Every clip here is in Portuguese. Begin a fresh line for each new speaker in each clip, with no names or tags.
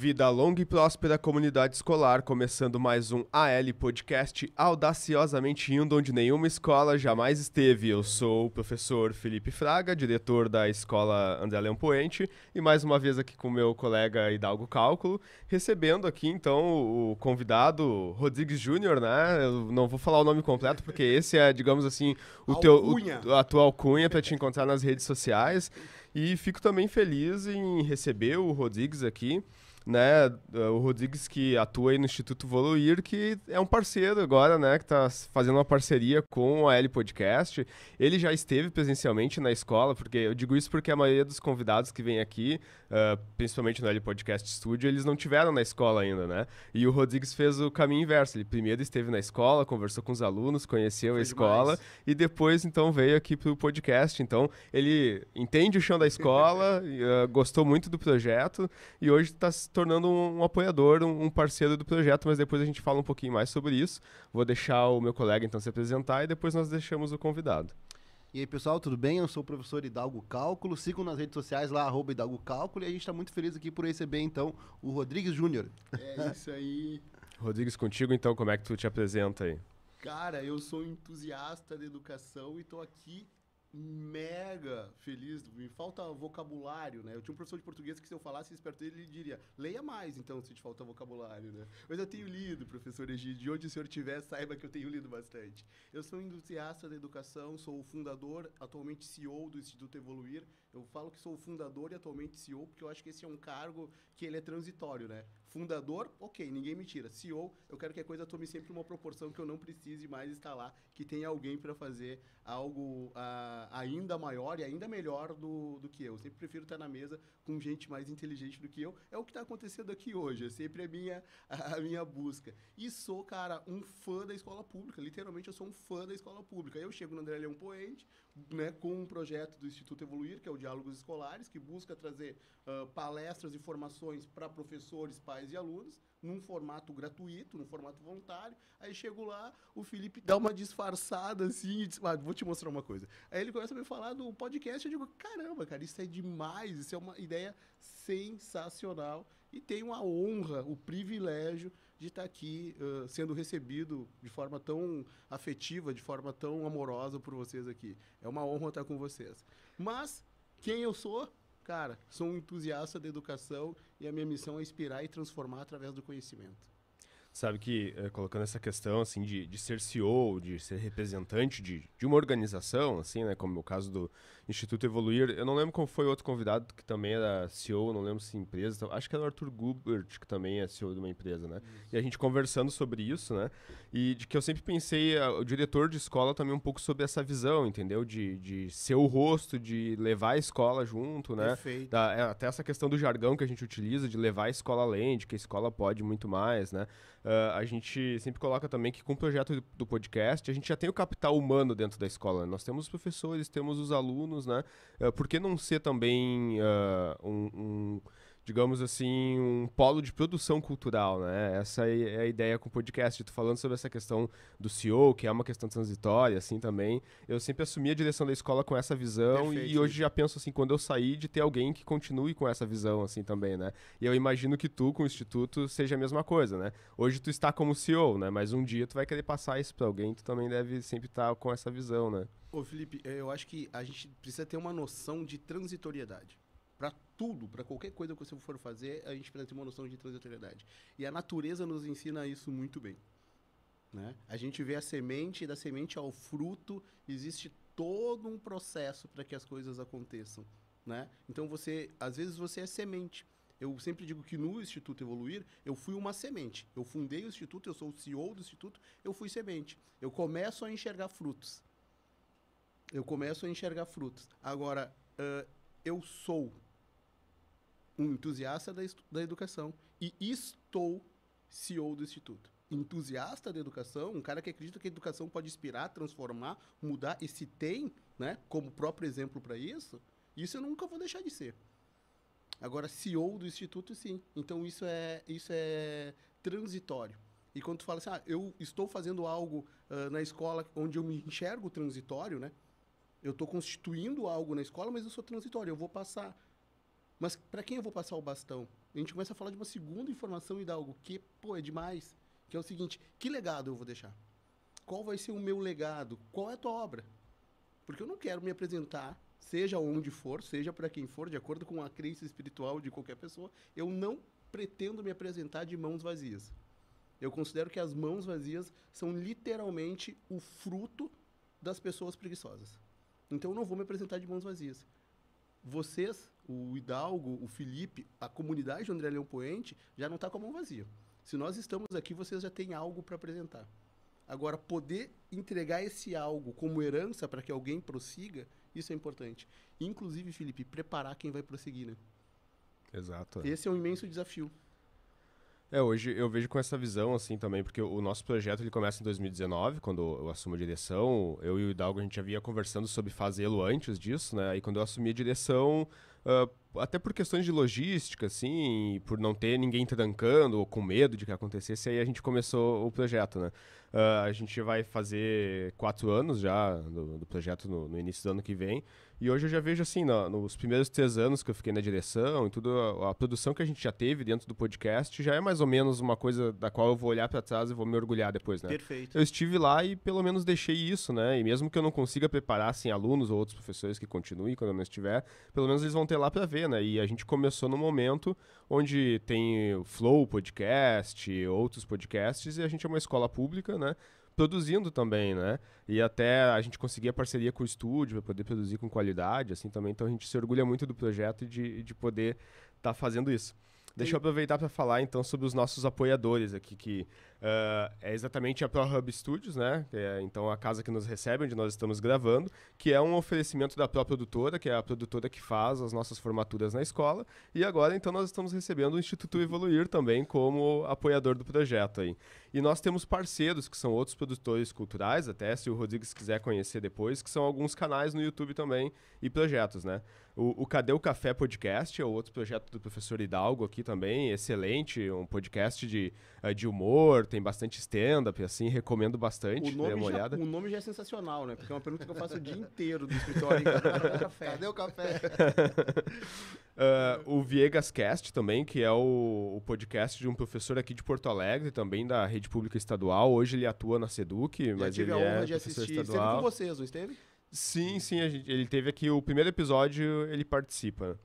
Vida longa e próspera comunidade escolar, começando mais um AL Podcast, audaciosamente indo onde nenhuma escola jamais esteve. Eu sou o professor Felipe Fraga, diretor da escola André Leão Poente, e mais uma vez aqui com o meu colega Hidalgo Cálculo, recebendo aqui então o convidado Rodrigues Júnior, né? Eu não vou falar o nome completo porque esse é, digamos assim, a tua alcunha para te encontrar nas redes sociais. E fico também feliz em receber o Rodrigues aqui, né? O Rodrigues que atua aí no Instituto Evoluir, que é um parceiro agora, né? Que está fazendo uma parceria com o AL Podcast. Ele já esteve presencialmente na escola, porque eu digo isso porque a maioria dos convidados que vem aqui, principalmente no AL Podcast Studio, eles não tiveram na escola ainda, né? E o Rodrigues fez o caminho inverso. Ele primeiro esteve na escola, conversou com os alunos, conheceu a escola e depois então veio aqui para o podcast. Então ele entende o chão da escola, gostou muito do projeto e hoje está se tornando um apoiador, um parceiro do projeto, mas depois a gente fala um pouquinho mais sobre isso. Vou deixar o meu colega então se apresentar e depois nós deixamos o convidado.
E aí, pessoal, tudo bem? Eu sou o professor Hidalgo Cálculo. Sigam nas redes sociais lá, @Hidalgo Cálculo. E a gente está muito feliz aqui por receber, então, o Rodrigues Júnior.
É isso aí.
Rodrigues, contigo, então, como é que tu te apresenta aí?
Cara, eu sou entusiasta da educação e tô aqui mega feliz. Me falta vocabulário, né? Eu tinha um professor de português que se eu falasse esperto dele, ele diria, leia mais, então, se te falta vocabulário, né? Mas eu tenho lido, professor Egídio, de onde o senhor estiver, saiba que eu tenho lido bastante. Eu sou entusiasta da educação, sou o fundador, atualmente CEO do Instituto Evoluir. Eu falo que sou o fundador e atualmente CEO, porque eu acho que esse é um cargo que ele é transitório, né? Fundador, ok, ninguém me tira. CEO, eu quero que a coisa tome sempre uma proporção que eu não precise mais estar lá, que tenha alguém para fazer algo ainda maior e ainda melhor do que eu. Sempre prefiro estar na mesa com gente mais inteligente do que eu. É o que está acontecendo aqui hoje, é sempre a minha busca. E sou, cara, um fã da escola pública, literalmente eu sou um fã da escola pública. Eu chego no André Leão Poente, né, com um projeto do Instituto Evoluir, que é o Diálogos Escolares, que busca trazer palestras e formações para professores, pais e alunos, num formato gratuito, num formato voluntário. Aí chego lá, o Felipe dá uma disfarçada assim e diz, vou te mostrar uma coisa. Aí ele começa a me falar do podcast, eu digo, caramba, cara, isso é demais, isso é uma ideia sensacional. E tenho a honra, o privilégio de estar aqui sendo recebido de forma tão afetiva, de forma tão amorosa por vocês aqui. É uma honra estar com vocês. Mas, quem eu sou? Cara, sou um entusiasta da educação e a minha missão é inspirar e transformar através do conhecimento.
Sabe que, colocando essa questão, assim, de ser CEO, de ser representante de uma organização, assim, né, como o caso do Instituto Evoluir, eu não lembro qual foi o outro convidado que também era CEO, não lembro se empresa, acho que era o Arthur Gubert, que também é CEO de uma empresa, né, e a gente conversando sobre isso, né, e de que eu sempre pensei, o diretor de escola também um pouco sobre essa visão, entendeu, de ser o rosto, de levar a escola junto, né,
Perfeito.
até essa questão do jargão que a gente utiliza, de levar a escola além, de que a escola pode muito mais, né. A gente sempre coloca também que com o projeto do podcast, a gente já tem o capital humano dentro da escola. Né? Nós temos os professores, temos os alunos, né? Por que não ser também digamos assim, um polo de produção cultural, né? Essa é a ideia com o podcast. Tu falando sobre essa questão do CEO, que é uma questão transitória, assim, também. Eu sempre assumi a direção da escola com essa visão. Perfeito. E hoje já penso, assim, quando eu sair, de ter alguém que continue com essa visão, assim, também, né? E eu imagino que tu, com o Instituto, seja a mesma coisa, né? Hoje tu está como CEO, né? Mas um dia tu vai querer passar isso para alguém, tu também deve sempre estar com essa visão, né?
Ô, Felipe, eu acho que a gente precisa ter uma noção de transitoriedade. Para tudo, para qualquer coisa que você for fazer, a gente precisa ter uma noção de transitoriedade. E a natureza nos ensina isso muito bem. Né? A gente vê a semente, e da semente ao fruto, existe todo um processo para que as coisas aconteçam. Né? Então, às vezes você é semente. Eu sempre digo que no Instituto Evoluir, eu fui uma semente. Eu fundei o Instituto, eu sou o CEO do Instituto, eu fui semente. Eu começo a enxergar frutos. Agora, eu sou um entusiasta da educação e estou CEO do Instituto. Entusiasta da educação, um cara que acredita que a educação pode inspirar, transformar, mudar, e se tem, né, como próprio exemplo para isso eu nunca vou deixar de ser. Agora, CEO do Instituto, sim. Então, isso é transitório. E quando tu fala assim, eu estou fazendo algo na escola onde eu me enxergo transitório, né? Eu estou constituindo algo na escola, mas eu sou transitório, eu vou passar. Mas para quem eu vou passar o bastão? a gente começa a falar de uma segunda informação e dá algo que, pô, é demais. Que é o seguinte, que legado eu vou deixar? Qual vai ser o meu legado? Qual é a tua obra? Porque eu não quero me apresentar, seja onde for, seja para quem for, de acordo com a crença espiritual de qualquer pessoa, eu não pretendo me apresentar de mãos vazias. Eu considero que as mãos vazias são literalmente o fruto das pessoas preguiçosas. Então eu não vou me apresentar de mãos vazias. Vocês, o Hidalgo, o Felipe, a comunidade do André Leão Poente, já não está com a mão vazia. Se nós estamos aqui, vocês já têm algo para apresentar. Agora, poder entregar esse algo como herança para que alguém prossiga, isso é importante. Inclusive, Felipe, preparar quem vai prosseguir, né?
Exato.
Esse é um imenso desafio.
Hoje eu vejo com essa visão, assim, também, porque o nosso projeto, ele começa em 2019, quando eu assumo a direção. Eu e o Hidalgo, a gente já vinha conversando sobre fazê-lo antes disso, né? Aí, quando eu assumi a direção, até por questões de logística, assim, por não ter ninguém trancando ou com medo de que acontecesse, aí a gente começou o projeto, né? A gente vai fazer 4 anos já do projeto no início do ano que vem. E hoje eu já vejo, assim, nos primeiros 3 anos que eu fiquei na direção e tudo, a produção que a gente já teve dentro do podcast já é mais ou menos uma coisa da qual eu vou olhar para trás e vou me orgulhar depois, né?
Perfeito.
Eu estive lá e pelo menos deixei isso, né? E mesmo que eu não consiga preparar, assim, alunos ou outros professores que continuem quando eu não estiver, pelo menos eles vão ter lá para ver, né? E a gente começou no momento onde tem o Flow Podcast, outros podcasts, e a gente é uma escola pública, né? Produzindo também, né? E até a gente conseguia parceria com o estúdio para poder produzir com qualidade, assim, também. Então a gente se orgulha muito do projeto e de poder estar fazendo isso. Deixa eu aproveitar para falar, então, sobre os nossos apoiadores aqui, que é exatamente a ProHub Studios, né? Que é, então, a casa que nos recebe, onde nós estamos gravando, que é um oferecimento da pró-produtora, que é a produtora que faz as nossas formaturas na escola. E agora, então, nós estamos recebendo o Instituto Evoluir também como apoiador do projeto aí. E nós temos parceiros, que são outros produtores culturais, até se o Rodrigues quiser conhecer depois, que são alguns canais no YouTube também e projetos, né? O Cadê o Café Podcast é o outro projeto do professor Hidalgo aqui também, excelente, um podcast de humor, tem bastante stand-up, assim, recomendo bastante, dê uma olhada.
O nome já é sensacional, né? Porque é uma pergunta que eu faço o dia inteiro do escritório. Cadê o café?
Cadê o café?
O Viegas Cast também, que é o podcast de um professor aqui de Porto Alegre, também da rede pública estadual. Hoje ele atua na SEDUC, mas ele é professor estadual.
Esteve com vocês, não esteve?
Sim, ele teve aqui o primeiro episódio, ele participa.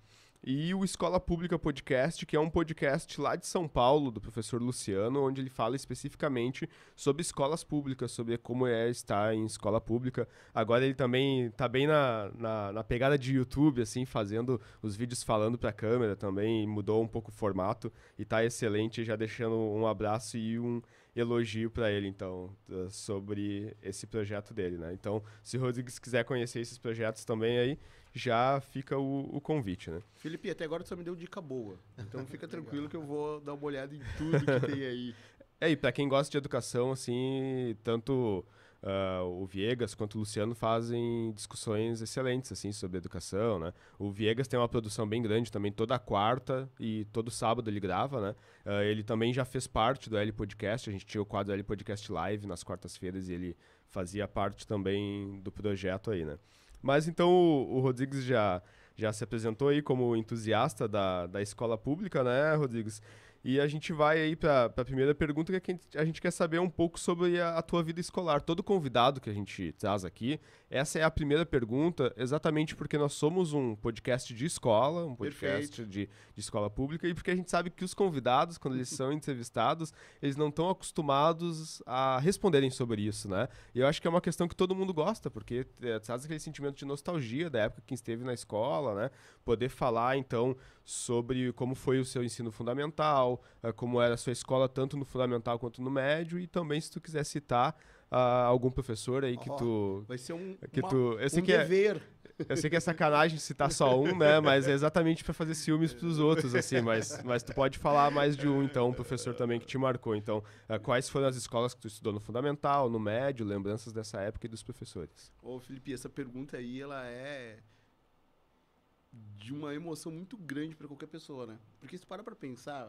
E o Escola Pública Podcast, que é um podcast lá de São Paulo, do professor Luciano, onde ele fala especificamente sobre escolas públicas, sobre como é estar em escola pública. Agora ele também está bem na pegada de YouTube, assim, fazendo os vídeos falando para a câmera também, mudou um pouco o formato e está excelente, já deixando um abraço e um elogio para ele, então, sobre esse projeto dele, né? Então, se o Rodrigues quiser conhecer esses projetos também aí, já fica o convite, né?
Felipe, até agora tu só me deu dica boa. Então fica tranquilo que eu vou dar uma olhada em tudo que tem aí.
E para quem gosta de educação, assim, tanto o Viegas quanto o Luciano fazem discussões excelentes, assim, sobre educação, né? O Viegas tem uma produção bem grande também, toda quarta e todo sábado ele grava, né? Ele também já fez parte do L Podcast, a gente tinha o quadro L Podcast Live nas quartas-feiras e ele fazia parte também do projeto aí, né? Mas então o Rodrigues já se apresentou aí como entusiasta da escola pública, né, Rodrigues? E a gente vai aí para a primeira pergunta, que a gente quer saber um pouco sobre a tua vida escolar. Todo convidado que a gente traz aqui, essa é a primeira pergunta, exatamente porque nós somos um podcast de escola, um podcast de escola pública, e porque a gente sabe que os convidados, quando eles são entrevistados, eles não estão acostumados a responderem sobre isso, né? E eu acho que é uma questão que todo mundo gosta, porque traz aquele sentimento de nostalgia da época que esteve na escola, né? Poder falar, então, sobre como foi o seu ensino fundamental, como era a sua escola tanto no fundamental quanto no médio, e também se tu quiser citar algum professor aí que tu...
Vai ser um
dever. Eu sei que é sacanagem citar só um, né? Mas é exatamente para fazer ciúmes pros outros, assim. Mas tu pode falar mais de um, então, um professor também que te marcou. Então, quais foram as escolas que tu estudou no fundamental, no médio, lembranças dessa época e dos professores?
Ô, Felipe, essa pergunta aí, ela é de uma emoção muito grande para qualquer pessoa, né? Porque se tu para pensar,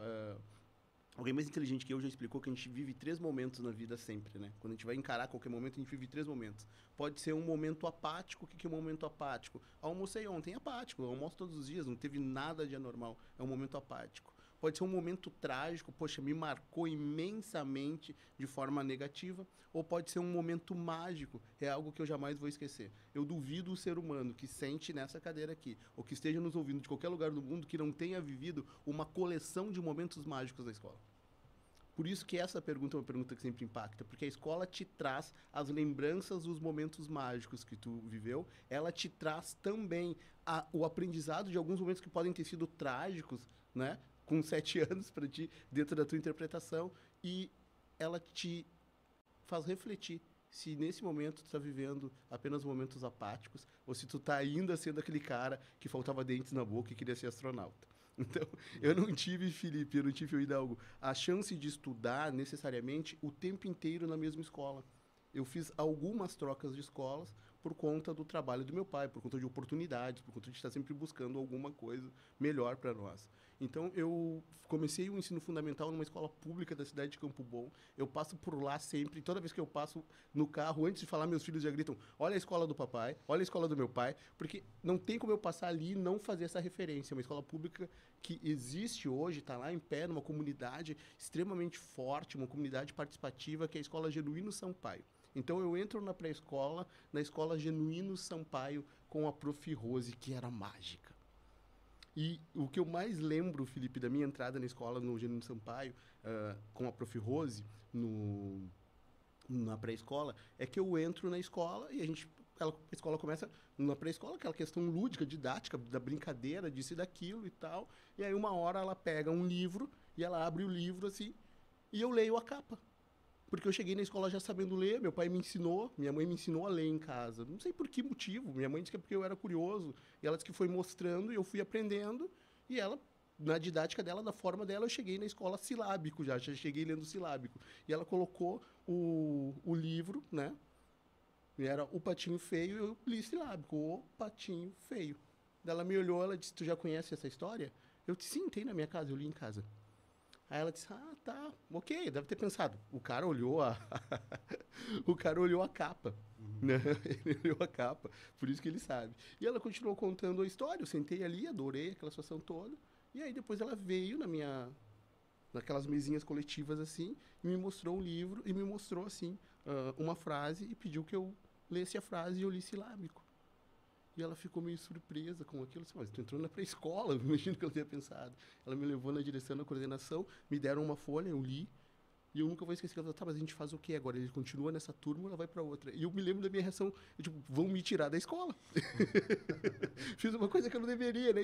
alguém mais inteligente que eu já explicou que a gente vive 3 momentos na vida sempre, né? Quando a gente vai encarar qualquer momento, a gente vive 3 momentos. Pode ser um momento apático. O que é um momento apático? Almocei ontem, apático. Eu almoço todos os dias, não teve nada de anormal. É um momento apático. pode ser um momento trágico, poxa, me marcou imensamente de forma negativa, ou pode ser um momento mágico, é algo que eu jamais vou esquecer. Eu duvido o ser humano que sente nessa cadeira aqui, ou que esteja nos ouvindo de qualquer lugar do mundo, que não tenha vivido uma coleção de momentos mágicos da escola. Por isso que essa pergunta é uma pergunta que sempre impacta, porque a escola te traz as lembranças dos momentos mágicos que tu viveu, ela te traz também o aprendizado de alguns momentos que podem ter sido trágicos, né? Com 7 anos para ti, dentro da tua interpretação, e ela te faz refletir se nesse momento tu está vivendo apenas momentos apáticos ou se tu está ainda sendo aquele cara que faltava dentes na boca e queria ser astronauta. Então, eu não tive, Felipe, eu não tive, Hidalgo, a chance de estudar necessariamente o tempo inteiro na mesma escola. Eu fiz algumas trocas de escolas por conta do trabalho do meu pai, por conta de oportunidades, por conta de estar sempre buscando alguma coisa melhor para nós. Então, eu comecei o ensino fundamental numa escola pública da cidade de Campo Bom. Eu passo por lá sempre. Toda vez que eu passo no carro, antes de falar, meus filhos já gritam, olha a escola do papai, olha a escola do meu pai, porque não tem como eu passar ali e não fazer essa referência. É uma escola pública que existe hoje, está lá em pé, numa comunidade extremamente forte, uma comunidade participativa, que é a Escola Genuíno Sampaio. Então, eu entro na pré-escola, na Escola Genuíno Sampaio, com a Prof. Rose, que era mágica. E o que eu mais lembro, Felipe, da minha entrada na escola, no Genuíno Sampaio, com a Prof. Rose, na pré-escola, é que eu entro na escola e a escola começa na pré-escola, aquela questão lúdica, didática, da brincadeira, disso e daquilo e tal. E aí, uma hora, ela pega um livro e ela abre o livro, assim, e eu leio a capa. Porque eu cheguei na escola já sabendo ler, meu pai me ensinou, minha mãe me ensinou a ler em casa. Não sei por que motivo, minha mãe disse que é porque eu era curioso. E ela disse que foi mostrando e eu fui aprendendo. E ela, na didática dela, da forma dela, eu cheguei na escola silábico já cheguei lendo silábico. E ela colocou o livro, né? E era O Patinho Feio, e eu li silábico, O Patinho Feio. Ela me olhou, ela disse, tu já conhece essa história? Eu disse, sim, tem na minha casa, eu li em casa. Aí ela disse, tá, ok, deve ter pensado. O cara olhou o cara olhou a capa, né? Ele olhou a capa, por isso que ele sabe. E ela continuou contando a história, eu sentei ali, adorei aquela situação toda. E aí depois ela veio naquelas mesinhas coletivas assim, e me mostrou um livro, e me mostrou assim, uma frase, e pediu que eu lesse a frase, e eu li silábico. E ela ficou meio surpresa com aquilo. Assim, mas tu entrou na pré-escola, imagino que ela tenha pensado. Ela me levou na direção da coordenação, me deram uma folha, eu li. E eu nunca vou esquecer. Ela falou, tá, mas a gente faz o quê agora? Ele continua nessa turma ou ela vai para outra? E eu me lembro da minha reação, vão me tirar da escola. Fiz uma coisa que eu não deveria, né?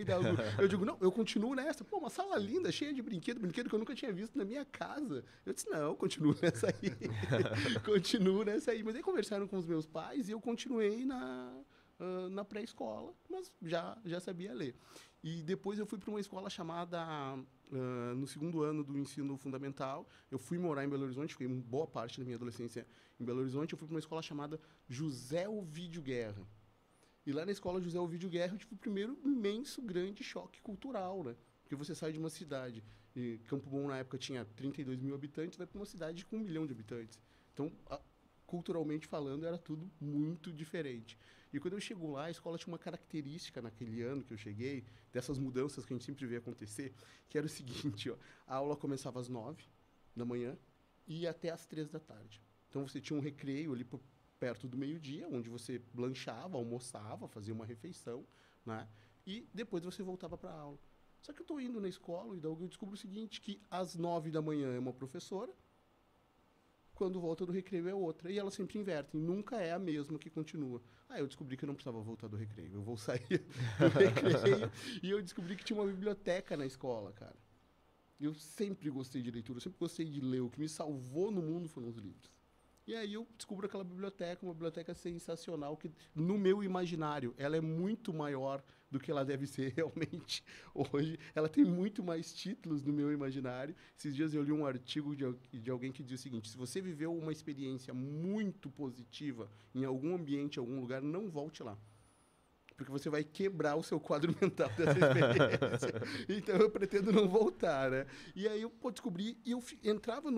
Eu digo, não, eu continuo nessa. Pô, uma sala linda, cheia de brinquedo que eu nunca tinha visto na minha casa. Eu disse, não, continuo nessa aí. Continuo nessa aí. Mas aí conversaram com os meus pais e eu continuei na pré-escola, mas já sabia ler. E depois eu fui para uma escola chamada, no segundo ano do ensino fundamental, eu fui morar em Belo Horizonte, fiquei boa parte da minha adolescência em Belo Horizonte, eu fui para uma escola chamada José Ovidio Guerra. E lá na escola José Ovidio Guerra eu tive o primeiro imenso, grande choque cultural, né? Porque você sai de uma cidade, e Campo Bom na época tinha 32 mil habitantes, vai para uma cidade com 1 milhão de habitantes. Então, culturalmente falando, era tudo muito diferente. E quando eu chego lá, a escola tinha uma característica naquele ano que eu cheguei, dessas mudanças que a gente sempre vê acontecer, que era o seguinte, ó, a aula começava às 9 da manhã e ia até às 3 da tarde. Então você tinha um recreio ali perto do meio-dia, onde você lanchava, almoçava, fazia uma refeição, né? E depois você voltava para a aula. Só que eu estou indo na escola e eu descubro o seguinte, que às 9 da manhã é uma professora, quando volta do recreio é outra. E elas sempre invertem, nunca é a mesma que continua. Aí eu descobri que eu não precisava voltar do recreio. Eu vou sair do recreio e eu descobri que tinha uma biblioteca na escola, cara. Eu sempre gostei de leitura, eu sempre gostei de ler. O que me salvou no mundo foram os livros. E aí eu descubro aquela biblioteca, uma biblioteca sensacional, que no meu imaginário ela é muito maior do que ela deve ser realmente hoje. Ela tem muito mais títulos no meu imaginário. Esses dias eu li um artigo de alguém que diz o seguinte, se você viveu uma experiência muito positiva em algum ambiente, em algum lugar, não volte lá. Porque você vai quebrar o seu quadro mental dessa experiência. Então, eu pretendo não voltar, né? E aí, eu descobri... E eu entrava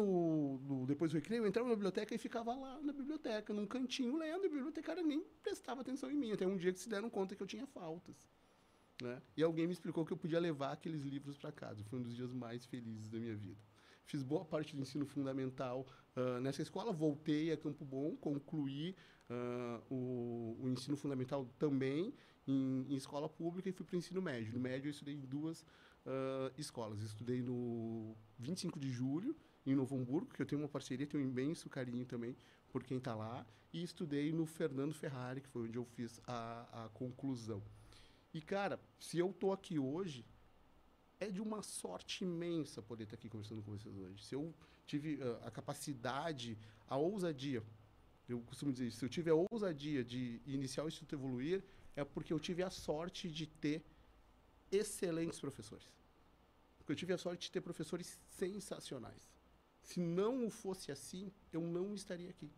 depois do recreio, eu entrava na biblioteca e ficava lá na biblioteca, num cantinho, lendo. E a bibliotecária nem prestava atenção em mim. Até um dia que se deram conta que eu tinha faltas. né? E alguém me explicou que eu podia levar aqueles livros para casa. Foi um dos dias mais felizes da minha vida. Fiz boa parte do ensino fundamental nessa escola, voltei a Campo Bom, concluí o ensino fundamental também em escola pública e fui para o ensino médio. No médio eu estudei em duas escolas. Estudei no 25 de Julho, em Novo Hamburgo, que eu tenho uma parceria, tenho um imenso carinho também por quem está lá, e estudei no Fernando Ferrari, que foi onde eu fiz a conclusão. E, cara, se eu tô aqui hoje, é de uma sorte imensa poder estar aqui conversando com vocês hoje. Se eu tive a capacidade, a ousadia, eu costumo dizer isso, se eu tive a ousadia de iniciar o Instituto Evoluir, é porque eu tive a sorte de ter excelentes professores. Porque eu tive a sorte de ter professores sensacionais. Se não fosse assim, eu não estaria aqui.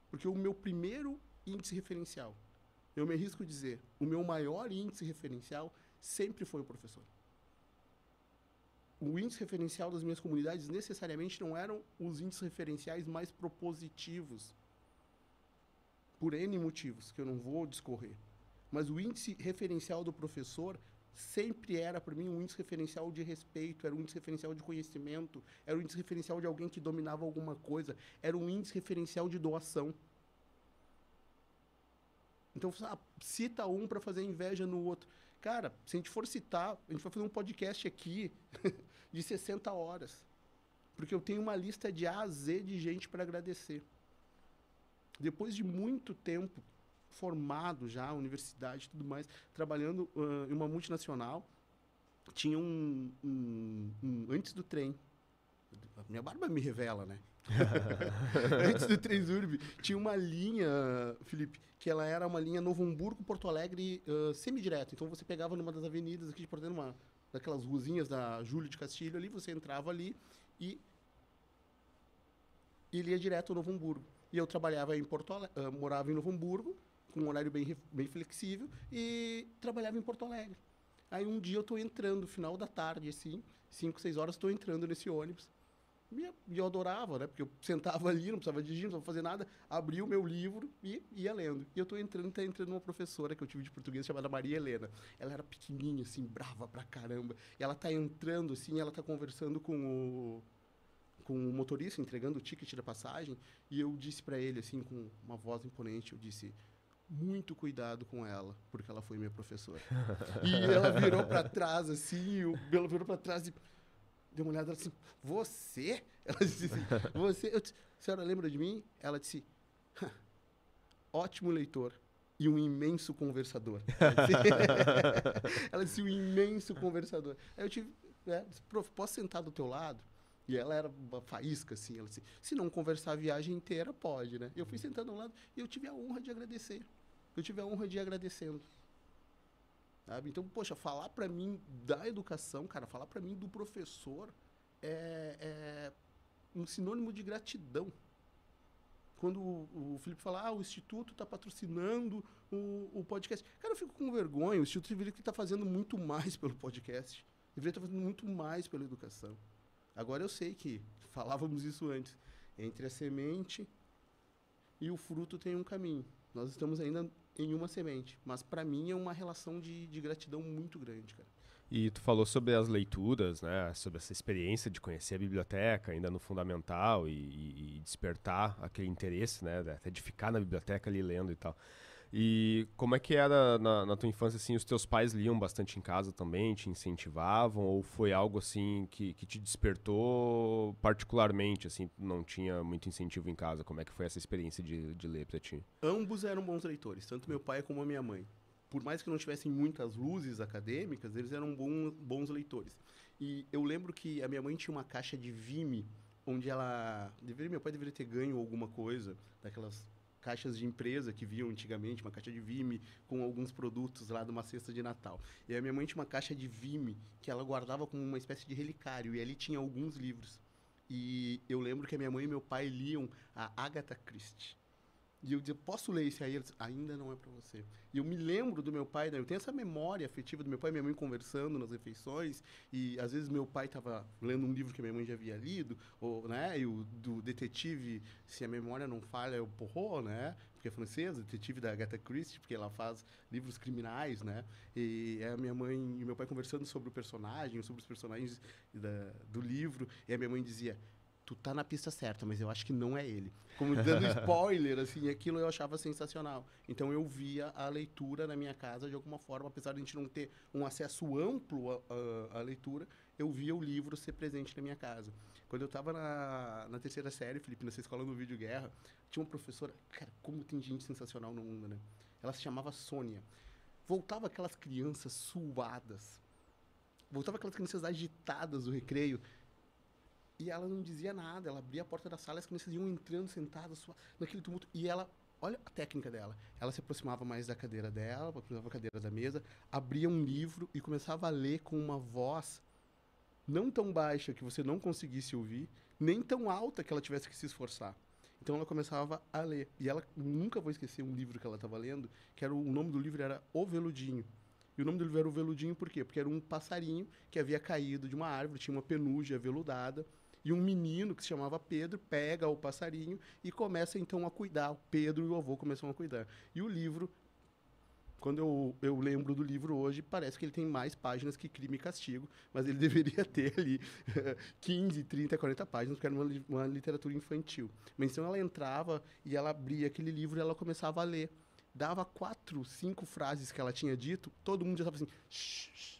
Porque o meu primeiro índice referencial, eu me arrisco a dizer, o meu maior índice referencial sempre foi o professor. O índice referencial das minhas comunidades necessariamente não eram os índices referenciais mais propositivos, por N motivos, que eu não vou discorrer. Mas o índice referencial do professor sempre era, para mim, um índice referencial de respeito, era um índice referencial de conhecimento, era um índice referencial de alguém que dominava alguma coisa, era um índice referencial de doação. Então, cita um para fazer inveja no outro. Cara, se a gente for citar, a gente vai fazer um podcast aqui de 60 horas. Porque eu tenho uma lista de A a Z de gente para agradecer. Depois de muito tempo formado já, universidade e tudo mais, trabalhando em uma multinacional, tinha antes do trem, minha barba me revela, né? Antes do Transurb, tinha uma linha, Felipe, que ela era uma linha Novo Hamburgo-Porto Alegre semidireto. Então você pegava numa das avenidas aqui de Porto Alegre, daquelas ruazinhas da Júlio de Castilho ali, você entrava ali e ele ia direto ao Novo Hamburgo. E eu trabalhava em Porto Alegre, morava em Novo Hamburgo, com um horário bem flexível, e trabalhava em Porto Alegre. Aí um dia eu estou entrando, final da tarde, assim, 5, 6 horas, estou entrando nesse ônibus. E eu adorava, né? Porque eu sentava ali, não precisava dirigir, não precisava fazer nada, abria o meu livro e ia lendo. E eu estou entrando, tá entrando uma professora que eu tive de português chamada Maria Helena. Ela era pequenininha, assim, brava pra caramba. E ela tá entrando, assim, ela tá conversando com o motorista, entregando o ticket da passagem. E eu disse para ele, assim, com uma voz imponente, eu disse: muito cuidado com ela, porque ela foi minha professora. E ela virou para trás, assim, ela virou para trás e deu uma olhada assim: você? Ela disse assim: você? A senhora lembra de mim? Ela disse: ótimo leitor e um imenso conversador. Ela disse: um imenso conversador. Aí eu tive, disse: prof, posso sentar do teu lado? E ela era uma faísca, assim. Ela disse: se não conversar a viagem inteira, pode, né? Eu fui sentando ao lado e eu tive a honra de agradecer. Eu tive a honra de ir agradecendo. Sabe? Então, poxa, falar para mim da educação, cara, falar para mim do professor é um sinônimo de gratidão. Quando o Felipe fala: o Instituto está patrocinando o podcast. Cara, eu fico com vergonha. O Instituto deveria estar fazendo muito mais pelo podcast. Deveria estar fazendo muito mais pela educação. Agora eu sei que, falávamos isso antes, entre a semente e o fruto tem um caminho. Nós estamos ainda em uma semente, mas para mim é uma relação de gratidão muito grande, cara.
E tu falou sobre as leituras, né? Sobre essa experiência de conhecer a biblioteca ainda no fundamental e despertar aquele interesse, né? Até de ficar na biblioteca ali lendo e tal. E como é que era na tua infância, assim, os teus pais liam bastante em casa também, te incentivavam, ou foi algo, assim, que te despertou particularmente, assim, não tinha muito incentivo em casa? Como é que foi essa experiência de ler pra ti?
Ambos eram bons leitores, tanto meu pai como a minha mãe. Por mais que não tivessem muitas luzes acadêmicas, eles eram bons leitores. E eu lembro que a minha mãe tinha uma caixa de Vime, onde meu pai deveria ter ganho alguma coisa, daquelas caixas de empresa que viam antigamente, uma caixa de Vime com alguns produtos lá de uma cesta de Natal. E a minha mãe tinha uma caixa de Vime que ela guardava como uma espécie de relicário, e ali tinha alguns livros. E eu lembro que a minha mãe e meu pai liam a Agatha Christie. E eu dizia, posso ler esse aí? Ele disse, ainda não é para você. E eu me lembro do meu pai, né? Eu tenho essa memória afetiva do meu pai e minha mãe conversando nas refeições, e às vezes meu pai estava lendo um livro que a minha mãe já havia lido, ou, né? E o do detetive, se a memória não falha, é o Poirot, né? Porque é francês, o detetive da Agatha Christie, porque ela faz livros criminais, né? E a minha mãe e meu pai conversando sobre o personagem, sobre os personagens do livro, e a minha mãe dizia, tu tá na pista certa, mas eu acho que não é ele. Como dando spoiler, assim, aquilo eu achava sensacional. Então eu via a leitura na minha casa de alguma forma, apesar de a gente não ter um acesso amplo à leitura, eu via o livro ser presente na minha casa. Quando eu estava na terceira série, Felipe, nessa escola no Vídeo Guerra, tinha uma professora, cara, como tem gente sensacional no mundo, né? Ela se chamava Sônia. Voltava aquelas crianças suadas, voltava aquelas crianças agitadas do recreio, e ela não dizia nada, ela abria a porta da sala e as crianças iam entrando, sentadas, naquele tumulto. E ela, olha a técnica dela, ela se aproximava mais da cadeira dela, aproximava da cadeira da mesa, abria um livro e começava a ler com uma voz não tão baixa que você não conseguisse ouvir, nem tão alta que ela tivesse que se esforçar. Então ela começava a ler. E ela, nunca vou esquecer um livro que ela estava lendo, que era o nome do livro era O Veludinho. E o nome do livro era O Veludinho por quê? Porque era um passarinho que havia caído de uma árvore, tinha uma penugem aveludada, e um menino que se chamava Pedro pega o passarinho e começa então a cuidar. O Pedro e o avô começam a cuidar. E o livro, quando eu lembro do livro hoje, parece que ele tem mais páginas que Crime e Castigo, mas ele deveria ter ali 15, 30, 40 páginas, porque era uma literatura infantil. Mas então ela entrava e ela abria aquele livro e ela começava a ler. Dava 4, 5 frases que ela tinha dito, todo mundo já estava assim... Shh, shh,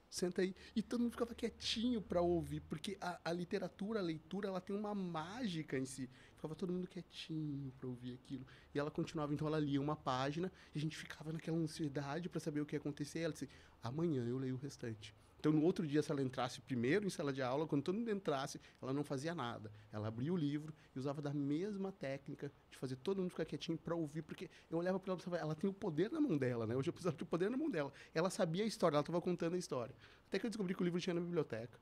senta aí. E todo mundo ficava quietinho para ouvir, porque a literatura, a leitura, ela tem uma mágica em si. Ficava todo mundo quietinho para ouvir aquilo. E ela continuava, então ela lia uma página e a gente ficava naquela ansiedade para saber o que ia acontecer. Ela disse, amanhã eu leio o restante. Então, no outro dia, se ela entrasse primeiro em sala de aula, quando todo mundo entrasse, ela não fazia nada. Ela abria o livro e usava da mesma técnica de fazer todo mundo ficar quietinho para ouvir, porque eu olhava para ela e pensava, ela tem o poder na mão dela, né? Hoje eu pensava que o poder na mão dela. Ela sabia a história, ela estava contando a história. Até que eu descobri que o livro tinha na biblioteca.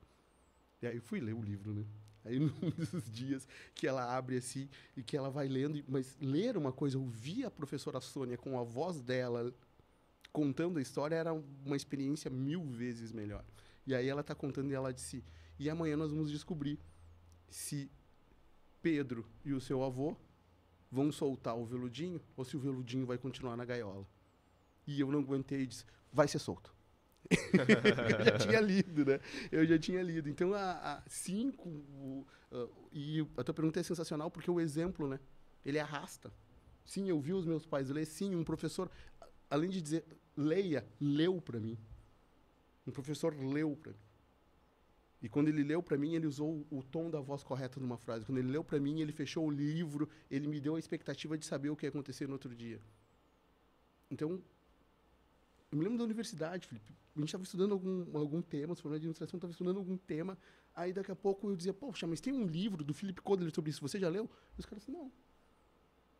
E aí eu fui ler o livro, né? Aí, num desses dias que ela abre assim e que ela vai lendo, mas ler uma coisa, ouvir a professora Sônia com a voz dela contando a história era uma experiência 1000 vezes melhor. E aí ela está contando e ela disse, e amanhã nós vamos descobrir se Pedro e o seu avô vão soltar o veludinho ou se o veludinho vai continuar na gaiola. E eu não aguentei e disse, vai ser solto. Eu já tinha lido, né? Eu já tinha lido. Então, e a tua pergunta é sensacional porque o exemplo, né? Ele arrasta. Sim, eu vi os meus pais ler. Sim, um professor, além de dizer, leia, leu para mim. Um professor leu para mim. E quando ele leu para mim, ele usou o tom da voz correta numa frase. Quando ele leu para mim, ele fechou o livro, ele me deu a expectativa de saber o que ia acontecer no outro dia. Então, eu me lembro da universidade, Felipe. A gente estava estudando algum tema, se for de administração, estava estudando algum tema. Aí, daqui a pouco, eu dizia, poxa, mas tem um livro do Philip Kotler sobre isso, você já leu? E os caras assim, não. Eu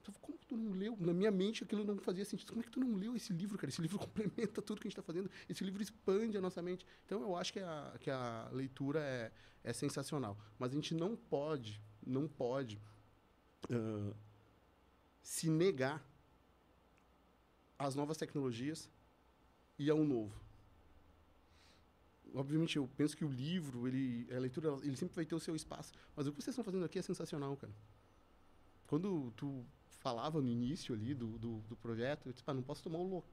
falei, como que tu não leu? Na minha mente, aquilo não fazia sentido. Como é que tu não leu esse livro, cara? Esse livro complementa tudo que a gente está fazendo. Esse livro expande a nossa mente. Então, eu acho que a leitura é sensacional. Mas a gente não pode se negar às novas tecnologias e ao novo. Obviamente, eu penso que o livro, a leitura, ele sempre vai ter o seu espaço. Mas o que vocês estão fazendo aqui é sensacional, cara. Quando tu falava no início ali do projeto, eu disse, não posso tomar o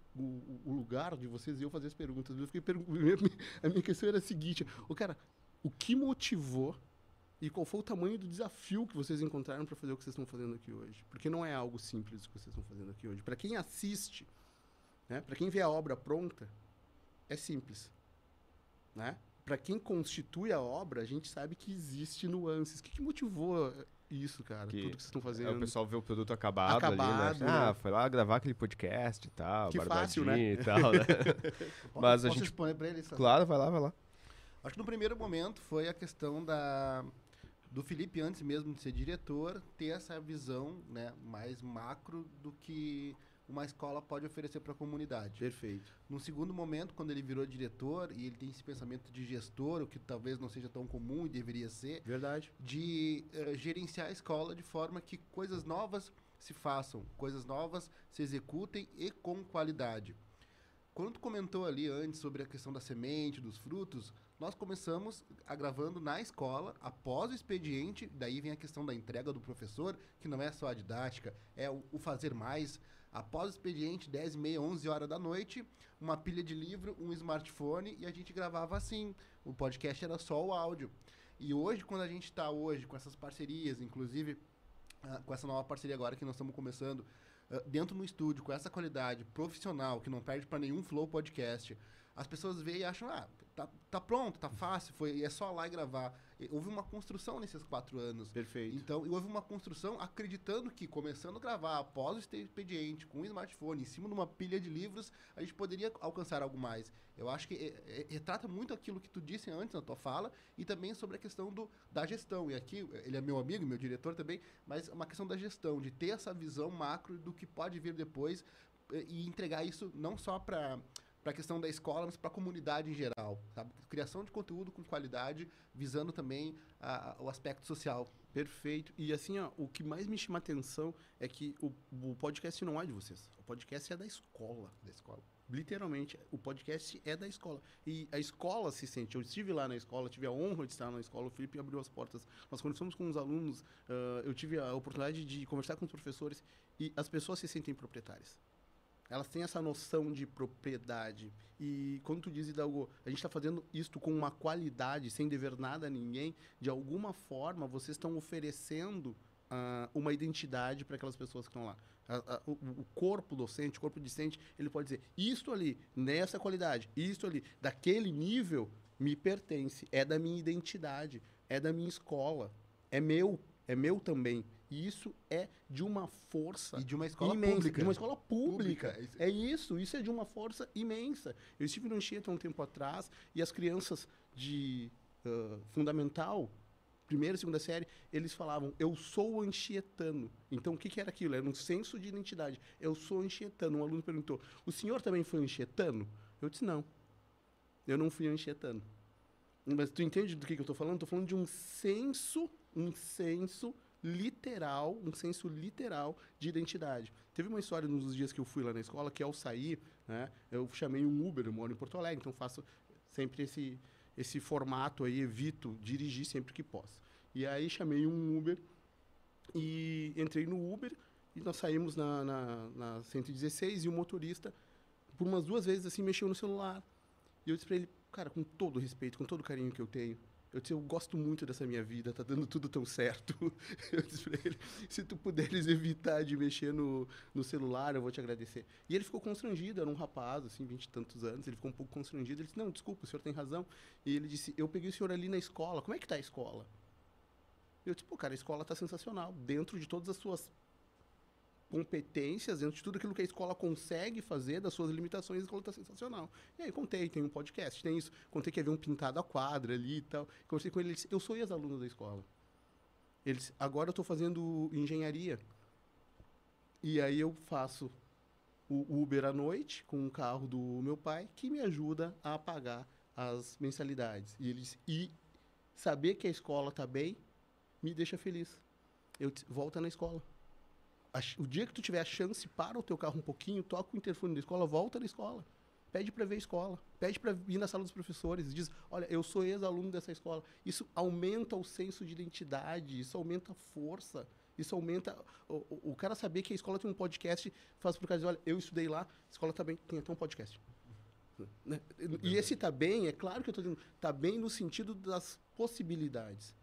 lugar de vocês e eu fazer as perguntas. Eu fiquei a minha questão era a seguinte, o que motivou e qual foi o tamanho do desafio que vocês encontraram para fazer o que vocês estão fazendo aqui hoje? Porque não é algo simples o que vocês estão fazendo aqui hoje. Para quem assiste, né, para quem vê a obra pronta, é simples. Né? Para quem constitui a obra, a gente sabe que existe nuances. O que motivou isso, cara? Tudo que vocês estão fazendo.
O pessoal vê o produto acabado ali, né?
né?
Foi lá gravar aquele podcast e tal,
que fácil, né?
E tal, né? Mas
Posso
a gente...
responder para ele?
Claro, vai lá.
Acho que no primeiro momento foi a questão do Felipe, antes mesmo de ser diretor, ter essa visão, né, mais macro do que uma escola pode oferecer para a comunidade.
Perfeito.
Num segundo momento, quando ele virou diretor, e ele tem esse pensamento de gestor, o que talvez não seja tão comum e deveria ser,
Verdade.
de gerenciar a escola de forma que coisas novas se façam coisas novas, se executem e com qualidade. Quando tu comentou ali antes sobre a questão da semente, dos frutos, nós começamos gravando na escola, após o expediente, daí vem a questão da entrega do professor, que não é só a didática, é o fazer mais. Após o expediente, 10h30, 11 horas da noite, uma pilha de livro, um smartphone, e a gente gravava assim. O podcast era só o áudio. E hoje, quando a gente está hoje com essas parcerias, inclusive com essa nova parceria agora que nós estamos começando, dentro no estúdio, com essa qualidade profissional, que não perde para nenhum Flow Podcast, as pessoas veem e acham, tá pronto, tá fácil, é só lá e gravar. Houve uma construção nesses 4 anos.
Perfeito.
Então, houve uma construção acreditando que, começando a gravar após o expediente, com um smartphone, em cima de uma pilha de livros, a gente poderia alcançar algo mais. Eu acho que retrata muito aquilo que tu disse antes na tua fala e também sobre a questão da gestão. E aqui, ele é meu amigo, meu diretor também, mas uma questão da gestão, de ter essa visão macro do que pode vir depois e entregar isso não só para a questão da escola, mas para a comunidade em geral, sabe? Criação de conteúdo com qualidade, visando também o aspecto social.
Perfeito. E assim, ó, o que mais me chama a atenção é que o podcast não é de vocês. O podcast é da escola.
Da escola.
Literalmente, o podcast é da escola. E a escola se sente. Eu estive lá na escola, tive a honra de estar na escola. O Felipe abriu as portas. Nós conversamos com os alunos, eu tive a oportunidade de conversar com os professores e as pessoas se sentem proprietárias. Elas têm essa noção de propriedade. E quando tu diz, Hidalgo, a gente está fazendo isto com uma qualidade, sem dever nada a ninguém, de alguma forma vocês estão oferecendo uma identidade para aquelas pessoas que estão lá. O corpo docente, o corpo discente, ele pode dizer, isto ali, nessa qualidade, isto ali, daquele nível, me pertence, é da minha identidade, é da minha escola, é meu também. E isso é de uma força
e de uma escola
imensa,
pública.
de uma escola pública. É isso é de uma força imensa. Eu estive no Anchieta um tempo atrás e as crianças de fundamental, primeira e segunda série, eles falavam, eu sou anchietano. Então, o que era aquilo? Era um senso de identidade. Eu sou anchietano. Um aluno perguntou, o senhor também foi anchietano? Eu disse, não. Eu não fui anchietano. Mas tu entende do que eu estou falando? Estou falando de um senso literal, um senso literal de identidade. Teve uma história nos dias que eu fui lá na escola, que ao sair, né, eu chamei um Uber, eu moro em Porto Alegre, então faço sempre esse formato aí, evito dirigir sempre que posso. E aí chamei um Uber e entrei no Uber e nós saímos na 116 e o motorista, por umas 2 vezes assim, mexeu no celular. E eu disse para ele, cara, com todo respeito, com todo o carinho que eu tenho, eu disse, eu gosto muito dessa minha vida, tá dando tudo tão certo. Eu disse pra ele, se tu puderes evitar de mexer no celular, eu vou te agradecer. E ele ficou constrangido, era um rapaz, assim, 20 e tantos anos, ele ficou um pouco constrangido. Ele disse, não, desculpa, o senhor tem razão. E ele disse, eu peguei o senhor ali na escola, como é que tá a escola? Eu disse, pô, cara, a escola tá sensacional, dentro de todas as suas competências, dentro de tudo aquilo que a escola consegue fazer, das suas limitações, a escola está sensacional. E aí contei, tem um podcast, tem isso. Contei que havia um pintado à quadra ali e tal. Conversei com ele, ele disse, eu sou ex-aluno da escola. Ele disse, agora eu estou fazendo engenharia. E aí eu faço o Uber à noite com o carro do meu pai, que me ajuda a pagar as mensalidades. E ele disse, e saber que a escola está bem, me deixa feliz. Eu disse, volta na escola. O dia que tu tiver a chance, para o teu carro um pouquinho, toca o interfone da escola, volta na escola. Pede para ver a escola. Pede para ir na sala dos professores. Diz, olha, eu sou ex-aluno dessa escola. Isso aumenta o senso de identidade, isso aumenta a força, isso aumenta... O cara saber que a escola tem um podcast, faz pro cara dizer, olha, eu estudei lá, a escola tá bem, tem até um podcast. E esse tá bem, é claro que eu tô dizendo, tá bem no sentido das possibilidades.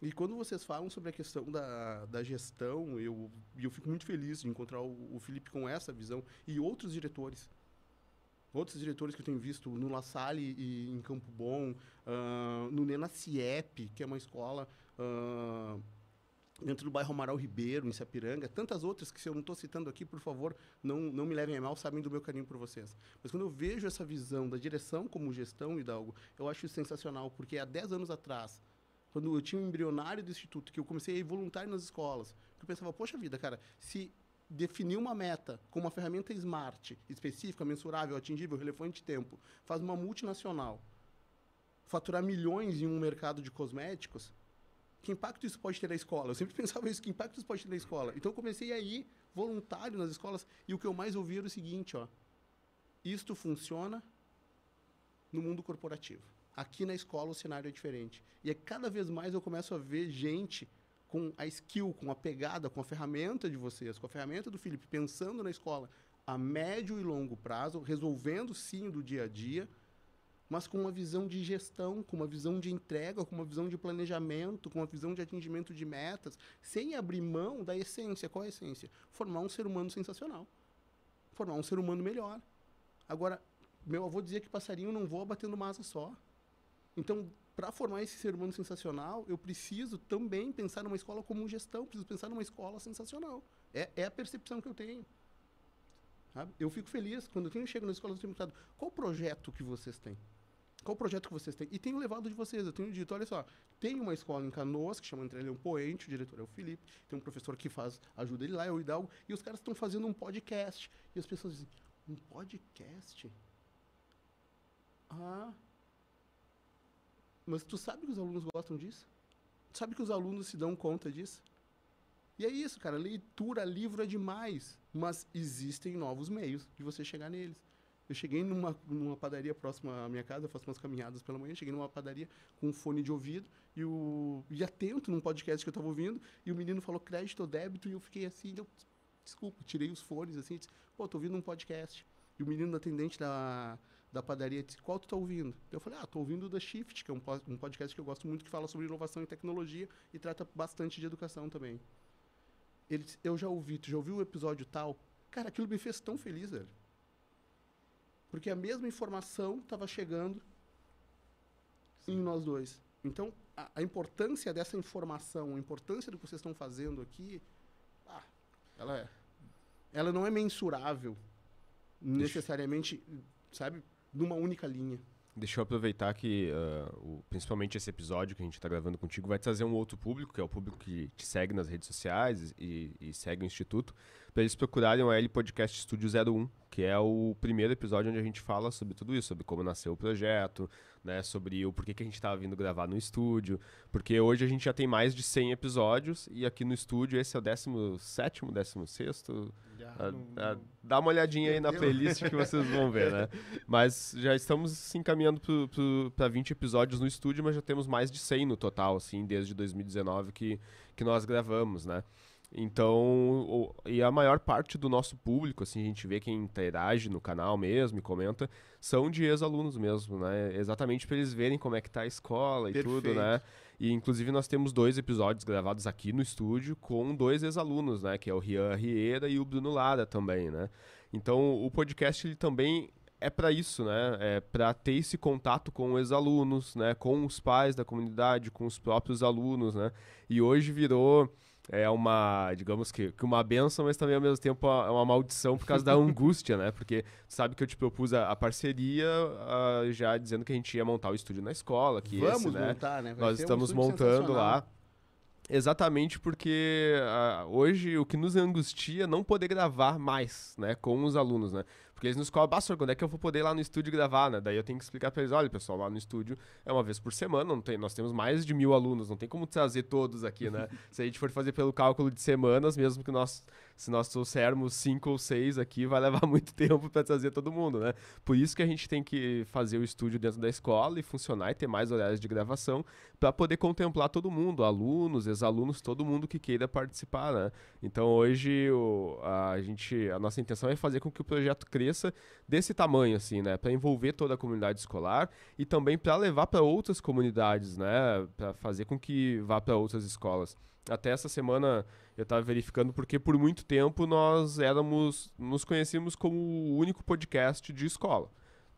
E quando vocês falam sobre a questão da gestão, eu fico muito feliz de encontrar o Felipe com essa visão e outros diretores que eu tenho visto no La Salle e em Campo Bom, no Nena Ciep, que é uma escola dentro do bairro Amaral Ribeiro, em Sapiranga, tantas outras que se eu não estou citando aqui, por favor, não me levem a mal, sabem do meu carinho por vocês. Mas quando eu vejo essa visão da direção como gestão, Hidalgo, eu acho isso sensacional, porque há 10 anos atrás, quando eu tinha um embrionário do Instituto, que eu comecei a ir voluntário nas escolas, eu pensava, poxa vida, cara, se definir uma meta com uma ferramenta smart, específica, mensurável, atingível, relevante de tempo, faz uma multinacional faturar milhões em um mercado de cosméticos, Que impacto isso pode ter na escola? Eu sempre pensava isso, que impacto isso pode ter na escola? Então eu comecei a ir voluntário nas escolas e o que eu mais ouvi era o seguinte, ó. Isto funciona no mundo corporativo. Aqui na escola o cenário é diferente. E cada vez mais eu começo a ver gente com a skill, com a pegada, com a ferramenta de vocês, com a ferramenta do Felipe, pensando na escola a médio e longo prazo, resolvendo sim do dia a dia, mas com uma visão de gestão, com uma visão de entrega, com uma visão de planejamento, com uma visão de atingimento de metas, sem abrir mão da essência. Qual é a essência? Formar um ser humano sensacional. Formar um ser humano melhor. Agora, meu avô dizia que passarinho não voa batendo uma asa só. Então, para formar esse ser humano sensacional, eu preciso também pensar numa escola como gestão, preciso pensar numa escola sensacional. É a percepção que eu tenho. Sabe? Eu fico feliz quando eu chego na escola, eu tenho perguntado, qual projeto que vocês têm? Qual projeto que vocês têm? E tenho levado de vocês, eu tenho dito, olha só, tem uma escola em Canoas, que chama Entre Leão Poente, o diretor é o Felipe, tem um professor que ajuda ele lá, é o Hidalgo, e os caras estão fazendo um podcast. E as pessoas dizem, um podcast? Ah, mas tu sabe que os alunos gostam disso? Tu sabe que os alunos se dão conta disso? E é isso, cara, leitura, livro é demais, mas existem novos meios de você chegar neles. Eu cheguei numa padaria próxima à minha casa, eu faço umas caminhadas pela manhã, cheguei numa padaria com um fone de ouvido e atento num podcast que eu estava ouvindo, e o menino falou crédito ou débito, e eu fiquei assim, desculpa, tirei os fones assim, disse, pô, tô ouvindo um podcast. E o menino atendente da padaria disse, qual tu tá ouvindo? Eu falei, tô ouvindo o The Shift, que é um podcast que eu gosto muito, que fala sobre inovação e tecnologia e trata bastante de educação também. Ele disse, eu já ouvi, tu já ouviu o episódio tal? Cara, aquilo me fez tão feliz, velho. Porque a mesma informação estava chegando em nós dois. Então, a importância dessa informação, a importância do que vocês estão fazendo aqui, ela não é mensurável necessariamente, sabe, numa única linha.
Deixa eu aproveitar que, principalmente esse episódio que a gente está gravando contigo, vai trazer um outro público, que é o público que te segue nas redes sociais e segue o Instituto, para eles procurarem o AL Podcast Studio 01, que é o primeiro episódio onde a gente fala sobre tudo isso, sobre como nasceu o projeto, né, sobre o porquê que a gente estava vindo gravar no estúdio, porque hoje a gente já tem mais de 100 episódios e aqui no estúdio esse é o 17º, 16º, dá uma olhadinha aí na playlist que vocês vão ver, né? Mas já estamos se encaminhando para 20 episódios no estúdio, mas já temos mais de 100 no total, assim, desde 2019 que nós gravamos, né? Então, e a maior parte do nosso público, assim, a gente vê quem interage no canal mesmo e comenta, são de ex-alunos mesmo, né? Exatamente para eles verem como é que tá a escola e tudo, né? E, inclusive, nós temos 2 episódios gravados aqui no estúdio com 2 ex-alunos, né? Que é o Rian Riera e o Bruno Lara também, né? Então, o podcast, ele também é para isso, né? É para ter esse contato com os alunos, né? Com os pais da comunidade, com os próprios alunos, né? E hoje virou... É uma, digamos que uma benção, mas também ao mesmo tempo é uma maldição por causa da angústia, né? Porque tu sabe que eu te propus a parceria já dizendo que a gente ia montar o estúdio na escola. Que
Vamos
esse,
montar, né?
Nós estamos montando lá. Exatamente porque hoje o que nos angustia é não poder gravar mais, né, com os alunos, né? Porque eles nos cobram, quando é que eu vou poder ir lá no estúdio gravar, né? Daí eu tenho que explicar pra eles, olha, pessoal, lá no estúdio é uma vez por semana, nós temos mais de 1000 alunos, não tem como trazer todos aqui, né? Se a gente for fazer pelo cálculo de semanas, mesmo que se nós trouxermos 5 ou 6 aqui, vai levar muito tempo para trazer todo mundo, né? Por isso que a gente tem que fazer o estúdio dentro da escola e funcionar e ter mais horários de gravação para poder contemplar todo mundo, alunos, ex-alunos, todo mundo que queira participar, né? Então hoje a nossa intenção é fazer com que o projeto cresça desse tamanho, assim, né? Para envolver toda a comunidade escolar e também para levar para outras comunidades, né? Para fazer com que vá para outras escolas. Até essa semana eu estava verificando porque por muito tempo nós nos conhecíamos como o único podcast de escola,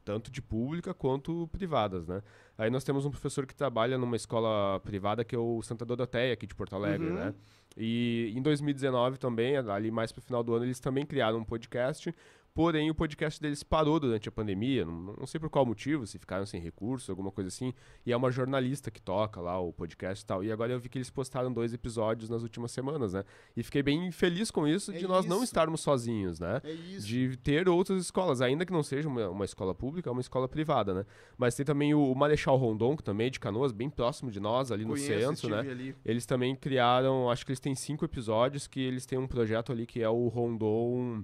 tanto de pública quanto privadas, né? Aí nós temos um professor que trabalha numa escola privada que é o Santa Doroteia aqui de Porto Alegre, né? E em 2019 também, ali mais pro final do ano, eles também criaram um podcast porém o podcast deles parou durante a pandemia, não sei por qual motivo, se ficaram sem recurso, alguma coisa assim, e é uma jornalista que toca lá o podcast e tal, e agora eu vi que eles postaram 2 episódios nas últimas semanas, né, e fiquei bem feliz com isso, de nós não estarmos sozinhos, né, de ter outras escolas, ainda que não seja uma escola pública, é uma escola privada, né, mas tem também o Marechal Rondon, que também é de Canoas, bem próximo de nós, ali no centro, né, eles também criaram, acho que eles têm 5 episódios, que eles têm um projeto ali que é o Rondon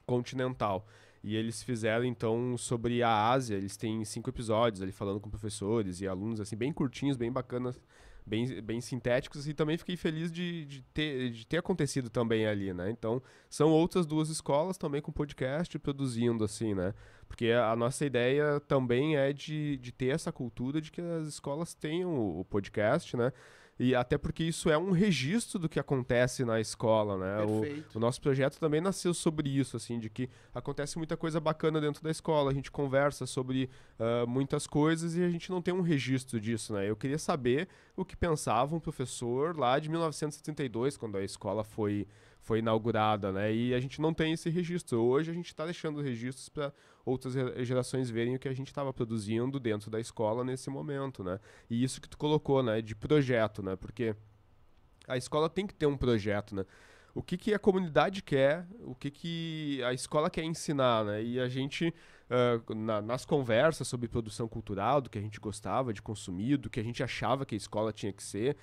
Continental. E eles fizeram, então, sobre a Ásia, eles têm 5 episódios ali falando com professores e alunos, assim, bem curtinhos, bem bacanas, bem sintéticos, e também fiquei feliz de ter acontecido também ali, né? Então, são outras 2 escolas também com podcast produzindo, assim, né? Porque a nossa ideia também é de ter essa cultura de que as escolas tenham o podcast, né? E até porque isso é um registro do que acontece na escola, né? O nosso projeto também nasceu sobre isso, assim, de que acontece muita coisa bacana dentro da escola, a gente conversa sobre muitas coisas e a gente não tem um registro disso, né? Eu queria saber o que pensava um professor lá de 1972, quando a escola foi inaugurada, né? E a gente não tem esse registro. Hoje a gente está deixando registros para outras gerações verem o que a gente estava produzindo dentro da escola nesse momento, né? E isso que tu colocou, né? De projeto, né? Porque a escola tem que ter um projeto, né? O que a comunidade quer, o que a escola quer ensinar, né? E a gente, nas conversas sobre produção cultural, do que a gente gostava de consumir, do que a gente achava que a escola tinha que ser,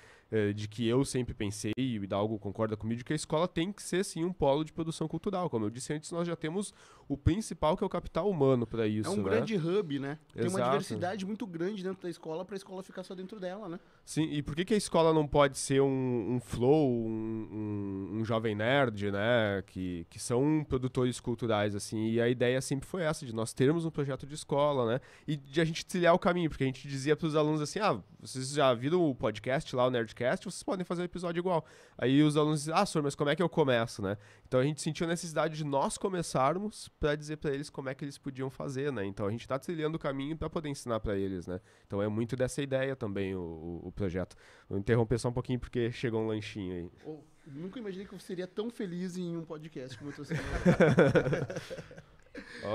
de que eu sempre pensei, e o Hidalgo concorda comigo, de que a escola tem que ser, sim, um polo de produção cultural. Como eu disse antes, nós já temos o principal, que é o capital humano para isso,
né? É um grande hub, né? Tem uma
Exato.
diversidade muito grande dentro da escola para a escola ficar só dentro dela, né?
Sim, e por que a escola não pode ser um Flow, um Jovem Nerd, né? Que são produtores culturais, assim. E a ideia sempre foi essa, de nós termos um projeto de escola, né? E de a gente trilhar o caminho, porque a gente dizia para os alunos assim, vocês já viram o podcast lá, o Nerdcast, vocês podem fazer um episódio igual. Aí os alunos diziam, senhor, mas como é que eu começo, né? Então a gente sentiu a necessidade de nós começarmos para dizer para eles como é que eles podiam fazer, né? Então a gente está trilhando o caminho para poder ensinar para eles, né? Então é muito dessa ideia também o projeto. Vou interromper só um pouquinho porque chegou um lanchinho aí.
Nunca imaginei que eu seria tão feliz em um podcast como eu tô sendo.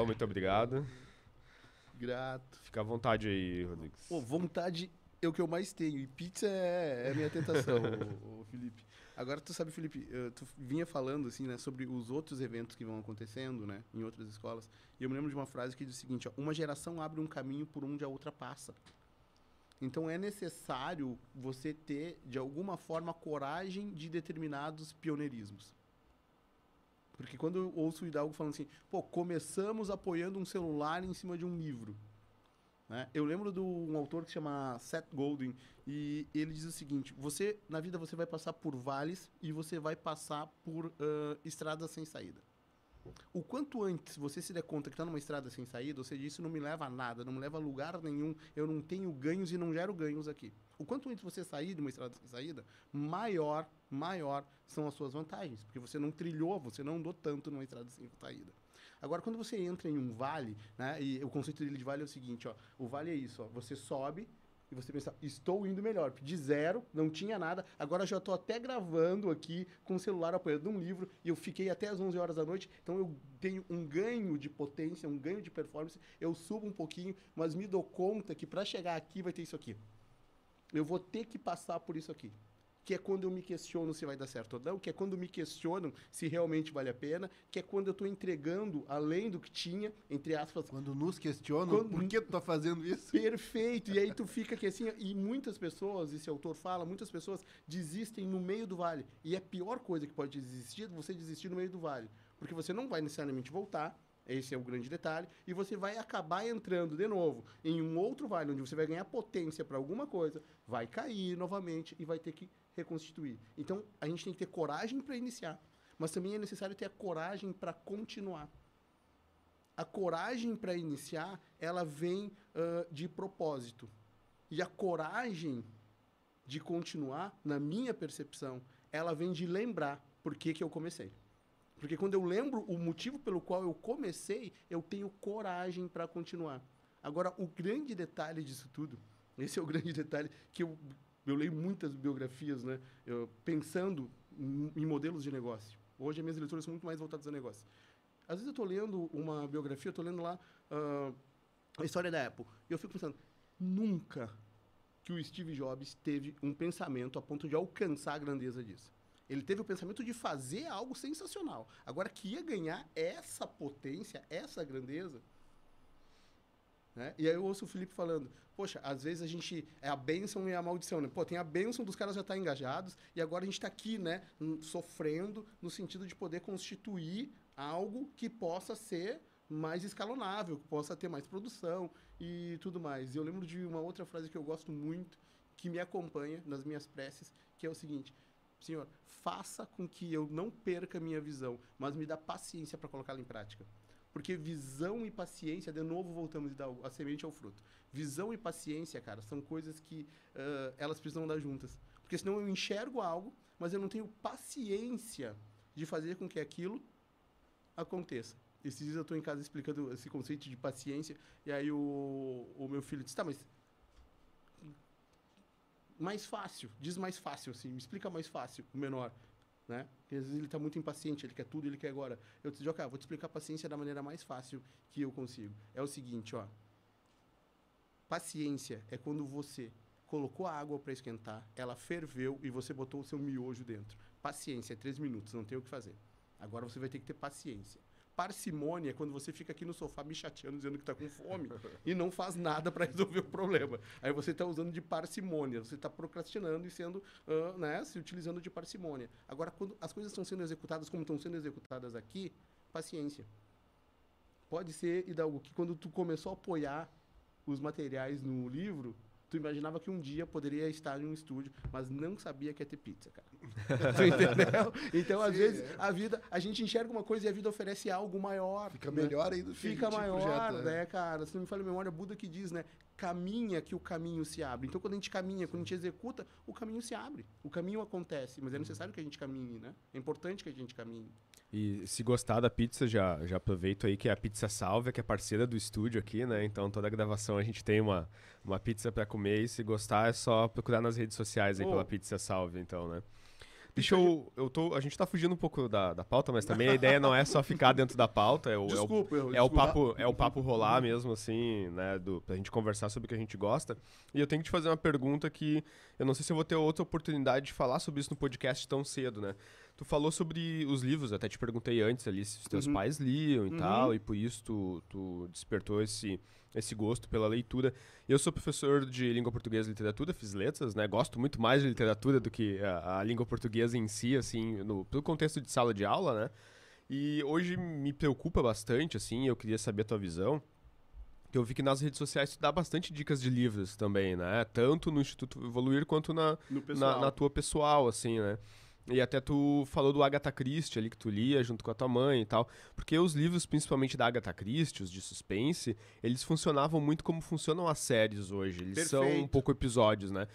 Muito obrigado.
Grato.
Fica à vontade aí, Rodrigues.
Vontade é o que eu mais tenho. E pizza é a minha tentação, o Felipe. Agora, tu sabe, Felipe, tu vinha falando, assim, né, sobre os outros eventos que vão acontecendo, né, em outras escolas. E eu me lembro de uma frase que diz o seguinte, uma geração abre um caminho por onde a outra passa. Então, é necessário você ter, de alguma forma, coragem de determinados pioneirismos. Porque quando eu ouço o Hidalgo falando assim, começamos apoiando um celular em cima de um livro. Né? Eu lembro de um autor que se chama Seth Godin, e ele diz o seguinte, na vida você vai passar por vales e você vai passar por estradas sem saída. O quanto antes você se der conta que está numa estrada sem saída, ou seja, isso não me leva a nada, não me leva a lugar nenhum, eu não tenho ganhos e não gero ganhos aqui. O quanto antes você sair de uma estrada sem saída, maior são as suas vantagens, porque você não trilhou, você não andou tanto numa estrada sem saída. Agora, quando você entra em um vale, né, e o conceito dele de vale é o seguinte, o vale é isso, você sobe, e você pensa, estou indo melhor. De 0, não tinha nada. Agora já estou até gravando aqui com o celular apoiando um livro. E eu fiquei até as 11 horas da noite. Então eu tenho um ganho de potência, um ganho de performance. Eu subo um pouquinho, mas me dou conta que para chegar aqui vai ter isso aqui. Eu vou ter que passar por isso aqui. Que é quando eu me questiono se vai dar certo ou não, que é quando me questionam se realmente vale a pena, que é quando eu estou entregando além do que tinha, entre aspas...
Quando nos questionam, por que tu tá fazendo isso?
Perfeito, e aí tu fica que assim, e muitas pessoas, esse autor fala, muitas pessoas desistem no meio do vale, e a pior coisa que pode existir é você desistir no meio do vale, porque você não vai necessariamente voltar, esse é o grande detalhe, e você vai acabar entrando de novo em um outro vale, onde você vai ganhar potência para alguma coisa, vai cair novamente e vai ter que reconstituir. Então, a gente tem que ter coragem para iniciar, mas também é necessário ter a coragem para continuar. A coragem para iniciar, ela vem de propósito. E a coragem de continuar, na minha percepção, ela vem de lembrar por que eu comecei. Porque quando eu lembro o motivo pelo qual eu comecei, eu tenho coragem para continuar. Agora, o grande detalhe disso tudo, esse é o grande detalhe, que eu leio muitas biografias, né, pensando em modelos de negócio. Hoje, as minhas leituras são muito mais voltadas a negócio. Às vezes eu tô lendo uma biografia, eu tô lendo lá a história da Apple. E eu fico pensando, nunca que o Steve Jobs teve um pensamento a ponto de alcançar a grandeza disso. Ele teve o pensamento de fazer algo sensacional. Agora, que ia ganhar essa potência, essa grandeza... Né? E aí eu ouço o Felipe falando, poxa, às vezes a gente, é a bênção e a maldição, né? Pô, tem a bênção dos caras já estar engajados e agora a gente está aqui, né, sofrendo no sentido de poder constituir algo que possa ser mais escalonável, que possa ter mais produção e tudo mais. E eu lembro de uma outra frase que eu gosto muito, que me acompanha nas minhas preces, que é o seguinte: Senhor, faça com que eu não perca a minha visão, mas me dá paciência para colocá-la em prática. Porque visão e paciência, de novo voltamos a semente ao fruto. Visão e paciência, cara, são coisas que elas precisam andar juntas. Porque senão eu enxergo algo, mas eu não tenho paciência de fazer com que aquilo aconteça. Esses dias eu estou em casa explicando esse conceito de paciência, e aí o meu filho disse, tá, mas mais fácil, diz mais fácil, assim, me explica mais fácil, o menor. Né? Porque às vezes ele está muito impaciente, ele quer tudo, ele quer agora. Eu disse, Joca, vou te explicar a paciência da maneira mais fácil que eu consigo. É o seguinte, ó. Paciência é quando você colocou a água para esquentar, ela ferveu e você botou o seu miojo dentro. Paciência é 3 minutos, não tem o que fazer. Agora você vai ter que ter paciência. Parcimônia é quando você fica aqui no sofá me chateando, dizendo que está com fome e não faz nada para resolver o problema. Aí você está usando de parcimônia, você está procrastinando e sendo, né, se utilizando de parcimônia. Agora, quando as coisas estão sendo executadas como estão sendo executadas aqui, paciência. Pode ser, Hidalgo, que quando tu começou a apoiar os materiais no livro, tu imaginava que um dia poderia estar em um estúdio, mas não sabia que ia ter pizza, cara. Tu entendeu? Então, às vezes, a gente enxerga uma coisa e a vida oferece algo maior.
Fica
né?
melhor ainda.
Fica maior, né, cara? Se não me falha a memória, Buda que diz, né? Caminha que o caminho se abre. Então, quando a gente caminha, quando a gente executa, o caminho se abre. O caminho acontece, mas é necessário que a gente caminhe, né? É importante que a gente caminhe.
E se gostar da pizza, já aproveito aí que é a Pizza Sálvia, que é parceira do estúdio aqui, né? Então toda a gravação a gente tem uma pizza pra comer e se gostar é só procurar nas redes sociais aí pela Pizza Sálvia, então, né? A gente tá fugindo um pouco da pauta, mas também a ideia não é só ficar dentro da pauta, é o papo rolar mesmo, assim, né, pra gente conversar sobre o que a gente gosta. E eu tenho que te fazer uma pergunta que eu não sei se eu vou ter outra oportunidade de falar sobre isso no podcast tão cedo, né? Tu falou sobre os livros, até te perguntei antes ali se os teus pais liam e tal, e por isso tu despertou esse gosto pela leitura. Eu sou professor de língua portuguesa e literatura, fiz letras, né? Gosto muito mais de literatura do que a língua portuguesa em si, assim, pelo contexto de sala de aula, né? E hoje me preocupa bastante, assim, eu queria saber a tua visão, que eu vi que nas redes sociais tu dá bastante dicas de livros também, né? Tanto no Instituto Evoluir quanto na tua pessoal, assim, né? E até tu falou do Agatha Christie ali, que tu lia junto com a tua mãe e tal. Porque os livros, principalmente da Agatha Christie, os de suspense, eles funcionavam muito como funcionam as séries hoje. Eles são um pouco episódios, né?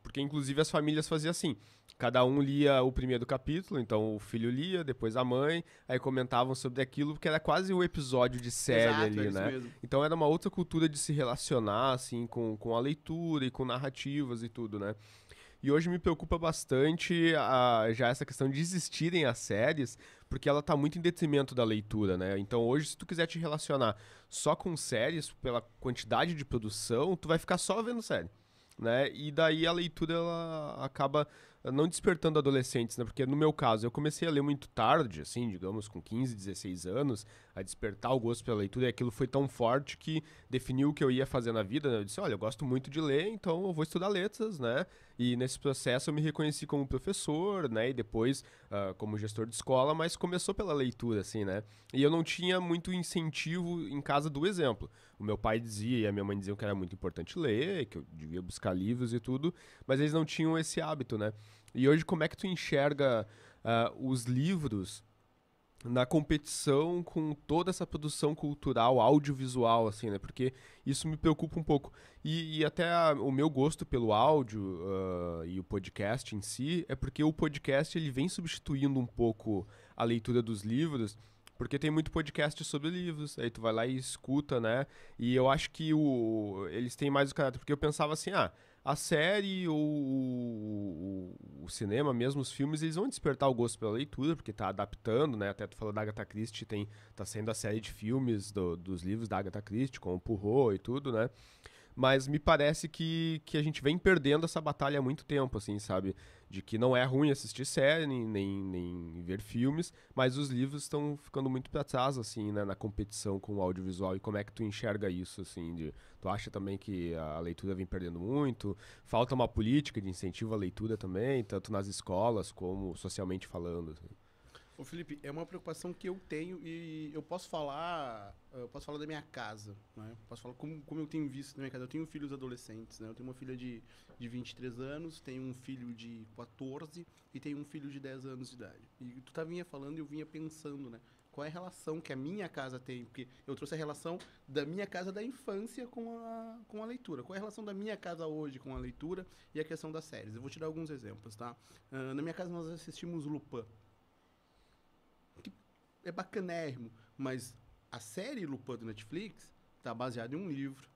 Porque, inclusive, as famílias faziam assim. Cada um lia o primeiro capítulo, então o filho lia, depois a mãe, aí comentavam sobre aquilo, porque era quase o episódio de série ali, né?
Mesmo.
Então era uma outra cultura de se relacionar, assim, com a leitura e com narrativas e tudo, né? E hoje me preocupa bastante já essa questão de existirem as séries, porque ela tá muito em detrimento da leitura, né? Então hoje, se tu quiser te relacionar só com séries, pela quantidade de produção, tu vai ficar só vendo série, né? E daí a leitura, ela acaba não despertando adolescentes, né? Porque no meu caso, eu comecei a ler muito tarde, assim, digamos, com 15, 16 anos, a despertar o gosto pela leitura, e aquilo foi tão forte que definiu o que eu ia fazer na vida, né? Eu disse, olha, eu gosto muito de ler, então eu vou estudar letras, né? E nesse processo eu me reconheci como professor, né? E depois como gestor de escola, mas começou pela leitura, assim, né? E eu não tinha muito incentivo em casa do exemplo. O meu pai dizia e a minha mãe diziam que era muito importante ler, que eu devia buscar livros e tudo, mas eles não tinham esse hábito, né? E hoje, como é que tu enxerga os livros na competição com toda essa produção cultural, audiovisual, assim, né? Porque isso me preocupa um pouco. E até o meu gosto pelo áudio e o podcast em si é porque o podcast ele vem substituindo um pouco a leitura dos livros, porque tem muito podcast sobre livros, aí tu vai lá e escuta, né? E eu acho que eles têm mais o caráter, porque eu pensava assim, a série ou o cinema, mesmo os filmes, eles vão despertar o gosto pela leitura, porque tá adaptando, né? Até tu falou da Agatha Christie, tá saindo a série de filmes dos livros da Agatha Christie, com o Poirot e tudo, né? Mas me parece que a gente vem perdendo essa batalha há muito tempo, assim, sabe? De que não é ruim assistir série, nem ver filmes, mas os livros estão ficando muito pra trás, assim, né? Na competição com o audiovisual. E como é que tu enxerga isso, assim? Tu acha também que a leitura vem perdendo muito? Falta uma política de incentivo à leitura também, tanto nas escolas como socialmente falando, assim.
Ô Felipe, é uma preocupação que eu tenho e eu posso falar da minha casa, né? Posso falar como eu tenho visto na minha casa. Eu tenho filhos adolescentes, né? Eu tenho uma filha de 23 anos, tenho um filho de 14 e tenho um filho de 10 anos de idade. E tu vinha falando e eu vinha pensando, né? Qual é a relação que a minha casa tem? Porque eu trouxe a relação da minha casa da infância com a leitura. Qual é a relação da minha casa hoje com a leitura e a questão das séries? Eu vou te dar alguns exemplos, tá? Na minha casa nós assistimos Lupin. É bacanérrimo, mas a série Lupin do Netflix está baseada em um livro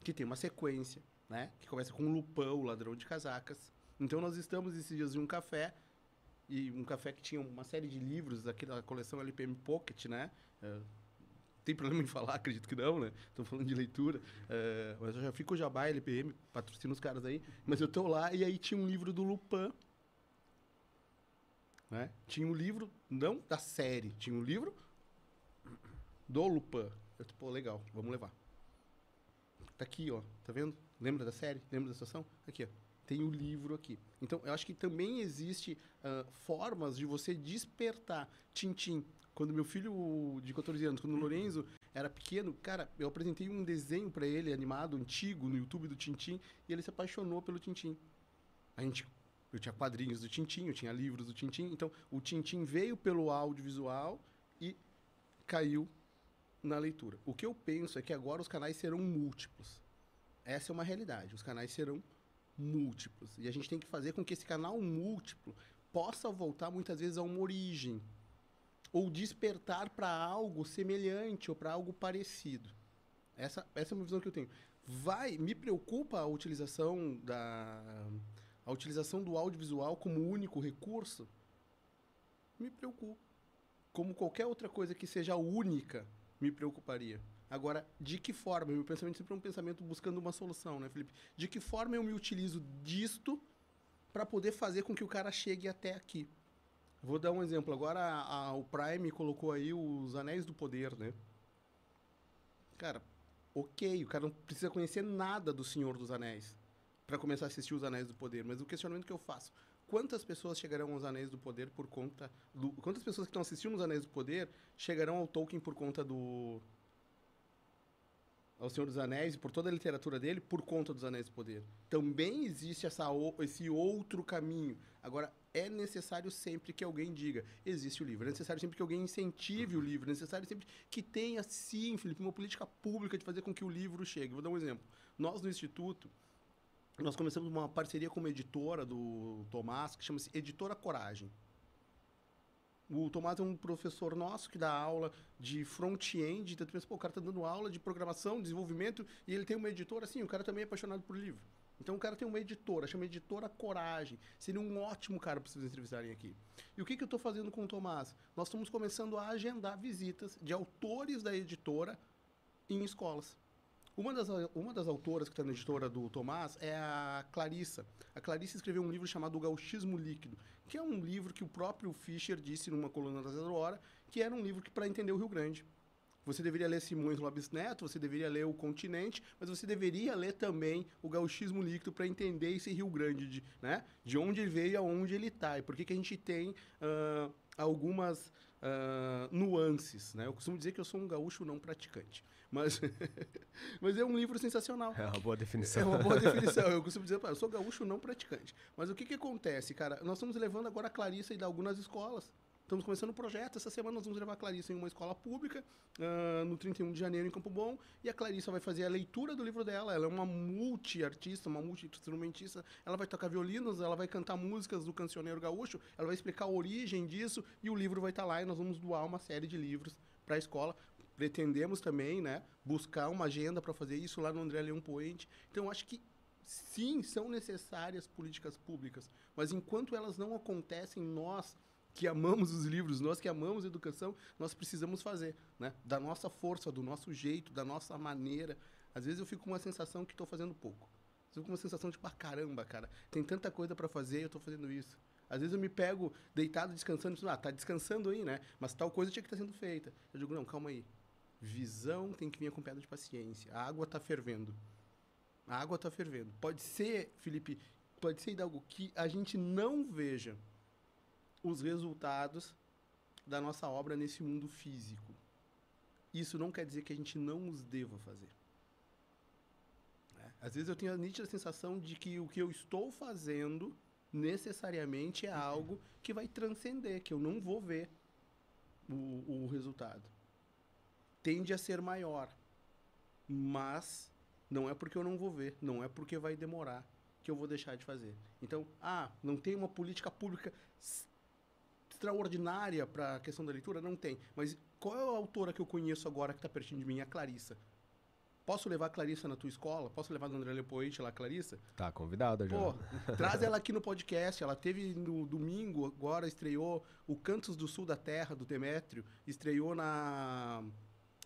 que tem uma sequência, né? Que começa com Lupin, o ladrão de casacas. Então nós estamos esses dias em um café, e um café que tinha uma série de livros daquela coleção LPM Pocket, né? Tem problema em falar? Acredito que não, né? Estamos falando de leitura. Mas eu já fico o jabá, LPM, patrocina os caras aí. Mas eu tô lá e aí tinha um livro do Lupin, né? Tinha um livro, não da série, tinha um livro do Lupin. Eu disse, pô, legal, vamos levar. Tá aqui, ó, tá vendo? Lembra da série? Lembra da situação? Aqui, ó, tem o livro aqui. Então, eu acho que também existe formas de você despertar. Tintim. Quando meu filho de 14 anos, quando o Lorenzo era pequeno, cara, eu apresentei um desenho pra ele, animado, antigo, no YouTube do Tintim, e ele se apaixonou pelo Tintim. Eu tinha quadrinhos do Tintim, eu tinha livros do Tintim. Então, o Tintim veio pelo audiovisual e caiu na leitura. O que eu penso é que agora os canais serão múltiplos. Essa é uma realidade. Os canais serão múltiplos. E a gente tem que fazer com que esse canal múltiplo possa voltar, muitas vezes, a uma origem. Ou despertar para algo semelhante ou para algo parecido. Essa é uma visão que eu tenho. Me preocupa a utilização do audiovisual como único recurso? Me preocupa. Como qualquer outra coisa que seja única, me preocuparia. Agora, de que forma? Meu pensamento sempre é um pensamento buscando uma solução, né, Felipe? De que forma eu me utilizo disto para poder fazer com que o cara chegue até aqui? Vou dar um exemplo. Agora o Prime colocou aí os Anéis do Poder, né? Cara, ok, o cara não precisa conhecer nada do Senhor dos Anéis para começar a assistir os Anéis do Poder. Mas o questionamento que eu faço, quantas pessoas chegarão aos Anéis do Poder por conta do... Quantas pessoas que estão assistindo os Anéis do Poder chegarão ao Tolkien por conta ao Senhor dos Anéis e por toda a literatura dele por conta dos Anéis do Poder? Também existe esse outro caminho. Agora, é necessário sempre que alguém diga, existe o livro. É necessário sempre que alguém incentive o livro. É necessário sempre que tenha, sim, Felipe, uma política pública de fazer com que o livro chegue. Vou dar um exemplo. Nós, no Instituto, nós começamos uma parceria com uma editora do Tomás, que chama-se Editora Coragem. O Tomás é um professor nosso que dá aula de front-end, então tu pensa, pô, o cara tá dando aula de programação, desenvolvimento, e ele tem uma editora, assim, o cara também é apaixonado por livro. Então o cara tem uma editora, chama Editora Coragem. Seria um ótimo cara para vocês entrevistarem aqui. E o que eu estou fazendo com o Tomás? Nós estamos começando a agendar visitas de autores da editora em escolas. Uma das autoras que está na editora do Tomás é a Clarissa. A Clarissa escreveu um livro chamado O Gauchismo Líquido, que é um livro que o próprio Fischer disse numa coluna da Zero Hora, que era um livro para entender o Rio Grande. Você deveria ler Simões Lopes Neto, você deveria ler O Continente, mas você deveria ler também O Gauchismo Líquido para entender esse Rio Grande, né? De onde ele veio e aonde ele está. E por que a gente tem algumas nuances, né? Eu costumo dizer que eu sou um gaúcho não praticante. Mas é um livro sensacional.
É uma boa definição.
É uma boa definição. Eu costumo dizer, eu sou gaúcho não praticante. Mas o que acontece, cara? Nós estamos levando agora a Clarissa e algumas escolas. Estamos começando um projeto. Essa semana nós vamos levar a Clarissa em uma escola pública, no 31 de janeiro, em Campo Bom. E a Clarissa vai fazer a leitura do livro dela. Ela é uma multi-artista, uma multi-instrumentista. Ela vai tocar violinos, ela vai cantar músicas do cancioneiro gaúcho, ela vai explicar a origem disso, e o livro vai estar lá, e nós vamos doar uma série de livros para a escola. Pretendemos também, né, buscar uma agenda para fazer isso lá no André Leão Poente. Então, acho que sim, são necessárias políticas públicas, mas enquanto elas não acontecem, nós que amamos os livros, nós que amamos a educação, nós precisamos fazer, né? Da nossa força, do nosso jeito, da nossa maneira. Às vezes eu fico com uma sensação que estou fazendo pouco. Eu fico com uma sensação tipo, caramba, cara, tem tanta coisa para fazer e eu estou fazendo isso. Às vezes eu me pego deitado, descansando, e penso, tá descansando aí, né? Mas tal coisa tinha que estar sendo feita. Eu digo, não, calma aí. Visão tem que vir acompanhada de paciência. A água está fervendo. A água está fervendo. Pode ser, Felipe, pode ser, Hidalgo, que a gente não veja os resultados da nossa obra nesse mundo físico. Isso não quer dizer que a gente não os deva fazer. Às vezes eu tenho a nítida sensação de que o que eu estou fazendo necessariamente é algo que vai transcender, que eu não vou ver o resultado. Tende a ser maior, mas não é porque eu não vou ver, não é porque vai demorar que eu vou deixar de fazer. Então, não tem uma política pública extraordinária para a questão da leitura? Não tem. Mas qual é a autora que eu conheço agora que está pertinho de mim? É a Clarissa. Posso levar a Clarissa na tua escola? Posso levar a André Lepoente lá, Clarissa?
Tá convidada já.
Pô, traz ela aqui no podcast. Ela teve no domingo, agora estreou o Cantos do Sul da Terra, do Demétrio. Estreou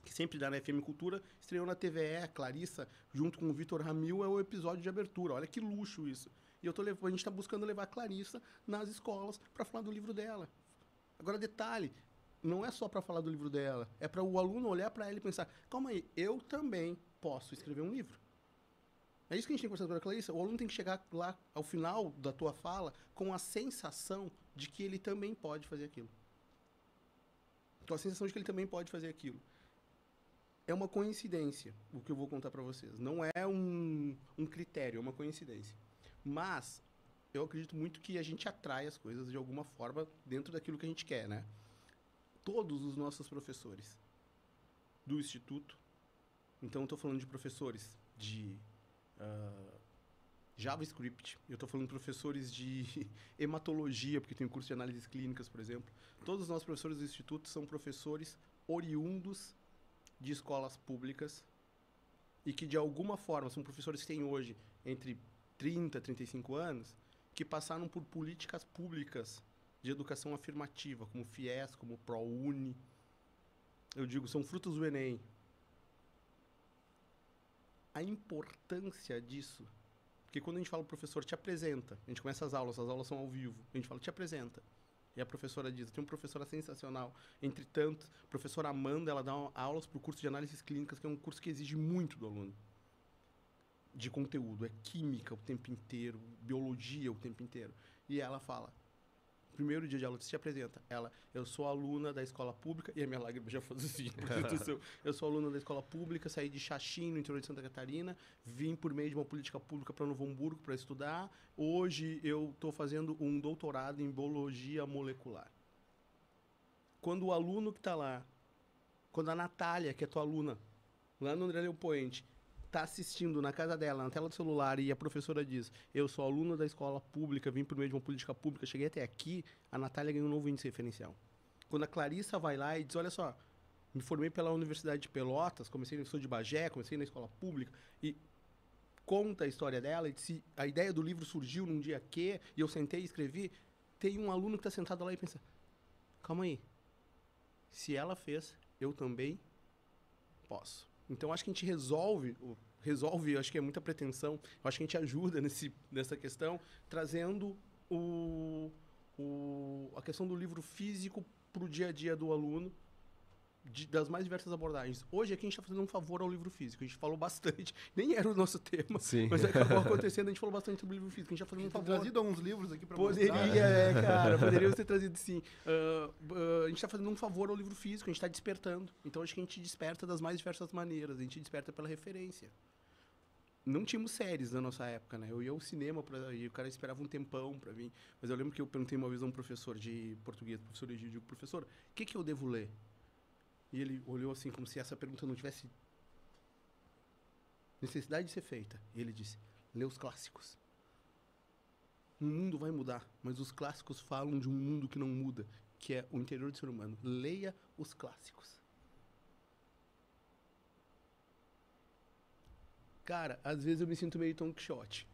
que sempre dá na FM Cultura, estreou na TVE, Clarissa, junto com o Vitor Ramil, é o episódio de abertura. Olha que luxo isso. E a gente está buscando levar a Clarissa nas escolas para falar do livro dela. Agora, detalhe, não é só para falar do livro dela, é para o aluno olhar para ela e pensar, calma aí, eu também posso escrever um livro. É isso que a gente tem que conversar com a Clarissa. O aluno tem que chegar lá, ao final da tua fala, com a sensação de que ele também pode fazer aquilo. Com a sensação de que ele também pode fazer aquilo. É uma coincidência o que eu vou contar para vocês. Não é um critério, é uma coincidência. Mas eu acredito muito que a gente atrai as coisas de alguma forma dentro daquilo que a gente quer, né? Todos os nossos professores do Instituto, então eu estou falando de professores de JavaScript, eu estou falando de professores de hematologia, porque tem curso de análises clínicas, por exemplo. Todos os nossos professores do Instituto são professores oriundos de escolas públicas e que, de alguma forma, são professores que têm hoje entre 30 e 35 anos, que passaram por políticas públicas de educação afirmativa, como o FIES, como o ProUni. Eu digo, são frutos do Enem. A importância disso, porque quando a gente fala, o professor te apresenta, a gente começa as aulas são ao vivo, a gente fala, te apresenta. E a professora diz, tem uma professora sensacional. Entretanto, a professora Amanda, ela dá aulas para o curso de análises clínicas, que é um curso que exige muito do aluno. De conteúdo, é química o tempo inteiro, biologia o tempo inteiro. E ela fala, primeiro dia de aula, você se apresenta. Eu sou aluna da escola pública, e a minha lágrima já faz assim, eu sou aluna da escola pública, saí de Xaxim, no interior de Santa Catarina, vim por meio de uma política pública para Novo Hamburgo para estudar. Hoje eu estou fazendo um doutorado em biologia molecular. Quando o aluno que está lá, quando a Natália, que é tua aluna, lá no André Leopoente, está assistindo na casa dela, na tela do celular, e a professora diz, eu sou aluna da escola pública, vim por meio de uma política pública, cheguei até aqui, a Natália ganhou um novo índice referencial. Quando a Clarissa vai lá e diz, olha só, me formei pela Universidade de Pelotas, sou de Bagé, comecei na escola pública, e conta a história dela, e disse, a ideia do livro surgiu num dia que, e eu sentei e escrevi, tem um aluno que está sentado lá e pensa, calma aí, se ela fez, eu também posso. Então, acho que a gente resolve, acho que é muita pretensão, acho que a gente ajuda nessa questão, trazendo a questão do livro físico para o dia a dia do aluno, das mais diversas abordagens. Hoje aqui a gente está fazendo um favor ao livro físico, a gente falou bastante, nem era o nosso tema,
sim,
mas acabou acontecendo, a gente falou bastante sobre o livro físico, a gente está fazendo um favor.
Trazido alguns livros aqui para
mostrar. Poderia, cara, poderia ser trazido sim. A gente está fazendo um favor ao livro físico, a gente está despertando. Então acho que a gente desperta das mais diversas maneiras, a gente desperta pela referência. Não tínhamos séries na nossa época, né? Eu ia ao cinema e o cara esperava um tempão para vir. Mas eu lembro que eu perguntei uma vez a um professor de português, professor Egídio, digo, professor, o que eu devo ler? E ele olhou assim, como se essa pergunta não tivesse necessidade de ser feita. E ele disse, lê os clássicos. O mundo vai mudar, mas os clássicos falam de um mundo que não muda, que é o interior do ser humano. Leia os clássicos. Cara, às vezes eu me sinto meio Don Quixote.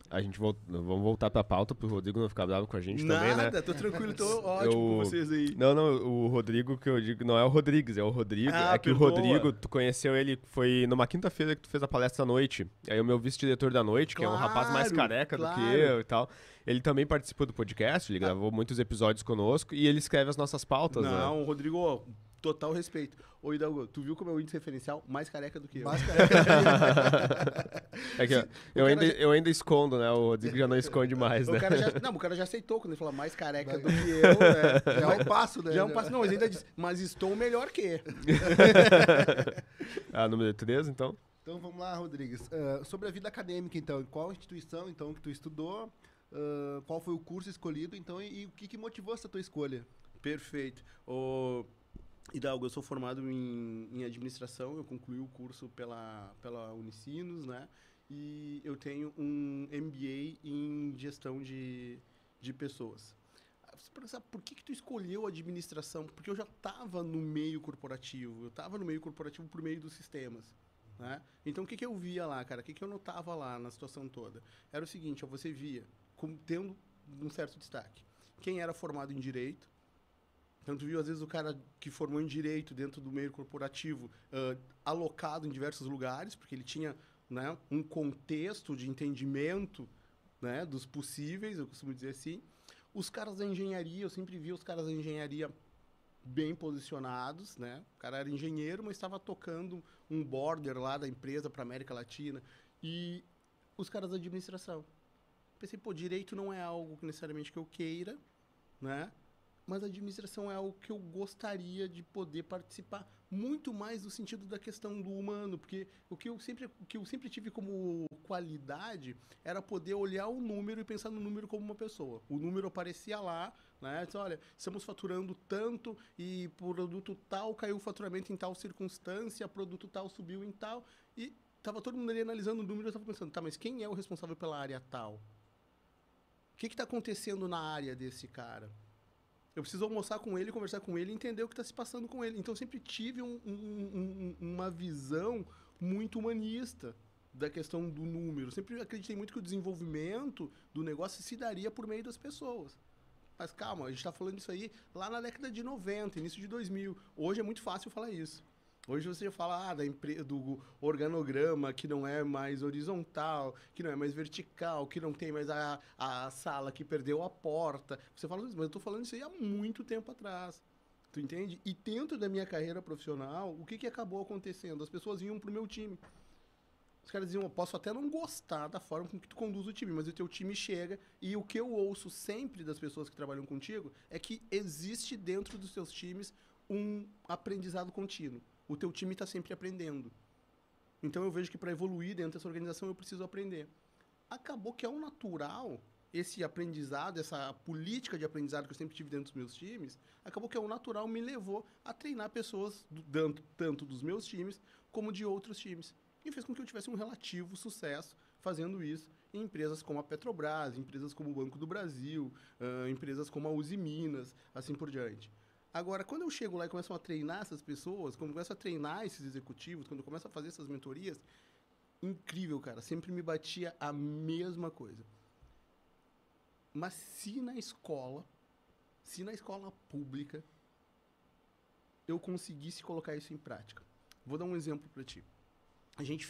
A gente vamos voltar pra pauta pro Rodrigo não ficar bravo com a gente também, né?
Nada, tô tranquilo, tô ótimo com vocês aí.
Não, o Rodrigo que eu digo não é o Rodrigues, é o Rodrigo. É que
perdoa.
o Rodrigo, tu conheceu ele, foi numa quinta-feira que tu fez a palestra à noite. Aí o meu vice-diretor da noite, que é um rapaz mais careca do que eu e tal, ele também participou do podcast, ele gravou muitos episódios conosco e ele escreve as nossas pautas.
Não, Rodrigo, total respeito. Ô, Hidalgo, tu viu como é o índice referencial mais careca do que eu?
Mais careca do que
É que eu ainda escondo, né? O Rodrigo já não esconde mais, né?
O cara já aceitou quando ele falou mais careca do que eu, né?
Já é um passo, né?
Já é um passo. Não, mas ainda diz, mas estou melhor que.
Número 3, então?
Então vamos lá, Rodrigues. Sobre a vida acadêmica, então. Qual instituição, então, que tu estudou? Qual foi o curso escolhido, então? E o que motivou essa tua escolha?
Perfeito. Hidalgo, eu sou formado em administração, eu concluí o curso pela Unicinos, né? E eu tenho um MBA em gestão de pessoas. Você pensa, por que tu escolheu administração? Porque eu já estava no meio corporativo, por meio dos sistemas, né? Então, o que eu via lá, cara? O que eu notava lá na situação toda? Era o seguinte, você via, tendo um certo destaque, quem era formado em Direito. Então, tu viu, às vezes, o cara que formou em Direito dentro do meio corporativo alocado em diversos lugares, porque ele tinha, né, um contexto de entendimento, né, dos possíveis, eu costumo dizer assim. Os caras da engenharia, eu sempre vi os caras da engenharia bem posicionados, né? O cara era engenheiro, mas estava tocando um border lá da empresa para a América Latina. E os caras da administração. Pensei, Direito não é algo que necessariamente que eu queira, né? Mas a administração é algo que eu gostaria de poder participar, muito mais no sentido da questão do humano, porque o que eu sempre tive como qualidade era poder olhar o número e pensar no número como uma pessoa. O número aparecia lá, né? Diz, olha, estamos faturando tanto e produto tal caiu o faturamento em tal circunstância, produto tal subiu em tal, e estava todo mundo ali analisando o número e eu estava pensando, tá, mas quem é o responsável pela área tal? O que está acontecendo na área desse cara? Eu preciso almoçar com ele, conversar com ele e entender o que está se passando com ele. Então, eu sempre tive uma visão muito humanista da questão do número. Sempre acreditei muito que o desenvolvimento do negócio se daria por meio das pessoas. Mas calma, a gente está falando isso aí lá na década de 90, início de 2000. Hoje é muito fácil falar isso. Hoje você fala do organograma que não é mais horizontal, que não é mais vertical, que não tem mais a sala que perdeu a porta. Você fala isso, mas eu estou falando isso aí há muito tempo atrás. Tu entende? E dentro da minha carreira profissional, o que acabou acontecendo? As pessoas vinham pro meu time. Os caras diziam, eu posso até não gostar da forma com que tu conduz o time, mas o teu time chega e o que eu ouço sempre das pessoas que trabalham contigo é que existe dentro dos seus times um aprendizado contínuo. O teu time está sempre aprendendo. Então, eu vejo que para evoluir dentro dessa organização, eu preciso aprender. Acabou que é um natural esse aprendizado, essa política de aprendizado que eu sempre tive dentro dos meus times, acabou que é um natural me levou a treinar pessoas tanto dos meus times como de outros times. E fez com que eu tivesse um relativo sucesso fazendo isso em empresas como a Petrobras, empresas como o Banco do Brasil, empresas como a Uzi Minas, assim por diante. Agora, quando eu chego lá e começo a treinar essas pessoas, quando eu começo a treinar esses executivos, quando eu começo a fazer essas mentorias, incrível, cara, sempre me batia a mesma coisa. Mas se na escola pública, eu conseguisse colocar isso em prática. Vou dar um exemplo para ti. A gente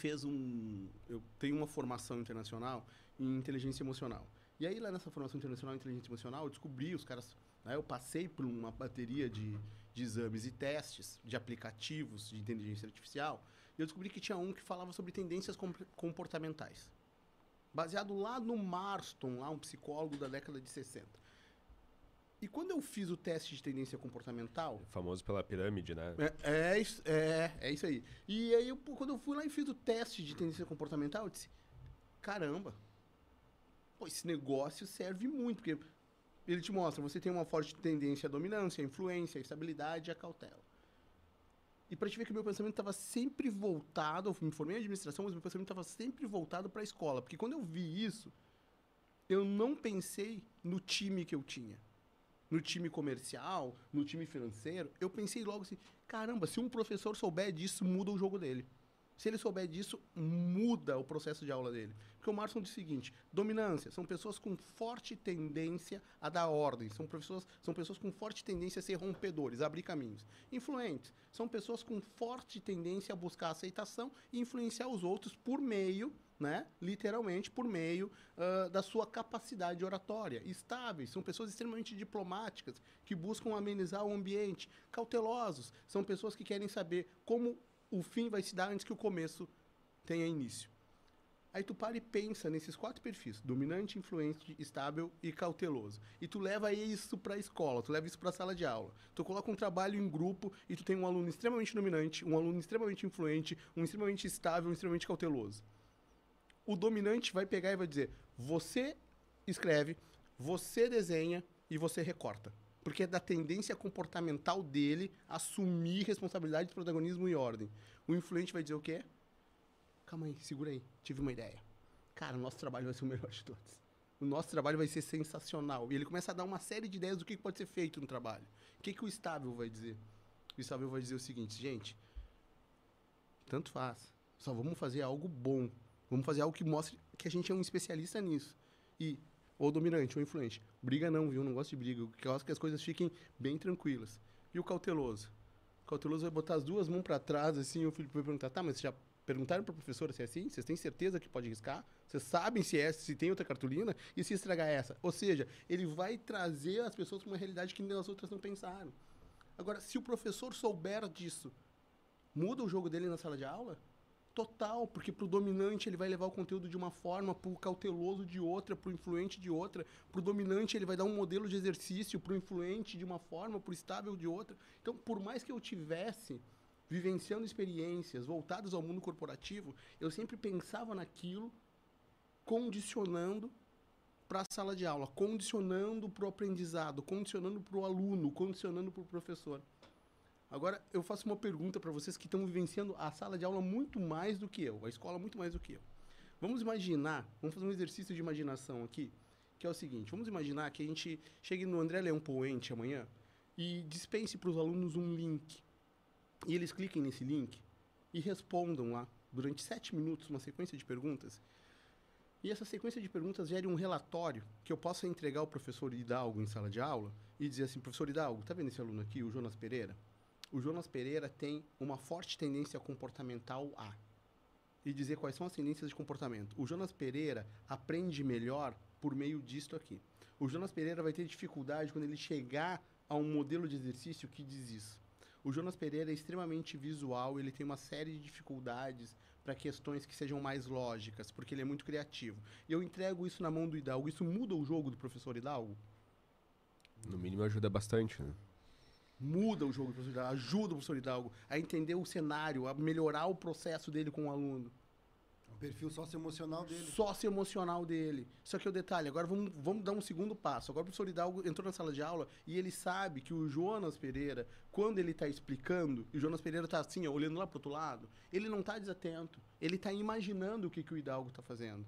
eu tenho uma formação internacional em inteligência emocional. E aí, lá nessa formação internacional em inteligência emocional, eu descobri os caras... Eu passei por uma bateria de exames e testes de aplicativos de inteligência artificial e eu descobri que tinha um que falava sobre tendências comportamentais. Baseado lá no Marston, lá um psicólogo da década de 60. E quando eu fiz o teste de tendência comportamental...
Famoso pela pirâmide, né?
É isso aí. E aí, quando eu fui lá e fiz o teste de tendência comportamental, eu disse, caramba, esse negócio serve muito, porque... Ele te mostra, você tem uma forte tendência à dominância, à influência, à estabilidade e à cautela. E para te ver que o meu pensamento estava sempre voltado, eu me formei em administração, mas meu pensamento estava sempre voltado para a escola. Porque quando eu vi isso, eu não pensei no time que eu tinha. No time comercial, no time financeiro. Eu pensei logo assim, caramba, se um professor souber disso, muda o jogo dele. Se ele souber disso, muda o processo de aula dele. Porque o Marson diz o seguinte, dominância, são pessoas com forte tendência a dar ordem, são pessoas com forte tendência a ser rompedores, a abrir caminhos. Influentes, são pessoas com forte tendência a buscar aceitação e influenciar os outros por meio, né, literalmente por meio da sua capacidade oratória. Estáveis, são pessoas extremamente diplomáticas, que buscam amenizar o ambiente. Cautelosos, são pessoas que querem saber como o fim vai se dar antes que o começo tenha início. Aí tu para e pensa nesses 4 perfis, dominante, influente, estável e cauteloso. E tu leva isso para a escola, tu leva isso para a sala de aula. Tu coloca um trabalho em grupo e tu tem um aluno extremamente dominante, um aluno extremamente influente, um extremamente estável, um extremamente cauteloso. O dominante vai pegar e vai dizer, você escreve, você desenha e você recorta. Porque é da tendência comportamental dele assumir responsabilidade, protagonismo e ordem. O influente vai dizer o quê? Calma aí, segura aí, tive uma ideia. Cara, o nosso trabalho vai ser o melhor de todos. O nosso trabalho vai ser sensacional. E ele começa a dar uma série de ideias do que pode ser feito no trabalho. O que o estável vai dizer? O estável vai dizer o seguinte, gente, tanto faz, só vamos fazer algo bom. Vamos fazer algo que mostre que a gente é um especialista nisso. E, ou dominante, ou influente. Briga não, viu? Não gosto de briga. Eu gosto que as coisas fiquem bem tranquilas. E o cauteloso? O cauteloso vai botar as 2 mãos para trás, assim, o Felipe vai perguntar, tá, mas vocês já perguntaram para a professora se é assim? Vocês têm certeza que pode riscar? Vocês sabem se tem outra cartolina? E se estragar essa? Ou seja, ele vai trazer as pessoas para uma realidade que as outras não pensaram. Agora, se o professor souber disso, muda o jogo dele na sala de aula? Total, porque para o dominante ele vai levar o conteúdo de uma forma, para o cauteloso de outra, para o influente de outra, para o dominante ele vai dar um modelo de exercício, para o influente de uma forma, para o estável de outra. Então, por mais que eu tivesse vivenciando experiências voltadas ao mundo corporativo, eu sempre pensava naquilo condicionando para a sala de aula, condicionando para o aprendizado, condicionando para o aluno, condicionando para o professor. Agora, eu faço uma pergunta para vocês que estão vivenciando a sala de aula muito mais do que eu, a escola muito mais do que eu. Vamos imaginar, vamos fazer um exercício de imaginação aqui, que é o seguinte, vamos imaginar que a gente chegue no André Leão Poente amanhã e dispense para os alunos um link. E eles cliquem nesse link e respondam lá, durante 7 minutos, uma sequência de perguntas. E essa sequência de perguntas gere um relatório que eu possa entregar ao professor Hidalgo em sala de aula e dizer assim, professor Hidalgo, tá vendo esse aluno aqui, o Jonas Pereira? O Jonas Pereira tem uma forte tendência comportamental A. E dizer quais são as tendências de comportamento. O Jonas Pereira aprende melhor por meio disto aqui. O Jonas Pereira vai ter dificuldade quando ele chegar a um modelo de exercício que diz isso. O Jonas Pereira é extremamente visual, ele tem uma série de dificuldades para questões que sejam mais lógicas, porque ele é muito criativo. E eu entrego isso na mão do Hidalgo. Isso muda o jogo do professor Hidalgo?
No mínimo ajuda bastante, né?
Muda o jogo do professor Hidalgo, ajuda o professor Hidalgo a entender o cenário, a melhorar o processo dele com o aluno.
O perfil socioemocional dele.
Socioemocional dele. Só que o detalhe, agora vamos dar um segundo passo. Agora o professor Hidalgo entrou na sala de aula e ele sabe que o Jonas Pereira, quando ele está explicando, e o Jonas Pereira está assim, ó, olhando lá para o outro lado, ele não está desatento. Ele está imaginando o que o Hidalgo está fazendo.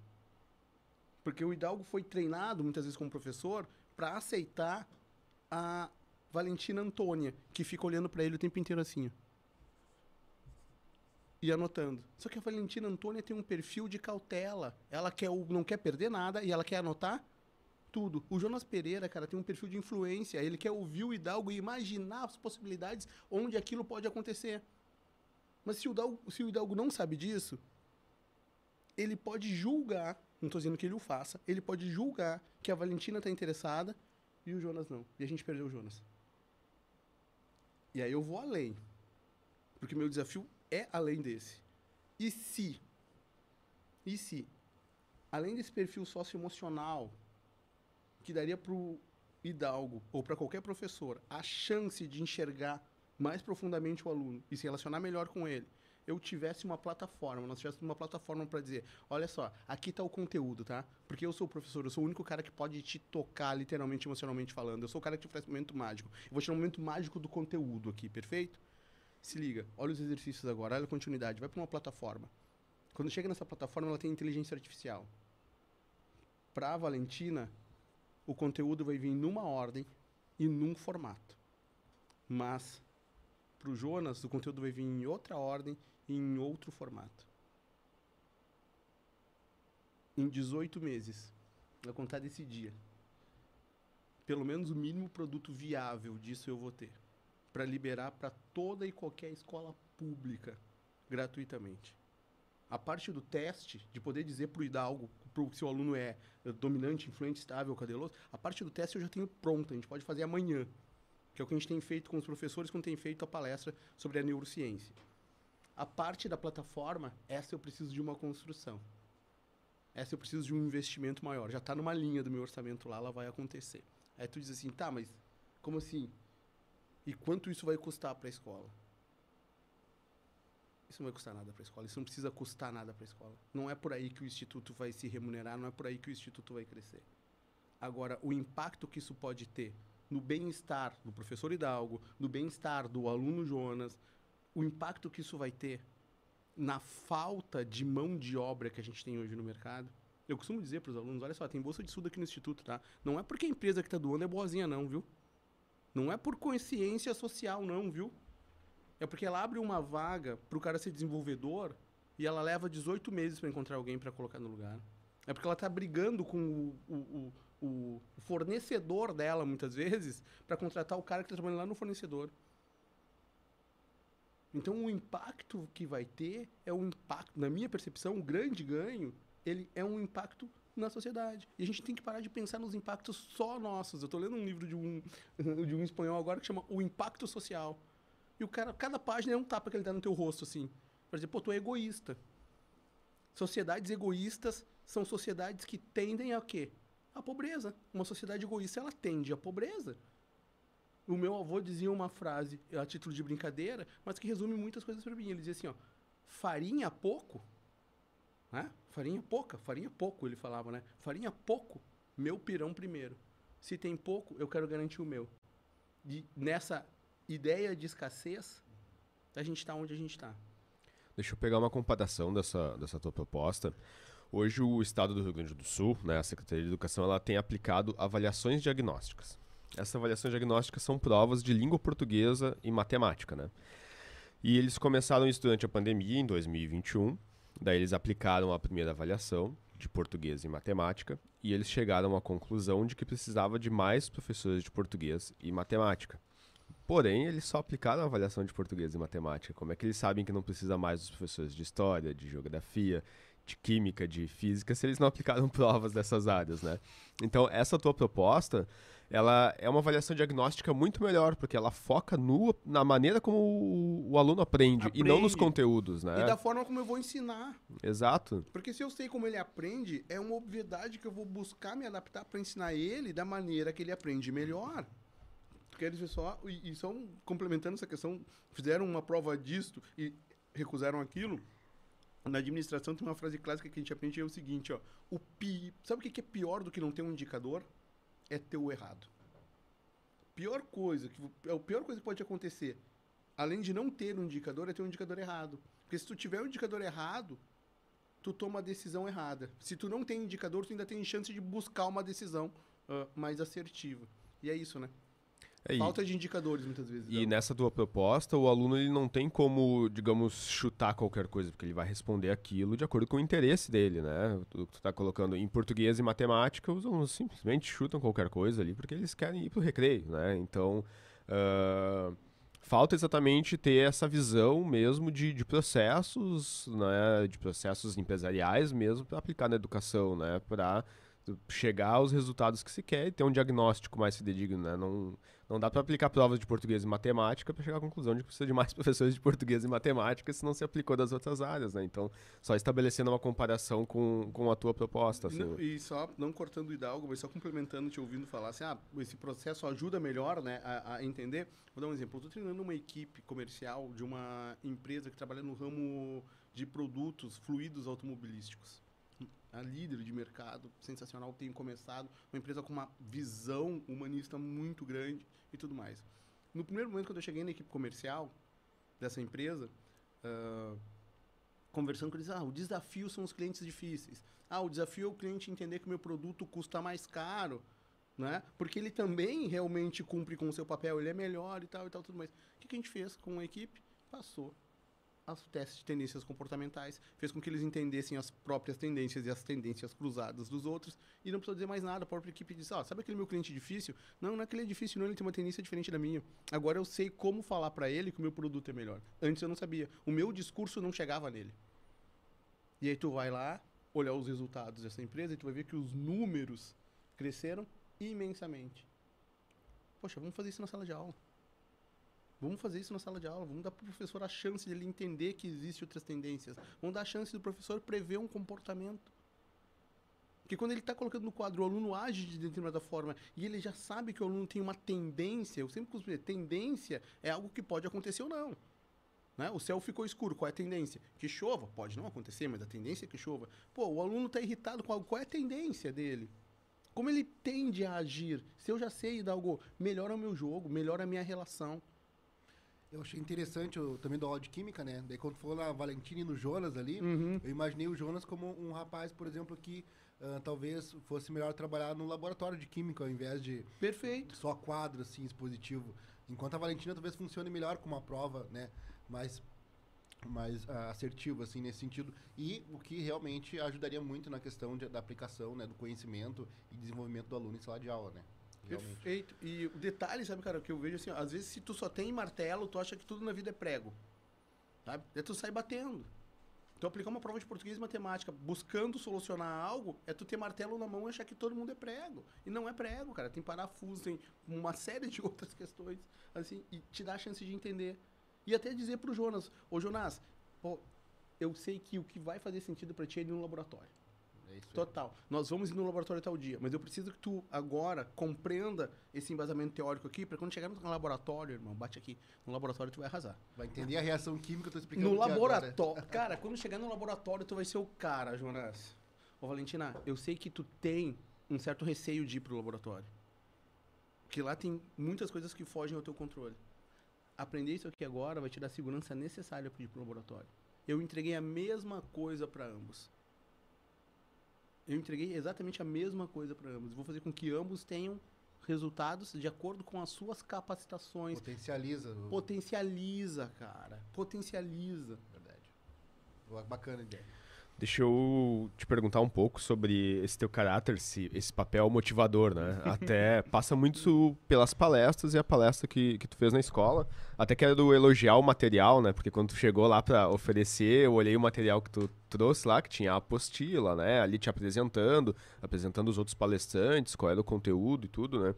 Porque o Hidalgo foi treinado, muitas vezes como professor, para aceitar a Valentina Antônia, que fica olhando para ele o tempo inteiro assim, ó, e anotando. Só que a Valentina Antônia tem um perfil de cautela. Ela não quer perder nada e ela quer anotar tudo. O Jonas Pereira, cara, tem um perfil de influência. Ele quer ouvir o Hidalgo e imaginar as possibilidades onde aquilo pode acontecer. Mas se o Hidalgo não sabe disso, ele pode julgar, não estou dizendo que ele o faça, ele pode julgar que a Valentina está interessada e o Jonas não. E a gente perdeu o Jonas. E aí eu vou além. Porque meu desafio é além desse. E se, além desse perfil socioemocional, que daria para o Hidalgo, ou para qualquer professor, a chance de enxergar mais profundamente o aluno e se relacionar melhor com ele, eu tivesse uma plataforma, nós tivéssemos uma plataforma para dizer, olha só, aqui está o conteúdo, tá? Porque eu sou o professor, eu sou o único cara que pode te tocar literalmente, emocionalmente falando. Eu sou o cara que te oferece um momento mágico. Eu vou tirar um momento mágico do conteúdo aqui, perfeito? Se liga, olha os exercícios agora, olha a continuidade, vai para uma plataforma. Quando chega nessa plataforma, ela tem inteligência artificial. Para a Valentina, o conteúdo vai vir numa ordem e num formato. Mas, para o Jonas, o conteúdo vai vir em outra ordem em outro formato. Em 18 meses, a contar desse dia, pelo menos o mínimo produto viável disso eu vou ter, para liberar para toda e qualquer escola pública, gratuitamente. A parte do teste, de poder dizer para o Hidalgo se o aluno é dominante, influente, estável, cadeloso, a parte do teste eu já tenho pronta, a gente pode fazer amanhã, que é o que a gente tem feito com os professores quando tem feito a palestra sobre a neurociência. A parte da plataforma, essa eu preciso de uma construção. Essa eu preciso de um investimento maior. Já está numa linha do meu orçamento lá, ela vai acontecer. Aí tu diz assim, tá, mas como assim? E quanto isso vai custar para a escola? Isso não vai custar nada para a escola, isso não precisa custar nada para a escola. Não é por aí que o Instituto vai se remunerar, não é por aí que o Instituto vai crescer. Agora, o impacto que isso pode ter no bem-estar do professor Hidalgo, no bem-estar do aluno Jonas, o impacto que isso vai ter na falta de mão de obra que a gente tem hoje no mercado. Eu costumo dizer para os alunos, olha só, tem bolsa de estudo aqui no Instituto, tá? Não é porque a empresa que está doando é boazinha não, viu? Não é por consciência social não, viu? É porque ela abre uma vaga para o cara ser desenvolvedor e ela leva 18 meses para encontrar alguém para colocar no lugar. É porque ela está brigando com o fornecedor dela, muitas vezes, para contratar o cara que está trabalhando lá no fornecedor. Então, o impacto que vai ter é um impacto, na minha percepção, o grande ganho, ele é um impacto na sociedade. E a gente tem que parar de pensar nos impactos só nossos. Eu estou lendo um livro de um espanhol agora que chama O Impacto Social. E o cara, cada página é um tapa que ele dá no teu rosto, assim. Por exemplo, pô, tu é egoísta. Sociedades egoístas são sociedades que tendem a quê? A pobreza. Uma sociedade egoísta, ela tende à pobreza. O meu avô dizia uma frase, a título de brincadeira, mas que resume muitas coisas para mim. Ele dizia assim, ó, farinha pouco, né? Farinha pouca, farinha pouco, ele falava, né? Farinha pouco, meu pirão primeiro. Se tem pouco, eu quero garantir o meu. E nessa ideia de escassez, a gente está onde a gente está.
Deixa eu pegar uma comparação dessa tua proposta. Hoje o Estado do Rio Grande do Sul, né, a Secretaria de Educação, ela tem aplicado avaliações diagnósticas. Essas avaliações diagnósticas são provas de língua portuguesa e matemática, né? E eles começaram isso durante a pandemia, em 2021. Daí eles aplicaram a primeira avaliação de português e matemática e eles chegaram à conclusão de que precisava de mais professores de português e matemática. Porém, eles só aplicaram a avaliação de português e matemática. Como é que eles sabem que não precisa mais dos professores de história, de geografia, de química, de física, se eles não aplicaram provas dessas áreas, né? Então, essa tua proposta, ela é uma avaliação diagnóstica muito melhor, porque ela foca na maneira como o aluno aprende e não nos conteúdos, né?
E da forma como eu vou ensinar.
Exato.
Porque se eu sei como ele aprende, é uma obviedade que eu vou buscar me adaptar para ensinar ele da maneira que ele aprende melhor. Porque eles só, e só complementando essa questão, fizeram uma prova disto e recusaram aquilo. Na administração tem uma frase clássica que a gente aprende, é o seguinte, ó, sabe o que é pior do que não ter um indicador? É ter o errado. A pior coisa que pode acontecer, além de não ter um indicador, é ter um indicador errado. Porque se tu tiver um indicador errado, tu toma a decisão errada. Se tu não tem indicador, tu ainda tem chance de buscar uma decisão mais assertiva. E é isso, né? Falta de indicadores, muitas vezes.
E nessa tua proposta, o aluno ele não tem como, digamos, chutar qualquer coisa, porque ele vai responder aquilo de acordo com o interesse dele, né? Tu tá colocando em português e matemática, os alunos simplesmente chutam qualquer coisa ali, porque eles querem ir pro recreio, né? Então, falta exatamente ter essa visão mesmo de processos, né? De processos empresariais mesmo para aplicar na educação, né? Para chegar aos resultados que se quer e ter um diagnóstico mais fidedigno, né? Não dá para aplicar provas de português e matemática para chegar à conclusão de que precisa de mais professores de português e matemática se não se aplicou das outras áreas, né? Então, só estabelecendo uma comparação com a tua proposta. Assim.
Não, e só, não cortando o Hidalgo, mas só complementando, te ouvindo falar assim, esse processo ajuda melhor, né, a entender. Vou dar um exemplo. Eu estou treinando uma equipe comercial de uma empresa que trabalha no ramo de produtos fluidos automobilísticos. A líder de mercado, sensacional, tem começado, uma empresa com uma visão humanista muito grande e tudo mais. No primeiro momento, quando eu cheguei na equipe comercial dessa empresa, conversando com eles, o desafio são os clientes difíceis. O desafio é o cliente entender que o meu produto custa mais caro, né? Porque ele também realmente cumpre com o seu papel, ele é melhor e tal, tudo mais. O que a gente fez com a equipe? Passou. os testes de tendências comportamentais, fez com que eles entendessem as próprias tendências e as tendências cruzadas dos outros, e não precisou dizer mais nada. A própria equipe disse, sabe aquele meu cliente difícil? Não é que ele é difícil, não, ele tem uma tendência diferente da minha. Agora eu sei como falar para ele que o meu produto é melhor. Antes eu não sabia. O meu discurso não chegava nele. E aí tu vai lá, olhar os resultados dessa empresa, e tu vai ver que os números cresceram imensamente. Poxa, vamos fazer isso na sala de aula. Vamos fazer isso na sala de aula, vamos dar para o professor a chance de ele entender que existem outras tendências. Vamos dar a chance do professor prever um comportamento. Porque quando ele está colocando no quadro, o aluno age de determinada forma e ele já sabe que o aluno tem uma tendência, eu sempre costumo dizer, tendência é algo que pode acontecer ou não. Né? O céu ficou escuro, qual é a tendência? Que chova, pode não acontecer, mas a tendência é que chova. Pô, o aluno está irritado com algo, qual é a tendência dele? Como ele tende a agir? Se eu já sei de algo, melhora o meu jogo, melhora a minha relação.
Eu achei interessante, eu também dou aula de química, né? Daí quando for na Valentina e no Jonas ali, eu imaginei o Jonas como um rapaz, por exemplo, que talvez fosse melhor trabalhar no laboratório de química, ao invés de
Perfeito.
só quadro, assim, expositivo. Enquanto a Valentina talvez funcione melhor com uma prova, né? Mais assertiva, assim, nesse sentido. E o que realmente ajudaria muito na questão da aplicação, né? Do conhecimento e desenvolvimento do aluno em sala de aula, né? Realmente.
Perfeito. E o detalhe, sabe, cara, que eu vejo assim, ó, às vezes se tu só tem martelo, tu acha que tudo na vida é prego. Sabe? Daí tu sai batendo. Tu aplicar uma prova de português e matemática buscando solucionar algo, é tu ter martelo na mão e achar que todo mundo é prego. E não é prego, cara. Tem parafuso, tem uma série de outras questões, assim, e te dá a chance de entender. E até dizer pro Jonas, ô Jonas, pô, eu sei que o que vai fazer sentido pra ti é ir no laboratório.
É isso aí.
Total. Nós vamos ir no laboratório tal dia, mas eu preciso que tu agora compreenda esse embasamento teórico aqui, para quando chegar no laboratório, irmão, bate aqui, no laboratório tu vai arrasar.
Vai entender a reação química que eu tô explicando
No
aqui agora.
laboratório, cara, quando chegar no laboratório tu vai ser o cara, Jonas. Ô Valentina, eu sei que tu tem um certo receio de ir pro laboratório. Porque lá tem muitas coisas que fogem ao teu controle. Aprender isso aqui agora vai te dar a segurança necessária para ir pro laboratório. Eu entreguei a mesma coisa para ambos. Eu entreguei exatamente a mesma coisa para ambos. Vou fazer com que ambos tenham resultados de acordo com as suas capacitações.
Potencializa.
Potencializa, cara. Potencializa.
Verdade. Bacana a ideia.
Deixa eu te perguntar um pouco sobre esse teu caráter, esse papel motivador, né? Até passa muito pelas palestras e a palestra que tu fez na escola. Até quero elogiar o material, né? Porque quando tu chegou lá para oferecer, eu olhei o material que tu trouxe lá, que tinha a apostila, né? Ali te apresentando os outros palestrantes, qual era o conteúdo e tudo, né?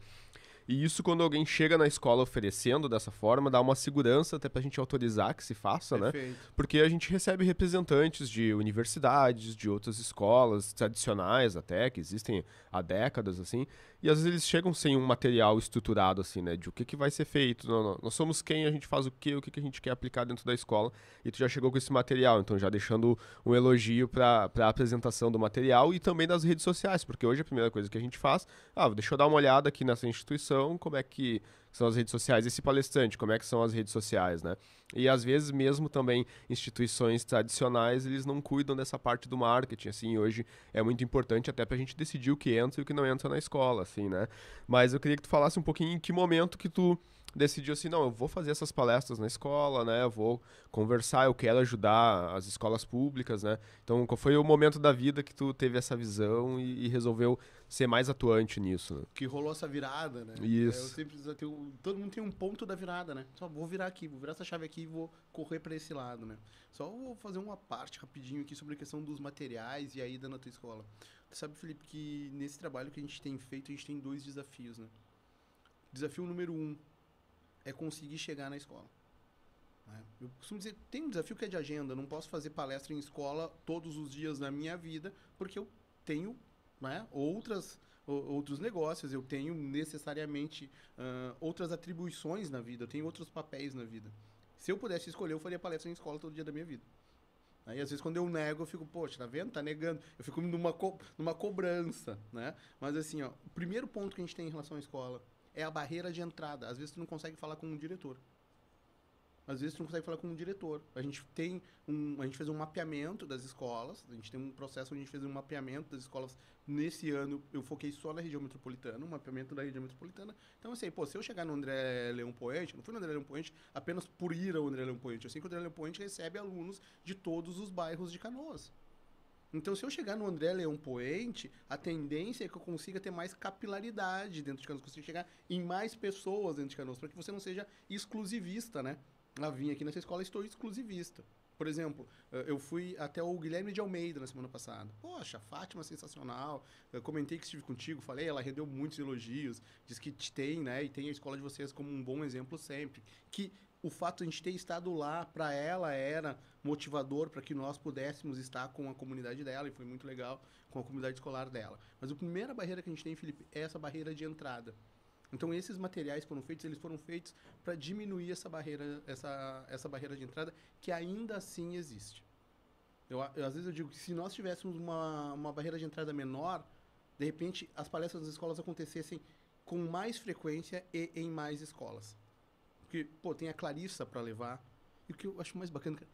E isso, quando alguém chega na escola oferecendo dessa forma, dá uma segurança até pra gente autorizar que se faça,
Perfeito.
né? Porque a gente recebe representantes de universidades, de outras escolas tradicionais até, que existem há décadas, assim, e às vezes eles chegam sem um material estruturado, assim, né? De o que vai ser feito, nós somos quem, a gente faz o que a gente quer aplicar dentro da escola, e tu já chegou com esse material, então já deixando um elogio pra apresentação do material e também das redes sociais, porque hoje a primeira coisa que a gente faz, deixa eu dar uma olhada aqui nessa instituição, como é que são as redes sociais, esse palestrante, como é que são as redes sociais, né? E às vezes mesmo também instituições tradicionais, eles não cuidam dessa parte do marketing, assim, hoje é muito importante até pra gente decidir o que entra e o que não entra na escola, assim, né? Mas eu queria que tu falasse um pouquinho em que momento que tu decidiu assim, não, eu vou fazer essas palestras na escola, né, eu vou conversar, eu quero ajudar as escolas públicas, né, então qual foi o momento da vida que tu teve essa visão e resolveu ser mais atuante nisso, né?
Que rolou essa virada, né?
Isso.
Eu sempre todo mundo tem um ponto da virada, né? Só vou virar aqui, vou virar essa chave aqui e vou correr para esse lado, né? Só vou fazer uma parte rapidinho aqui sobre a questão dos materiais e a ida na tua escola. Tu sabe, Felipe, que nesse trabalho que a gente tem feito, a gente tem 2 desafios, né? Desafio número 1 é conseguir chegar na escola. Né? Eu costumo dizer, tem um desafio que é de agenda, eu não posso fazer palestra em escola todos os dias da minha vida, porque eu tenho, né, outros negócios, eu tenho necessariamente outras atribuições na vida, eu tenho outros papéis na vida. Se eu pudesse escolher, eu faria palestra em escola todo dia da minha vida. Aí, às vezes, quando eu nego, eu fico, poxa, tá vendo? Tá negando. Eu fico numa cobrança, né? Mas, assim, ó, o primeiro ponto que a gente tem em relação à escola é a barreira de entrada. Às vezes, tu não consegue falar com um diretor. Às vezes tu não consegue falar com o diretor. A gente fez um mapeamento das escolas, a gente tem um processo onde a gente fez um mapeamento das escolas. Nesse ano eu foquei só na região metropolitana, um mapeamento da região metropolitana. Então assim, pô, se eu chegar no André Leão Poente, não fui no André Leão Poente apenas por ir ao André Leão Poente. Eu sei que o André Leão Poente recebe alunos de todos os bairros de Canoas. Então, se eu chegar no André Leão Poente, a tendência é que eu consiga ter mais capilaridade dentro de Canoas, consiga chegar em mais pessoas dentro de Canoas, para que você não seja exclusivista, né? Eu vim aqui nessa escola e estou exclusivista. Por exemplo, eu fui até o Guilherme de Almeida na semana passada. Poxa, a Fátima sensacional. Eu comentei que estive contigo, falei, ela rendeu muitos elogios, diz que te tem, né? E tem a escola de vocês como um bom exemplo sempre. Que o fato de a gente ter estado lá, para ela era motivador para que nós pudéssemos estar com a comunidade dela, e foi muito legal com a comunidade escolar dela. Mas a primeira barreira que a gente tem, Felipe, é essa barreira de entrada. Então, esses materiais foram feitos, eles foram feitos para diminuir essa barreira, essa barreira de entrada, que ainda assim existe. Às vezes eu digo que se nós tivéssemos uma barreira de entrada menor, de repente as palestras das escolas acontecessem com mais frequência e em mais escolas. Porque, pô, tem a Clarissa para levar. E o que eu acho mais bacana, cara,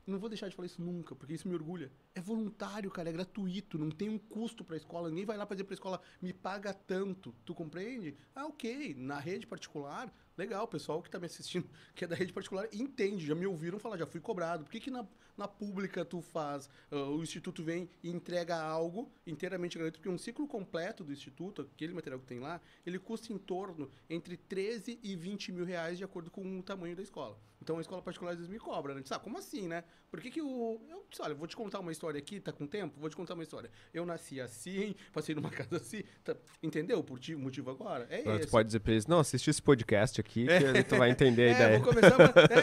não vou deixar de falar isso nunca, porque isso me orgulha. É voluntário, cara, é gratuito, não tem um custo para a escola. Ninguém vai lá para dizer para a escola, me paga tanto. Tu compreende? Ah, ok. Na rede particular, legal, o pessoal que está me assistindo, que é da rede particular, entende, já me ouviram falar, já fui cobrado. Por que na pública tu faz, o Instituto vem e entrega algo inteiramente gratuito? Porque um ciclo completo do Instituto, aquele material que tem lá, ele custa em torno entre 13 e 20 mil reais de acordo com o tamanho da escola. Então a escola particular às vezes me cobra, né? Como assim, né? Por que eu disse, olha, vou te contar uma história aqui, tá com tempo? Vou te contar uma história. Eu nasci assim, passei numa casa assim, tá, entendeu o motivo agora? É
Agora
esse.
tu pode dizer pra eles, não, assiste esse podcast aqui que tu vai entender a ideia.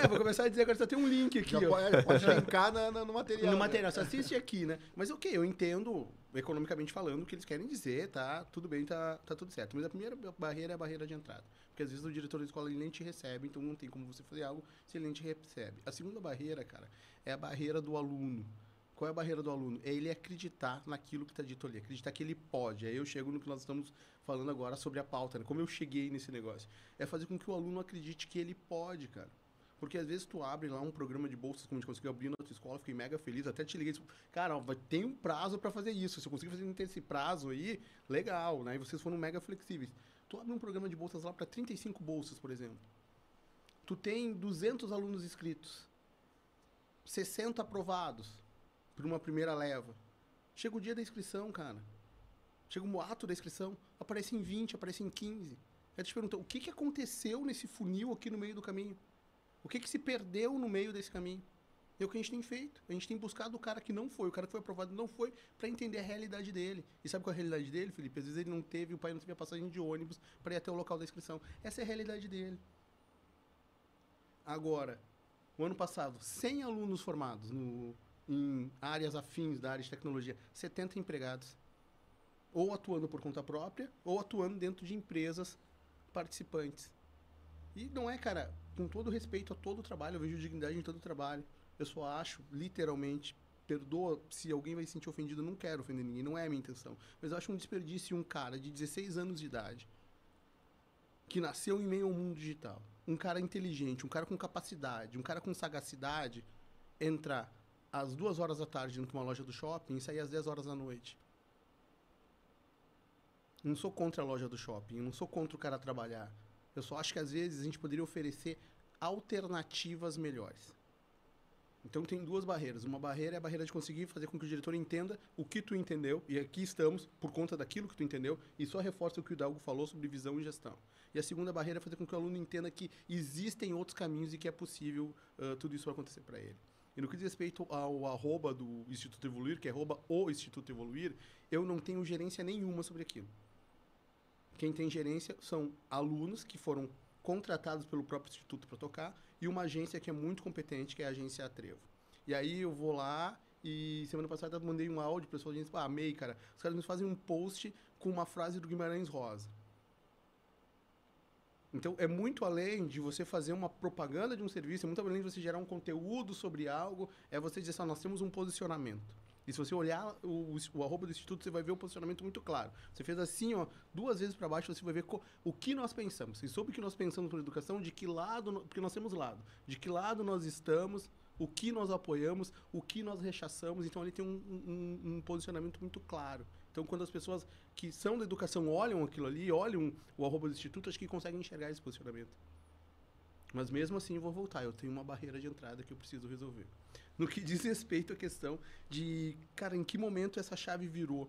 Vou começar a dizer agora, só tem um link aqui.
Já pode linkar no material.
No material, você assiste aqui, né? Mas ok, eu entendo, economicamente falando, o que eles querem dizer, tá? Tudo bem, tá tudo certo. Mas a primeira barreira é a barreira de entrada. Porque às vezes o diretor da escola ele nem te recebe, então não tem como você fazer algo se ele nem te recebe. A segunda barreira, cara, é a barreira do aluno. Qual é a barreira do aluno? É ele acreditar naquilo que está dito ali, acreditar que ele pode. Aí eu chego no que nós estamos falando agora sobre a pauta, né? Como eu cheguei nesse negócio. É fazer com que o aluno acredite que ele pode, cara. Porque às vezes tu abre lá um programa de bolsas, como a gente conseguiu abrir na tua escola, fiquei mega feliz, até te liguei e disse, cara, tem um prazo para fazer isso. Se eu conseguir fazer dentro desse prazo aí, legal, né? E vocês foram mega flexíveis. Tu abre um programa de bolsas lá para 35 bolsas, por exemplo. Tu tem 200 alunos inscritos, 60 aprovados por uma primeira leva. Chega o dia da inscrição, cara. Chega o ato da inscrição, aparece em 20, aparece em 15. Aí te perguntam, o que aconteceu nesse funil aqui no meio do caminho? O que se perdeu no meio desse caminho? É o que a gente tem feito. A gente tem buscado o cara que não foi, o cara que foi aprovado não foi, para entender a realidade dele. E sabe qual é a realidade dele, Felipe? Às vezes ele não teve, o pai não teve a passagem de ônibus para ir até o local da inscrição. Essa é a realidade dele. Agora, o ano passado, 100 alunos formados em áreas afins da área de tecnologia, 70 empregados. Ou atuando por conta própria, ou atuando dentro de empresas participantes. E não é, cara, com todo respeito a todo o trabalho, eu vejo dignidade em todo o trabalho. Eu só acho, literalmente, perdoa se alguém vai se sentir ofendido, eu não quero ofender ninguém, não é a minha intenção. Mas eu acho um desperdício um cara de 16 anos de idade, que nasceu em meio ao mundo digital, um cara inteligente, um cara com capacidade, um cara com sagacidade, entrar às 2 horas da tarde numa loja do shopping e sair às 10 horas da noite. Eu não sou contra a loja do shopping, eu não sou contra o cara trabalhar. Eu só acho que às vezes a gente poderia oferecer alternativas melhores. Então tem 2 barreiras. Uma barreira é a barreira de conseguir fazer com que o diretor entenda o que tu entendeu, e aqui estamos por conta daquilo que tu entendeu, e só reforça o que o Hidalgo falou sobre visão e gestão. E a segunda barreira é fazer com que o aluno entenda que existem outros caminhos e que é possível tudo isso acontecer para ele. E no que diz respeito ao @ do Instituto Evoluir, que é @o Instituto Evoluir, eu não tenho gerência nenhuma sobre aquilo. Quem tem gerência são alunos que foram contratados pelo próprio Instituto para tocar e uma agência que é muito competente, que é a agência Atrevo. E aí eu vou lá e semana passada eu mandei um áudio para o pessoal e disse, amei, cara. Os caras nos fazem um post com uma frase do Guimarães Rosa. Então, é muito além de você fazer uma propaganda de um serviço, é muito além de você gerar um conteúdo sobre algo, é você dizer assim, nós temos um posicionamento. E se você olhar o arroba do Instituto, você vai ver o posicionamento muito claro. Você fez assim, ó, 2 vezes para baixo, você vai ver o que nós pensamos. E sobre o que nós pensamos sobre educação, de que lado, porque nós temos lado, de que lado nós estamos, o que nós apoiamos, o que nós rechaçamos. Então, ali tem um posicionamento muito claro. Então, quando as pessoas que são da educação olham aquilo ali, olham o arroba do Instituto, acho que conseguem enxergar esse posicionamento. Mas mesmo assim, eu vou voltar. Eu tenho uma barreira de entrada que eu preciso resolver. No que diz respeito à questão de, cara, em que momento essa chave virou?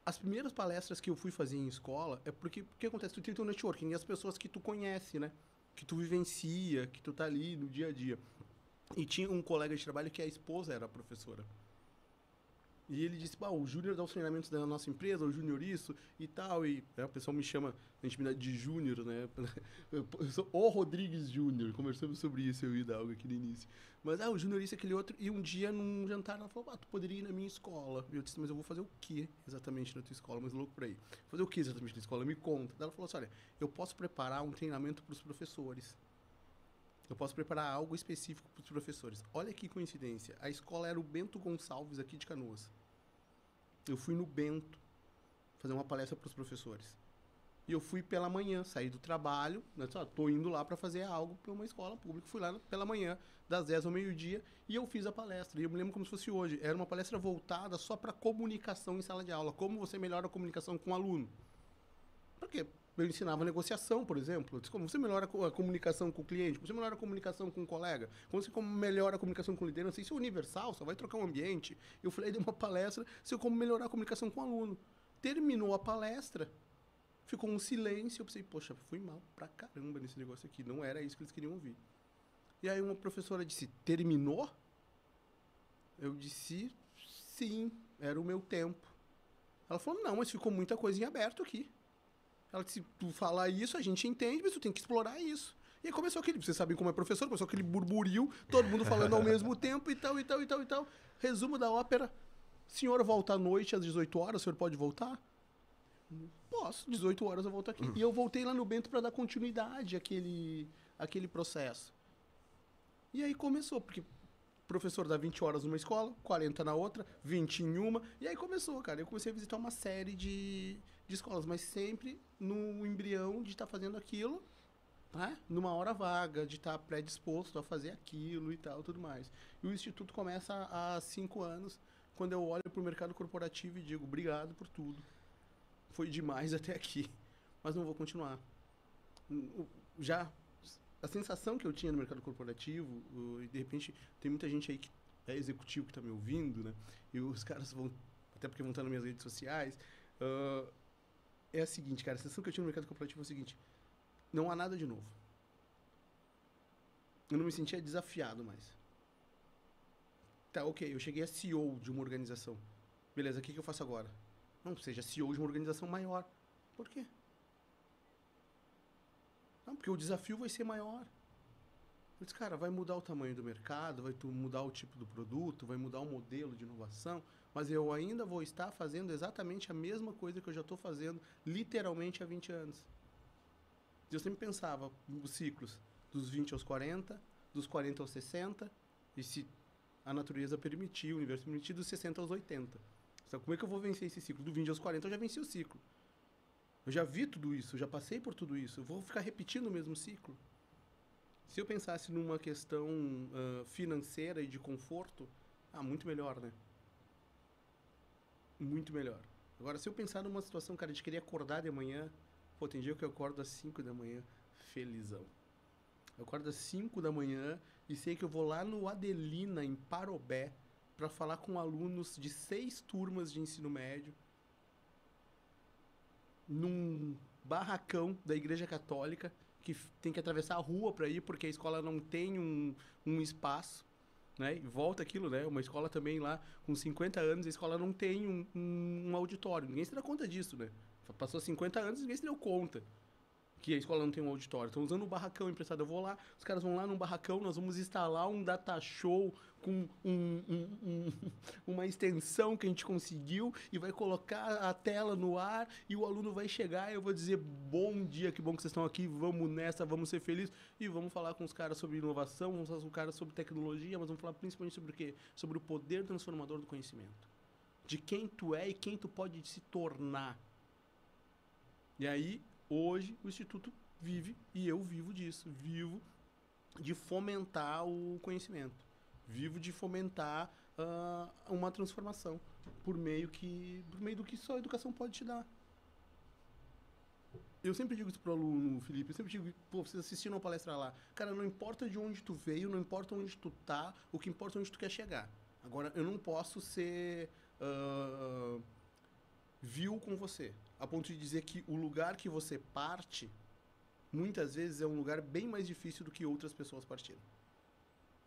As primeiras palestras que eu fui fazer em escola é porque o que acontece? Tu tem teu networking e as pessoas que tu conhece, né? Que tu vivencia, que tu tá ali no dia a dia. E tinha um colega de trabalho que a esposa era professora. E ele disse, o Júnior dá os treinamentos da nossa empresa, o Júnior isso e tal. E o pessoal me chama na intimidade de Júnior, né? Eu sou o Rodrigues Júnior. Conversamos sobre isso, eu e o Hidalgo aqui no início. Mas, o Júnior isso, aquele outro. E um dia, num jantar, ela falou, tu poderia ir na minha escola. E eu disse, mas eu vou fazer o quê exatamente na tua escola? Mas louco por aí. Fazer o quê exatamente na escola? Me conta. Daí ela falou assim, olha, eu posso preparar um treinamento para os professores. Eu posso preparar algo específico para os professores. Olha que coincidência. A escola era o Bento Gonçalves, aqui de Canoas. Eu fui no Bento fazer uma palestra para os professores. E eu fui pela manhã, saí do trabalho, né, tô indo lá para fazer algo para uma escola pública. Fui lá pela manhã, das 10 ao meio-dia, e eu fiz a palestra. E eu me lembro como se fosse hoje. Era uma palestra voltada só para comunicação em sala de aula. Como você melhora a comunicação com o aluno. Por quê? Eu ensinava negociação, por exemplo. Eu disse, como você melhora a comunicação com o cliente, como você melhora a comunicação com o colega, como você melhora a comunicação com o liderança. Isso é universal, só vai trocar um ambiente. Eu falei de uma palestra, como melhorar a comunicação com o aluno. Terminou a palestra, ficou um silêncio. Eu pensei, poxa, fui mal pra caramba nesse negócio aqui. Não era isso que eles queriam ouvir. E aí uma professora disse, terminou? Eu disse, sim, era o meu tempo. Ela falou, não, mas ficou muita coisa em aberto aqui. Ela disse, tu falar isso, a gente entende, mas tu tem que explorar isso. E aí começou aquele, vocês sabem como é professor, começou aquele burburinho, todo mundo falando ao mesmo tempo e tal, e tal, e tal, e tal. Resumo da ópera, senhor volta à noite às 18 horas, o senhor pode voltar? Posso, 18 horas eu volto aqui. E eu voltei lá no Bento para dar continuidade àquele processo. E aí começou, porque o professor dá 20 horas numa escola, 40 na outra, 20 em uma, e aí começou, cara. Eu comecei a visitar uma série de escolas, mas sempre no embrião de estar fazendo aquilo, né? Numa hora vaga, de estar predisposto a fazer aquilo e tal, tudo mais. E o Instituto começa há 5 anos, quando eu olho para o mercado corporativo e digo, obrigado por tudo. Foi demais até aqui, mas não vou continuar. Já a sensação que eu tinha no mercado corporativo, e de repente tem muita gente aí que é executivo que está me ouvindo, né? E os caras vão, até porque vão estar nas minhas redes sociais, é a seguinte, cara, a sensação que eu tinha no mercado corporativo é a seguinte, não há nada de novo. Eu não me sentia desafiado mais. Tá, ok, eu cheguei a CEO de uma organização. Beleza, o que eu faço agora? Não, seja CEO de uma organização maior. Por quê? Não, porque o desafio vai ser maior. Eu disse, cara, vai mudar o tamanho do mercado, vai mudar o tipo do produto, vai mudar o modelo de inovação, mas eu ainda vou estar fazendo exatamente a mesma coisa que eu já estou fazendo literalmente há 20 anos. Eu sempre pensava os ciclos dos 20 aos 40, dos 40 aos 60, e se a natureza permitir, o universo permitir, dos 60 aos 80. Então, como é que eu vou vencer esse ciclo? Do 20 aos 40 eu já venci o ciclo. Eu já vi tudo isso, eu já passei por tudo isso. Eu vou ficar repetindo o mesmo ciclo? Se eu pensasse numa questão financeira e de conforto, muito melhor, né? Muito melhor. Agora, se eu pensar numa situação, cara, de querer acordar de manhã, tem dia que eu acordo às 5 da manhã, felizão. Eu acordo às 5 da manhã e sei que eu vou lá no Adelina, em Parobé, para falar com alunos de 6 turmas de ensino médio, num barracão da Igreja Católica, que tem que atravessar a rua para ir, porque a escola não tem um espaço, né? E volta aquilo, né? Uma escola também lá, com 50 anos, a escola não tem um auditório. Ninguém se dá conta disso, né? Passou 50 anos e ninguém se deu conta que a escola não tem um auditório. Estão usando um barracão emprestado. Eu vou lá, os caras vão lá num barracão, nós vamos instalar um data show com uma extensão que a gente conseguiu e vai colocar a tela no ar e o aluno vai chegar e eu vou dizer, bom dia, que bom que vocês estão aqui, vamos nessa, vamos ser felizes e vamos falar com os caras sobre inovação, vamos falar com os caras sobre tecnologia, mas vamos falar principalmente sobre o quê? Sobre o poder transformador do conhecimento. de quem tu é e quem tu pode se tornar. E aí, hoje, o Instituto vive, e eu vivo disso, vivo de fomentar o conhecimento, vivo de fomentar uma transformação por meio do que só a educação pode te dar. Eu sempre digo isso pro aluno, Felipe, eu sempre digo, pô, vocês assistiram uma palestra lá. Cara, não importa de onde tu veio, não importa onde tu tá, o que importa é onde tu quer chegar. Agora, eu não posso ser vil com você, a ponto de dizer que o lugar que você parte, muitas vezes é um lugar bem mais difícil do que outras pessoas partiram.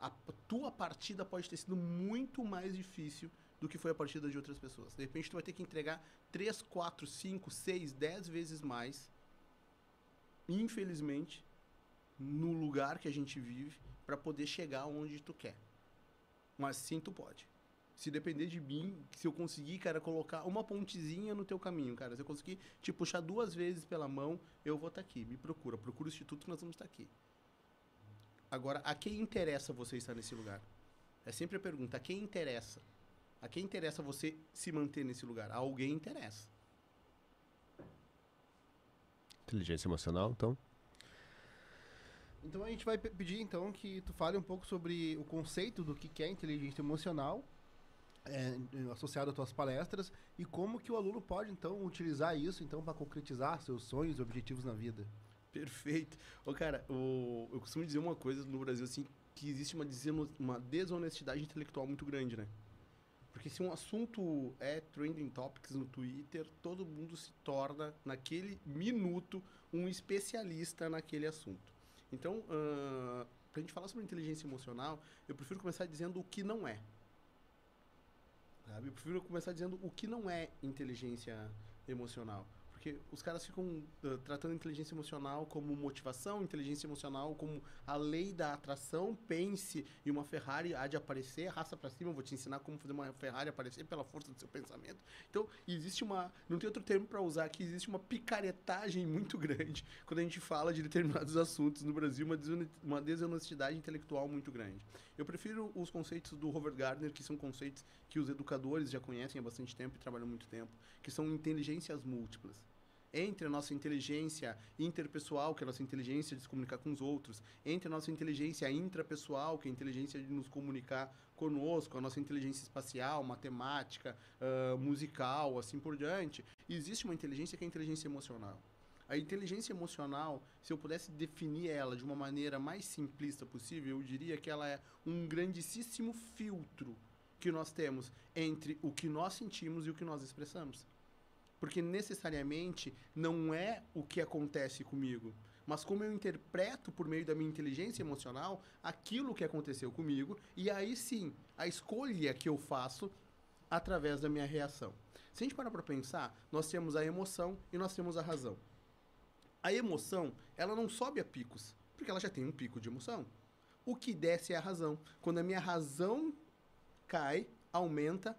A tua partida pode ter sido muito mais difícil do que foi a partida de outras pessoas. De repente, tu vai ter que entregar 3, 4, 5, 6, 10 vezes mais, infelizmente, no lugar que a gente vive, para poder chegar onde tu quer. Mas sim, tu pode. Se depender de mim, se eu conseguir, cara, colocar uma pontezinha no teu caminho, cara, se eu conseguir te puxar 2 vezes pela mão, eu vou estar aqui. Me procura o Instituto que nós vamos estar aqui. Agora, a quem interessa você estar nesse lugar? É sempre a pergunta, a quem interessa? A quem interessa você se manter nesse lugar? A alguém interessa.
Inteligência emocional, então?
Então a gente vai pedir então que tu fale um pouco sobre o conceito do que é inteligência emocional, associado às tuas palestras, e como que o aluno pode então utilizar isso então para concretizar seus sonhos e objetivos na vida.
Perfeito. Ô, cara, eu costumo dizer uma coisa no Brasil, assim, que existe uma desonestidade intelectual muito grande, né? Porque se um assunto é trending topics no Twitter, todo mundo se torna, naquele minuto, um especialista naquele assunto. Então, pra gente falar sobre inteligência emocional, eu prefiro começar dizendo o que não é. Sabe? Eu prefiro começar dizendo o que não é inteligência emocional. Porque os caras ficam tratando a inteligência emocional como motivação, inteligência emocional como a lei da atração. Pense em uma Ferrari há de aparecer, raça pra cima, eu vou te ensinar como fazer uma Ferrari aparecer pela força do seu pensamento. Então, existe não tem outro termo para usar aqui, existe uma picaretagem muito grande quando a gente fala de determinados assuntos no Brasil, uma desonestidade intelectual muito grande. Eu prefiro os conceitos do Howard Gardner, que são conceitos que os educadores já conhecem há bastante tempo e trabalham há muito tempo, que são inteligências múltiplas. Entre a nossa inteligência interpessoal, que é a nossa inteligência de se comunicar com os outros, entre a nossa inteligência intrapessoal, que é a inteligência de nos comunicar conosco, a nossa inteligência espacial, matemática, musical, assim por diante, existe uma inteligência que é a inteligência emocional. A inteligência emocional, se eu pudesse definir ela de uma maneira mais simplista possível, eu diria que ela é um grandíssimo filtro que nós temos entre o que nós sentimos e o que nós expressamos. Porque necessariamente não é o que acontece comigo, mas como eu interpreto por meio da minha inteligência emocional aquilo que aconteceu comigo, e aí sim, a escolha que eu faço através da minha reação. Se a gente parar para pensar, nós temos a emoção e nós temos a razão. A emoção, ela não sobe a picos, porque ela já tem um pico de emoção. O que desce é a razão. Quando a minha razão cai, aumenta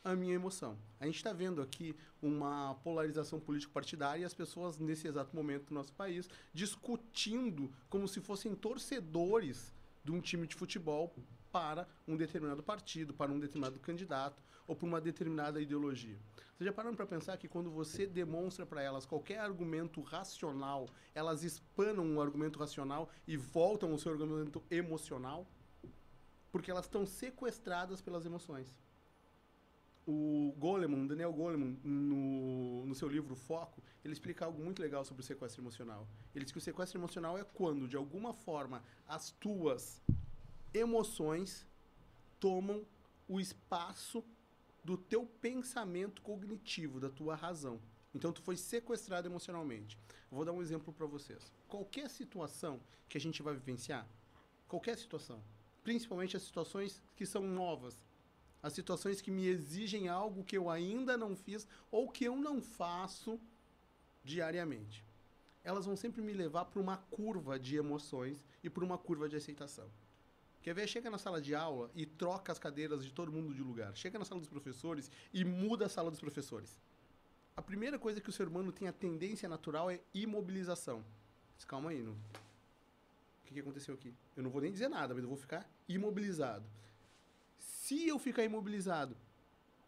a minha emoção. A gente está vendo aqui uma polarização político-partidária e as pessoas, nesse exato momento do nosso país, discutindo como se fossem torcedores de um time de futebol para um determinado partido, para um determinado candidato ou para uma determinada ideologia. Vocês já pararam para pensar que quando você demonstra para elas qualquer argumento racional, elas espanam um argumento racional e voltam ao seu argumento emocional? Porque elas estão sequestradas pelas emoções. O Goleman, Daniel Goleman, no seu livro Foco, ele explica algo muito legal sobre o sequestro emocional. Ele diz que o sequestro emocional é quando, de alguma forma, as tuas emoções tomam o espaço do teu pensamento cognitivo, da tua razão. Então, tu foi sequestrado emocionalmente. Eu vou dar um exemplo para vocês. Qualquer situação que a gente vai vivenciar, qualquer situação, principalmente as situações que são novas, as situações que me exigem algo que eu ainda não fiz ou que eu não faço diariamente. Elas vão sempre me levar para uma curva de emoções e para uma curva de aceitação. Quer ver? Chega na sala de aula e troca as cadeiras de todo mundo de lugar. Chega na sala dos professores e muda a sala dos professores. A primeira coisa que o ser humano tem a tendência natural é imobilização. Mas calma aí, não... O que aconteceu aqui? Eu não vou nem dizer nada, mas eu vou ficar imobilizado. Se eu ficar imobilizado,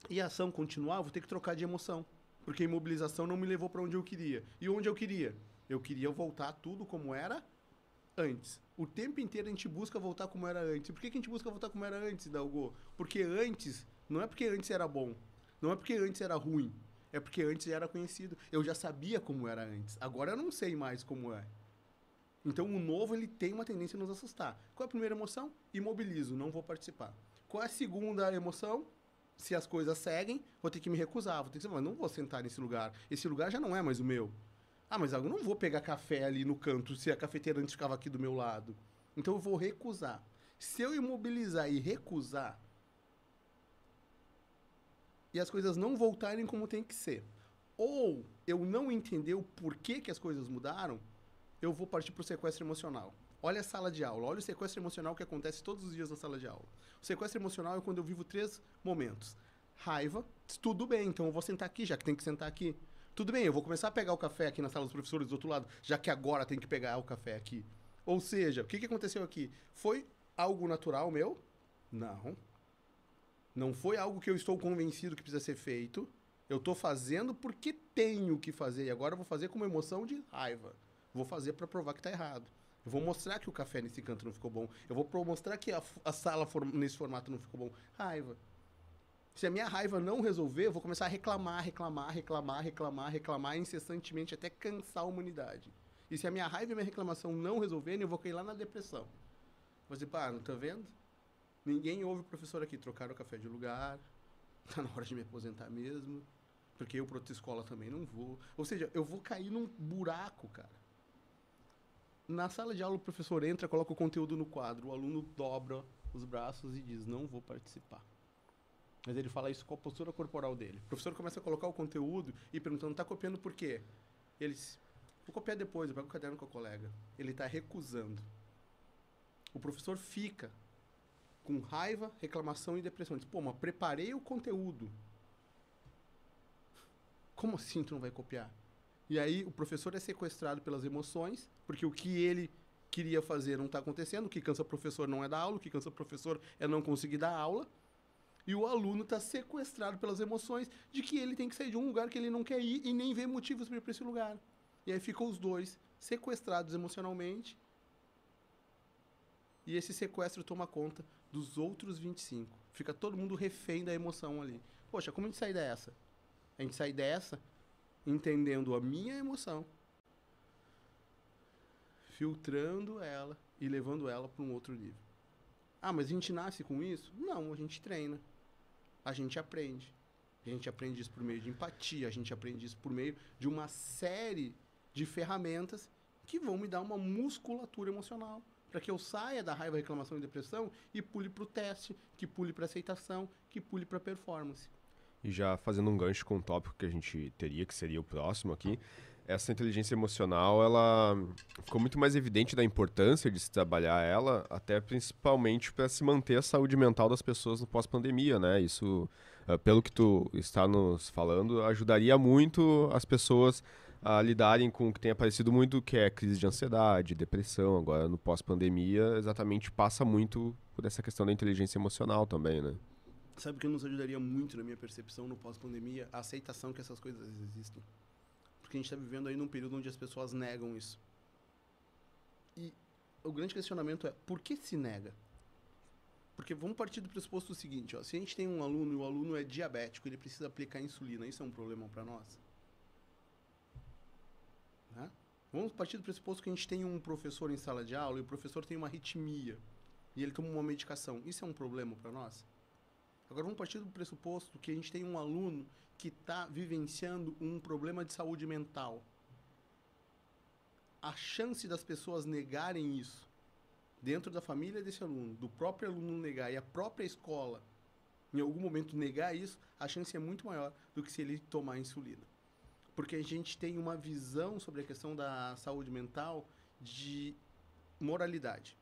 e a ação continuar, eu vou ter que trocar de emoção. Porque a imobilização não me levou para onde eu queria. E onde eu queria? Eu queria voltar tudo como era antes. O tempo inteiro a gente busca voltar como era antes. E por que a gente busca voltar como era antes, Hidalgo? Porque antes, não é porque antes era bom, não é porque antes era ruim, é porque antes já era conhecido. Eu já sabia como era antes. Agora eu não sei mais como é. Então o novo, ele tem uma tendência a nos assustar. Qual é a primeira emoção? Imobilizo, não vou participar. Qual é a segunda emoção? Se as coisas seguem, vou ter que me recusar. Vou ter que dizer, mas não vou sentar nesse lugar. Esse lugar já não é mais o meu. Ah, mas eu não vou pegar café ali no canto se a cafeteira antes ficava aqui do meu lado. Então eu vou recusar. Se eu imobilizar e recusar, e as coisas não voltarem como tem que ser, ou eu não entender o porquê que as coisas mudaram, eu vou partir para o sequestro emocional. Olha a sala de aula, olha o sequestro emocional que acontece todos os dias na sala de aula. O sequestro emocional é quando eu vivo 3 momentos. Raiva, tudo bem, então eu vou sentar aqui, já que tem que sentar aqui. Tudo bem, eu vou começar a pegar o café aqui na sala dos professores do outro lado, já que agora tem que pegar o café aqui. Ou seja, o que aconteceu aqui? Foi algo natural meu? Não. Não foi algo que eu estou convencido que precisa ser feito. Eu estou fazendo porque tenho que fazer. E agora eu vou fazer com uma emoção de raiva. Vou fazer para provar que está errado. Eu vou mostrar que o café nesse canto não ficou bom. Eu vou mostrar que a sala nesse formato não ficou bom. Raiva. Se a minha raiva não resolver, eu vou começar a reclamar incessantemente até cansar a humanidade. E se a minha raiva e a minha reclamação não resolverem, eu vou cair lá na depressão. Vou dizer, pá, não tá vendo? Ninguém ouve o professor aqui. Trocaram o café de lugar. Tá na hora de me aposentar mesmo. Porque eu para outra escola também não vou. Ou seja, eu vou cair num buraco, cara. Na sala de aula, o professor entra, coloca o conteúdo no quadro. O aluno dobra os braços e diz, não vou participar. Mas ele fala isso com a postura corporal dele. O professor começa a colocar o conteúdo e perguntando, tá copiando por quê? Eles, vou copiar depois, eu pego o caderno com a colega. Ele tá recusando. O professor fica com raiva, reclamação e depressão. Ele diz, pô, mas preparei o conteúdo. Como assim tu não vai copiar? E aí o professor é sequestrado pelas emoções, porque o que ele queria fazer não está acontecendo, o que cansa o professor não é dar aula, o que cansa o professor é não conseguir dar aula, e o aluno está sequestrado pelas emoções de que ele tem que sair de um lugar que ele não quer ir e nem vê motivos para ir para esse lugar. E aí ficam os dois sequestrados emocionalmente, e esse sequestro toma conta dos outros 25. Fica todo mundo refém da emoção ali. Poxa, como a gente sai dessa? A gente sai dessa entendendo a minha emoção, filtrando ela e levando ela para um outro nível. Ah, mas a gente nasce com isso? Não, a gente treina. A gente aprende. A gente aprende isso por meio de empatia, a gente aprende isso por meio de uma série de ferramentas que vão me dar uma musculatura emocional para que eu saia da raiva, reclamação e depressão e pule para o teste, que pule para aceitação, que pule para performance.
E já fazendo um gancho com o tópico que a gente teria, que seria o próximo aqui, essa inteligência emocional, ela ficou muito mais evidente da importância de se trabalhar ela, até principalmente para se manter a saúde mental das pessoas no pós-pandemia, né? Isso, pelo que tu está nos falando, ajudaria muito as pessoas a lidarem com o que tem aparecido muito, que é crise de ansiedade, depressão. Agora, no pós-pandemia, exatamente passa muito por essa questão da inteligência emocional também, né?
Sabe o que nos ajudaria muito, na minha percepção, no pós-pandemia? A aceitação que essas coisas existem. Porque a gente está vivendo aí num período onde as pessoas negam isso. E o grande questionamento é, por que se nega? Porque vamos partir do pressuposto seguinte, ó, se a gente tem um aluno e o aluno é diabético, ele precisa aplicar insulina, isso é um problema para nós? Né? Vamos partir do pressuposto que a gente tem um professor em sala de aula e o professor tem uma arritmia e ele toma uma medicação, isso é um problema para nós? Agora vamos partir do pressuposto que a gente tem um aluno que está vivenciando um problema de saúde mental. A chance das pessoas negarem isso dentro da família desse aluno, do próprio aluno negar e a própria escola em algum momento negar isso, a chance é muito maior do que se ele tomar insulina. Porque a gente tem uma visão sobre a questão da saúde mental de moralidade.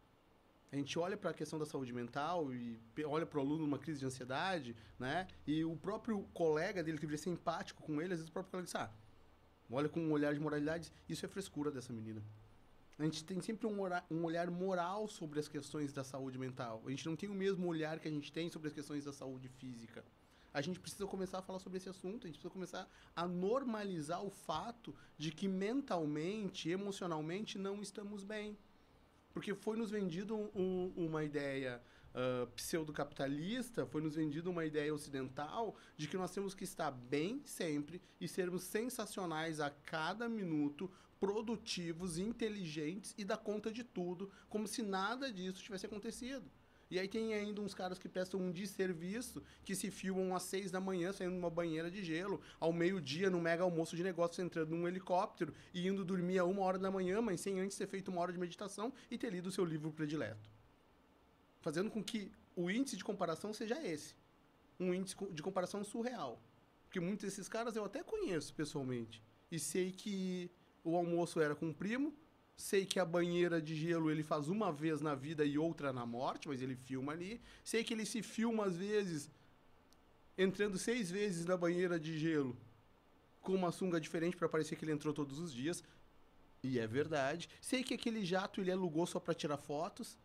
A gente olha para a questão da saúde mental e olha para o aluno numa crise de ansiedade, né? E o próprio colega dele, que deveria ser empático com ele, às vezes o próprio colega diz, olha com um olhar de moralidade, isso é frescura dessa menina. A gente tem sempre um olhar moral sobre as questões da saúde mental. A gente não tem o mesmo olhar que a gente tem sobre as questões da saúde física. A gente precisa começar a falar sobre esse assunto, a gente precisa começar a normalizar o fato de que mentalmente, emocionalmente, não estamos bem. Porque foi nos vendido uma ideia pseudo-capitalista, foi nos vendido uma ideia ocidental de que nós temos que estar bem sempre e sermos sensacionais a cada minuto, produtivos, inteligentes e dar conta de tudo, como se nada disso tivesse acontecido. E aí tem ainda uns caras que prestam um desserviço, que se filmam às 6 da manhã, saindo numa banheira de gelo, ao meio-dia, no mega almoço de negócios, entrando num helicóptero e indo dormir a 1h da manhã, mas sem antes ter feito 1 hora de meditação e ter lido o seu livro predileto. Fazendo com que o índice de comparação seja esse. Um índice de comparação surreal. Porque muitos desses caras eu até conheço pessoalmente. E sei que o almoço era com um primo, sei que a banheira de gelo ele faz uma vez na vida e outra na morte, mas ele filma ali. Sei que ele se filma às vezes entrando 6 vezes na banheira de gelo com uma sunga diferente para parecer que ele entrou todos os dias. E é verdade. Sei que aquele jato ele alugou só para tirar fotos.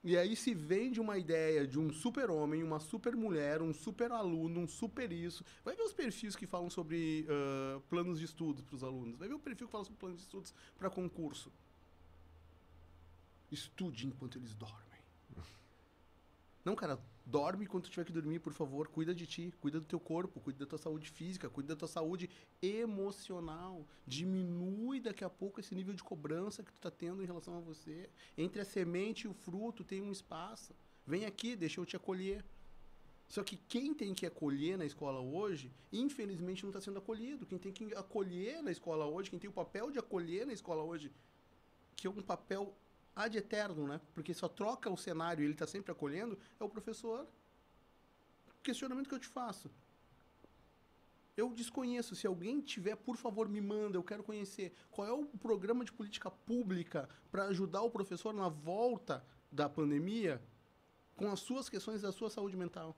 E aí se vende uma ideia de um super-homem, uma super-mulher, um super-aluno, um super-isso. Vai ver os perfis que falam sobre planos de estudos para os alunos. Vai ver o perfil que fala sobre planos de estudos para concurso. Estude enquanto eles dormem. Não, cara, dorme quando tiver que dormir, por favor. Cuida de ti, cuida do teu corpo, cuida da tua saúde física, cuida da tua saúde emocional. Diminui daqui a pouco esse nível de cobrança que tu tá tendo em relação a você. Entre a semente e o fruto tem um espaço. Vem aqui, deixa eu te acolher. Só que quem tem que acolher na escola hoje, infelizmente não está sendo acolhido. Quem tem que acolher na escola hoje, quem tem o papel de acolher na escola hoje, que é um papel ad eterno, né? Porque só troca o cenário e ele está sempre acolhendo, é o professor. Questionamento que eu te faço. Eu desconheço. Se alguém tiver, por favor, me manda. Eu quero conhecer qual é o programa de política pública para ajudar o professor na volta da pandemia com as suas questões da sua saúde mental.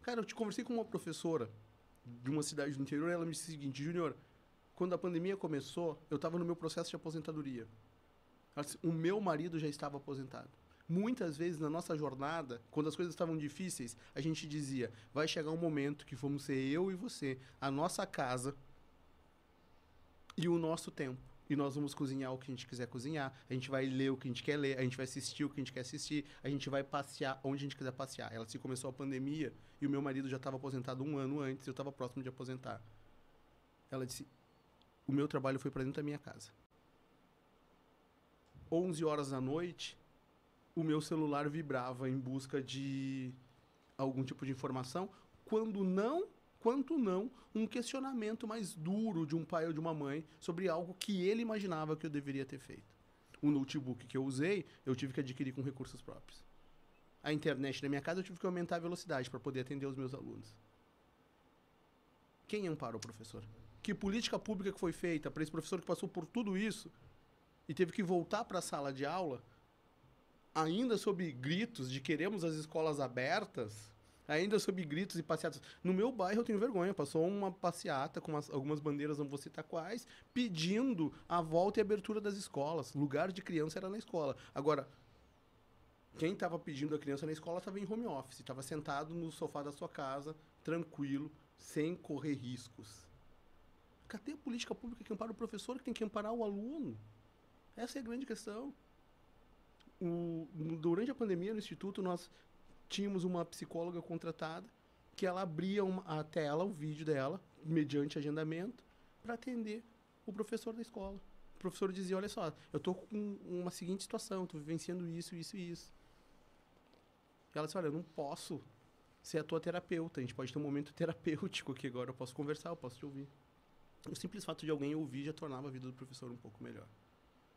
Cara, eu te conversei com uma professora de uma cidade do interior e ela me disse o seguinte: Júnior, quando a pandemia começou, eu estava no meu processo de aposentadoria. O meu marido já estava aposentado. Muitas vezes na nossa jornada, quando as coisas estavam difíceis, a gente dizia, vai chegar um momento que vamos ser eu e você, a nossa casa e o nosso tempo. E nós vamos cozinhar o que a gente quiser cozinhar, a gente vai ler o que a gente quer ler, a gente vai assistir o que a gente quer assistir, a gente vai passear onde a gente quiser passear. Ela se começou a pandemia e o meu marido já estava aposentado 1 ano antes, eu estava próximo de aposentar. Ela disse, o meu trabalho foi para dentro da minha casa. 11 horas da noite, o meu celular vibrava em busca de algum tipo de informação, quanto não, um questionamento mais duro de um pai ou de uma mãe sobre algo que ele imaginava que eu deveria ter feito. O notebook que eu usei, eu tive que adquirir com recursos próprios. A internet na minha casa, eu tive que aumentar a velocidade para poder atender os meus alunos. Quem ampara o professor? Que política pública que foi feita para esse professor que passou por tudo isso e teve que voltar para a sala de aula, ainda sob gritos de queremos as escolas abertas, ainda sob gritos e passeatas. No meu bairro eu tenho vergonha, passou uma passeata com algumas bandeiras, não vou citar quais, pedindo a volta e abertura das escolas. Lugar de criança era na escola. Agora, quem estava pedindo a criança na escola estava em home office, estava sentado no sofá da sua casa, tranquilo, sem correr riscos. Cadê a política pública que ampara o professor, que tem que amparar o aluno? Essa é a grande questão. Durante a pandemia, no Instituto, nós tínhamos uma psicóloga contratada que ela abria a tela, o vídeo dela, mediante agendamento, para atender o professor da escola. O professor dizia, olha só, eu estou com uma seguinte situação, estou vivenciando isso, isso e isso. E ela disse, olha, eu não posso ser a tua terapeuta, a gente pode ter um momento terapêutico aqui agora, eu posso conversar, eu posso te ouvir. O simples fato de alguém ouvir já tornava a vida do professor um pouco melhor.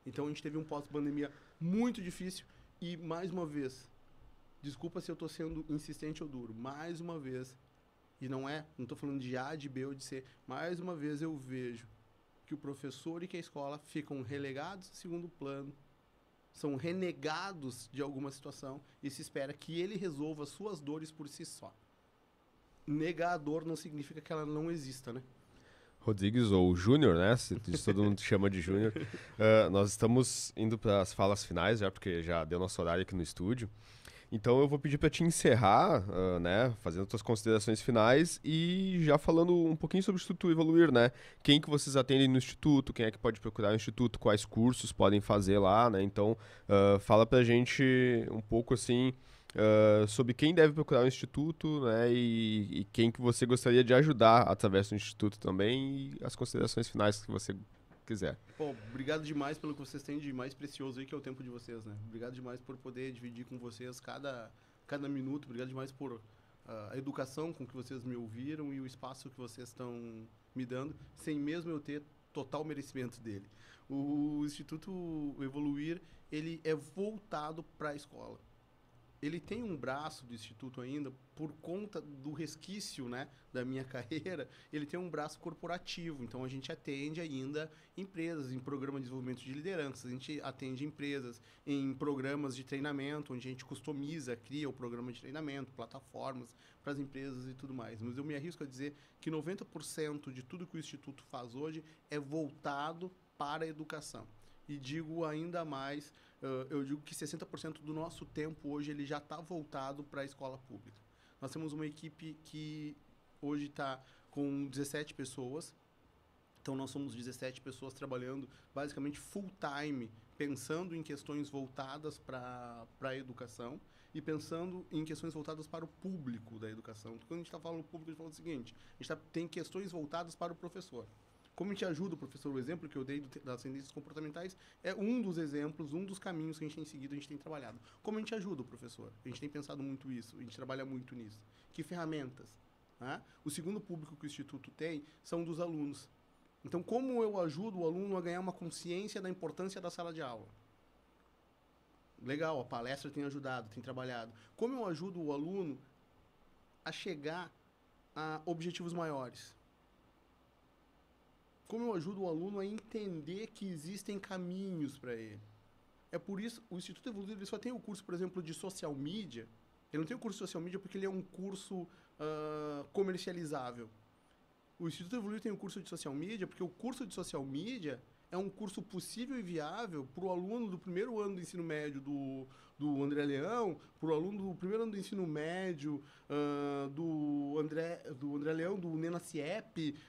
Então, a gente teve um pós-pandemia muito difícil e, mais uma vez, desculpa se eu estou sendo insistente ou duro, mais uma vez, e não estou falando de A, de B ou de C, mais uma vez eu vejo que o professor e que a escola ficam relegados a segundo plano, são renegados de alguma situação e se espera que ele resolva suas dores por si só. Negar a dor não significa que ela não exista, né?
Rodrigues, ou Júnior, né? Se todo mundo chama de Júnior. Nós estamos indo para as falas finais já, porque já deu nosso horário aqui no estúdio. Então eu vou pedir para te encerrar, né, fazendo suas considerações finais e já falando um pouquinho sobre o Instituto Evoluir, né? Quem que vocês atendem no Instituto, quem é que pode procurar o Instituto, quais cursos podem fazer lá, né? Então, fala pra gente um pouco assim sobre quem deve procurar o Instituto, né? E quem que você gostaria de ajudar através do Instituto também e as considerações finais que você quiser.
Bom, obrigado demais pelo que vocês têm de mais precioso aí, que é o tempo de vocês, né? Obrigado demais por poder dividir com vocês cada minuto. Obrigado demais por a educação com que vocês me ouviram e o espaço que vocês estão me dando, sem mesmo eu ter total merecimento dele. O Instituto Evoluir, ele é voltado para a escola. Ele tem um braço do Instituto ainda, por conta do resquício, né, da minha carreira, ele tem um braço corporativo. Então, a gente atende ainda empresas em programa de desenvolvimento de liderança, a gente atende empresas em programas de treinamento, onde a gente customiza, cria o programa de treinamento, plataformas para as empresas e tudo mais. Mas eu me arrisco a dizer que 90% de tudo que o Instituto faz hoje é voltado para a educação. E digo ainda mais, eu digo que 60% do nosso tempo hoje ele já está voltado para a escola pública. Nós temos uma equipe que hoje está com 17 pessoas. Então, nós somos 17 pessoas trabalhando basicamente full time, pensando em questões voltadas para a educação e pensando em questões voltadas para o público da educação. Quando a gente está falando público, a gente fala o seguinte, a gente tem questões voltadas para o professor. Como a gente ajuda o professor, o exemplo que eu dei das tendências comportamentais é um dos exemplos, um dos caminhos que a gente tem seguido, a gente tem trabalhado. Como a gente ajuda o professor? A gente tem pensado muito isso, a gente trabalha muito nisso. Que ferramentas? Né? O segundo público que o Instituto tem são dos alunos. Então, como eu ajudo o aluno a ganhar uma consciência da importância da sala de aula? Legal, a palestra tem ajudado, tem trabalhado. Como eu ajudo o aluno a chegar a objetivos maiores? Como eu ajudo o aluno a entender que existem caminhos para ele? É por isso, o Instituto Evoluir ele só tem o curso, por exemplo, de social media. Ele não tem o curso de social media porque ele é um curso comercializável. O Instituto Evoluir tem o curso de social media porque o curso de social media é um curso possível e viável para o aluno do primeiro ano do ensino médio do André Leão, para o aluno do primeiro ano do ensino médio do André Leão, do Nena Ciep,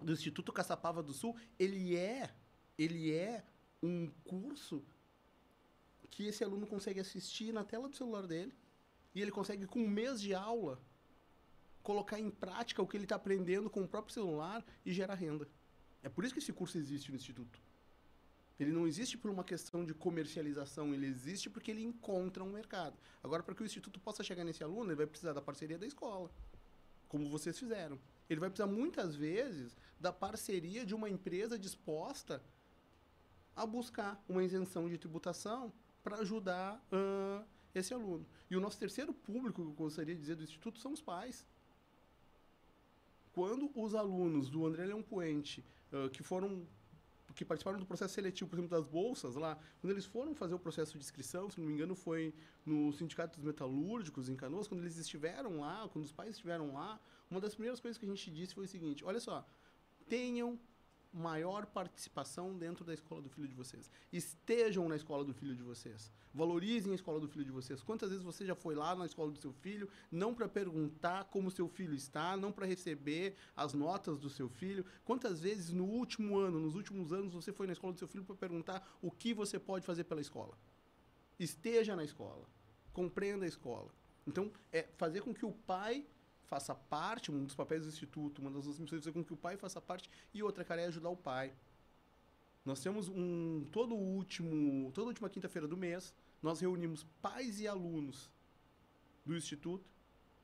do Instituto Caçapava do Sul. Ele é um curso que esse aluno consegue assistir na tela do celular dele e ele consegue, com um mês de aula, colocar em prática o que ele está aprendendo com o próprio celular e gerar renda. É por isso que esse curso existe no Instituto. Ele não existe por uma questão de comercialização, ele existe porque ele encontra um mercado. Agora, para que o Instituto possa chegar nesse aluno, ele vai precisar da parceria da escola, como vocês fizeram. Ele vai precisar, muitas vezes, da parceria de uma empresa disposta a buscar uma isenção de tributação para ajudar esse aluno. E o nosso terceiro público, que eu gostaria de dizer do Instituto, são os pais. Quando os alunos do André Leão Puente, que participaram do processo seletivo, por exemplo, das bolsas lá, quando eles foram fazer o processo de inscrição, se não me engano, foi no Sindicato dos Metalúrgicos, em Canoas, quando eles estiveram lá, quando os pais estiveram lá, uma das primeiras coisas que a gente disse foi o seguinte: olha só, tenham maior participação dentro da escola do filho de vocês. Estejam na escola do filho de vocês. Valorizem a escola do filho de vocês. Quantas vezes você já foi lá na escola do seu filho, não para perguntar como seu filho está, não para receber as notas do seu filho? Quantas vezes no último ano, nos últimos anos, você foi na escola do seu filho para perguntar o que você pode fazer pela escola? Esteja na escola. Compreenda a escola. Então, é fazer com que o pai faça parte, um dos papéis do Instituto, uma das nossas missões é fazer com que o pai faça parte, e outra, cara, é ajudar o pai. Nós temos toda última quinta-feira do mês, nós reunimos pais e alunos do Instituto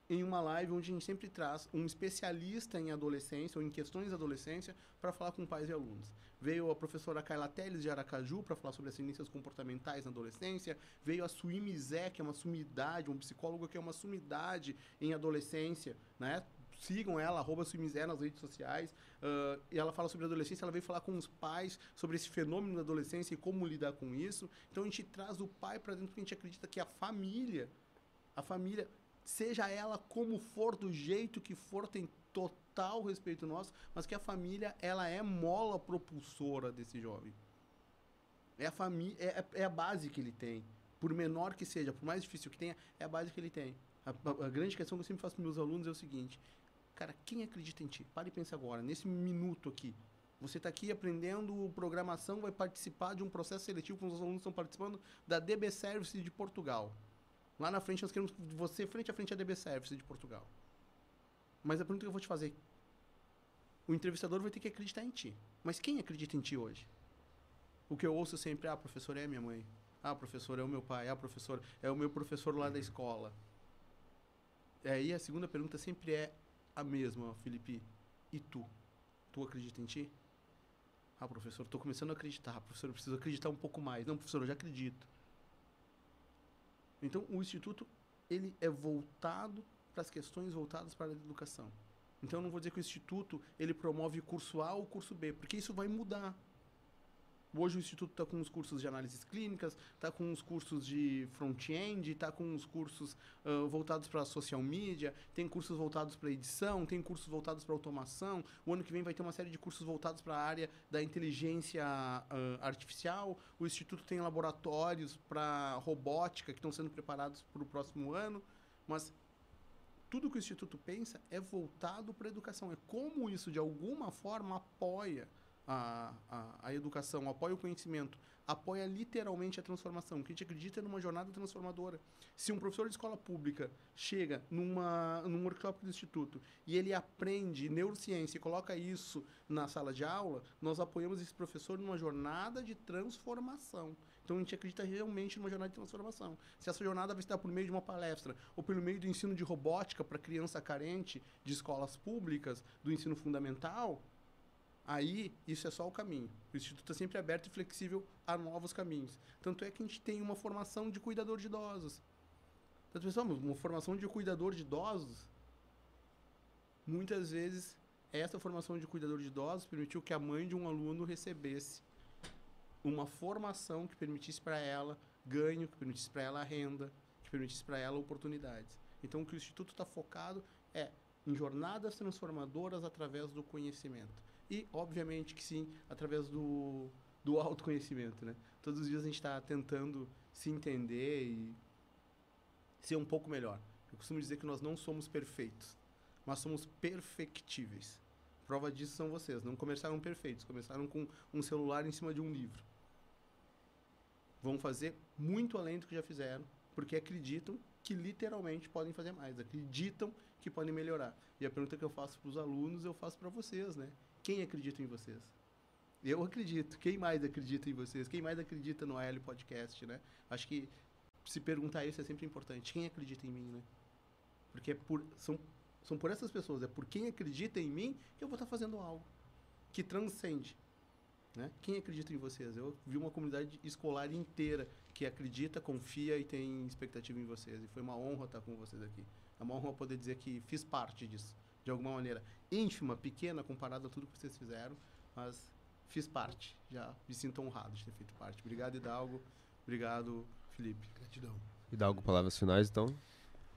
em uma live onde a gente sempre traz um especialista em adolescência ou em questões da adolescência para falar com pais e alunos. Veio a professora Kayla Teles de Aracaju para falar sobre as tendências comportamentais na adolescência. Veio a Suimi Zé, que é uma sumidade, uma psicóloga que é uma sumidade em adolescência, né? Sigam ela, @SuimiZé nas redes sociais. E ela fala sobre adolescência, ela veio falar com os pais sobre esse fenômeno da adolescência e como lidar com isso. Então a gente traz o pai para dentro porque a gente acredita que a família, seja ela como for, do jeito que for, tem total respeito nosso, mas que a família, ela é mola propulsora desse jovem. É a família, é a base que ele tem. por menor que seja, por mais difícil que tenha, é a base que ele tem. A grande questão que eu sempre faço para meus alunos é o seguinte: cara, quem acredita em ti? Para e pensa agora, nesse minuto aqui. Você está aqui aprendendo programação, vai participar de um processo seletivo, como os alunos estão participando, da DB Service de Portugal. Lá na frente, nós queremos você frente a frente à DB Service de Portugal. Mas a pergunta que eu vou te fazer: o entrevistador vai ter que acreditar em ti. Mas quem acredita em ti hoje? O que eu ouço sempre: ah, professor é minha mãe. Ah, professor é o meu pai. Ah, professor é o meu professor lá da escola. E aí a segunda pergunta sempre é a mesma, Felipe. E tu? Tu acredita em ti? Ah, professor, estou começando a acreditar. Professor, eu preciso acreditar um pouco mais. Não, professor, eu já acredito. Então, o Instituto, ele é voltado para as questões voltadas para a educação. Então, eu não vou dizer que o Instituto, ele promove curso A ou curso B, porque isso vai mudar. Hoje o Instituto está com os cursos de análises clínicas, está com os cursos de front-end, está com os cursos voltados para social media, tem cursos voltados para edição, tem cursos voltados para automação. O ano que vem vai ter uma série de cursos voltados para a área da inteligência artificial. O Instituto tem laboratórios para robótica que estão sendo preparados para o próximo ano. Mas tudo que o Instituto pensa é voltado para a educação. É como isso, de alguma forma, apoia a educação, apoia o conhecimento, apoia literalmente a transformação, que a gente acredita numa jornada transformadora. Se um professor de escola pública chega num workshop do Instituto e ele aprende neurociência e coloca isso na sala de aula, nós apoiamos esse professor numa jornada de transformação. Então a gente acredita realmente numa jornada de transformação. Se essa jornada vai estar por meio de uma palestra ou pelo meio do ensino de robótica para criança carente de escolas públicas, do ensino fundamental, aí, isso é só o caminho. O Instituto está sempre aberto e flexível a novos caminhos. Tanto é que a gente tem uma formação de cuidador de idosos. Então, pessoal, uma formação de cuidador de idosos, muitas vezes, essa formação de cuidador de idosos permitiu que a mãe de um aluno recebesse uma formação que permitisse para ela ganho, que permitisse para ela renda, que permitisse para ela oportunidades. Então, o que o Instituto está focado é em jornadas transformadoras através do conhecimento. E, obviamente, que sim, através do autoconhecimento, né? Todos os dias a gente está tentando se entender e ser um pouco melhor. Eu costumo dizer que nós não somos perfeitos, mas somos perfectíveis. Prova disso são vocês. Não começaram perfeitos, começaram com um celular em cima de um livro. Vão fazer muito além do que já fizeram, porque acreditam que literalmente podem fazer mais, acreditam que podem melhorar. E a pergunta que eu faço para os alunos, eu faço para vocês, né? Quem acredita em vocês? Eu acredito. Quem mais acredita em vocês? Quem mais acredita no AL Podcast, né? Acho que se perguntar isso é sempre importante. Quem acredita em mim, né? Porque são por essas pessoas, é por quem acredita em mim que eu vou estar fazendo algo que transcende, né? Quem acredita em vocês? Eu vi uma comunidade escolar inteira que acredita, confia e tem expectativa em vocês. E foi uma honra estar com vocês aqui. É uma honra poder dizer que fiz parte disso, de alguma maneira. Ínfima, pequena, comparada a tudo que vocês fizeram, mas fiz parte. Já me sinto honrado de ter feito parte. Obrigado, Hidalgo. Obrigado, Felipe.
Gratidão.
Hidalgo, palavras finais, então.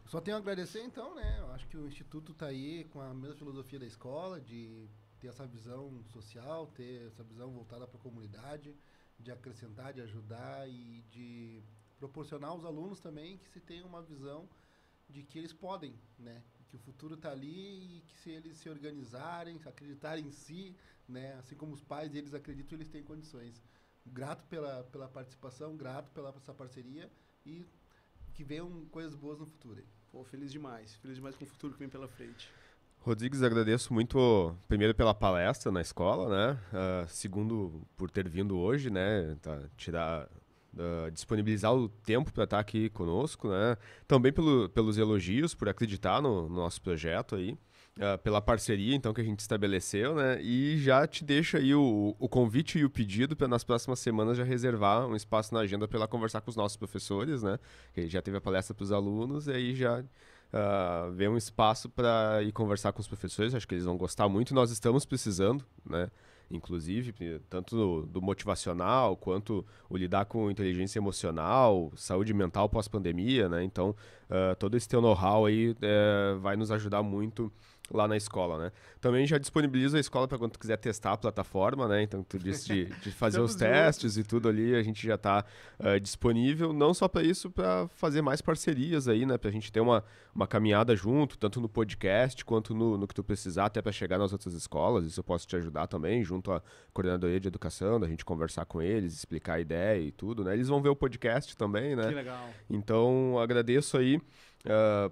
Só tenho a agradecer, então, né? Eu acho que o Instituto está aí com a mesma filosofia da escola, de ter essa visão social, ter essa visão voltada para a comunidade, de acrescentar, de ajudar e de proporcionar aos alunos também que se tenha uma visão de que eles podem, né? Que o futuro está ali e que se eles se organizarem, se acreditarem em si, né? Assim como os pais deles acreditam, eles têm condições. Grato pela participação, grato pela essa parceria e que venham coisas boas no futuro.
Pô, feliz demais com o futuro que vem pela frente.
Rodrigues, agradeço muito, primeiro, pela palestra na escola, né? Segundo, por ter vindo hoje, né? Disponibilizar o tempo para estar aqui conosco, né? Também pelos elogios, por acreditar no nosso projeto aí, pela parceria, então, que a gente estabeleceu, né? E já te deixo aí o convite e o pedido para nas próximas semanas já reservar um espaço na agenda para lá conversar com os nossos professores, né? Que já teve a palestra para os alunos e aí já ver um espaço para ir conversar com os professores. Acho que eles vão gostar muito. Nós estamos precisando, né? Inclusive, tanto do motivacional, quanto o lidar com inteligência emocional, saúde mental pós-pandemia, né? Então, todo esse teu know-how aí vai nos ajudar muito lá na escola, né? Também já disponibilizo a escola para quando tu quiser testar a plataforma, né? Então, tu disse de fazer os testes e tudo ali, a gente já está disponível, não só para isso, para fazer mais parcerias aí, né? Para a gente ter uma caminhada junto, tanto no podcast quanto no que tu precisar, até para chegar nas outras escolas. Isso eu posso te ajudar também, junto à coordenadoria de educação, da gente conversar com eles, explicar a ideia e tudo, né? Eles vão ver o podcast também, né?
Que legal.
Então, agradeço aí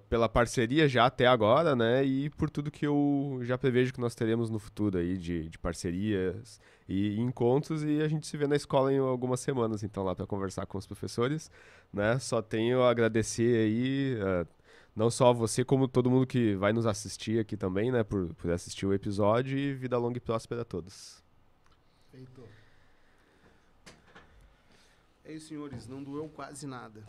pela parceria já até agora, né? E por tudo que eu já prevejo que nós teremos no futuro aí de parcerias e encontros. E a gente se vê na escola em algumas semanas, então, lá para conversar com os professores, né? Só tenho a agradecer aí, não só a você, como todo mundo que vai nos assistir aqui também, né? Por assistir o episódio, e vida longa e próspera a todos.
Feito.
É isso, senhores. Não doeu quase nada.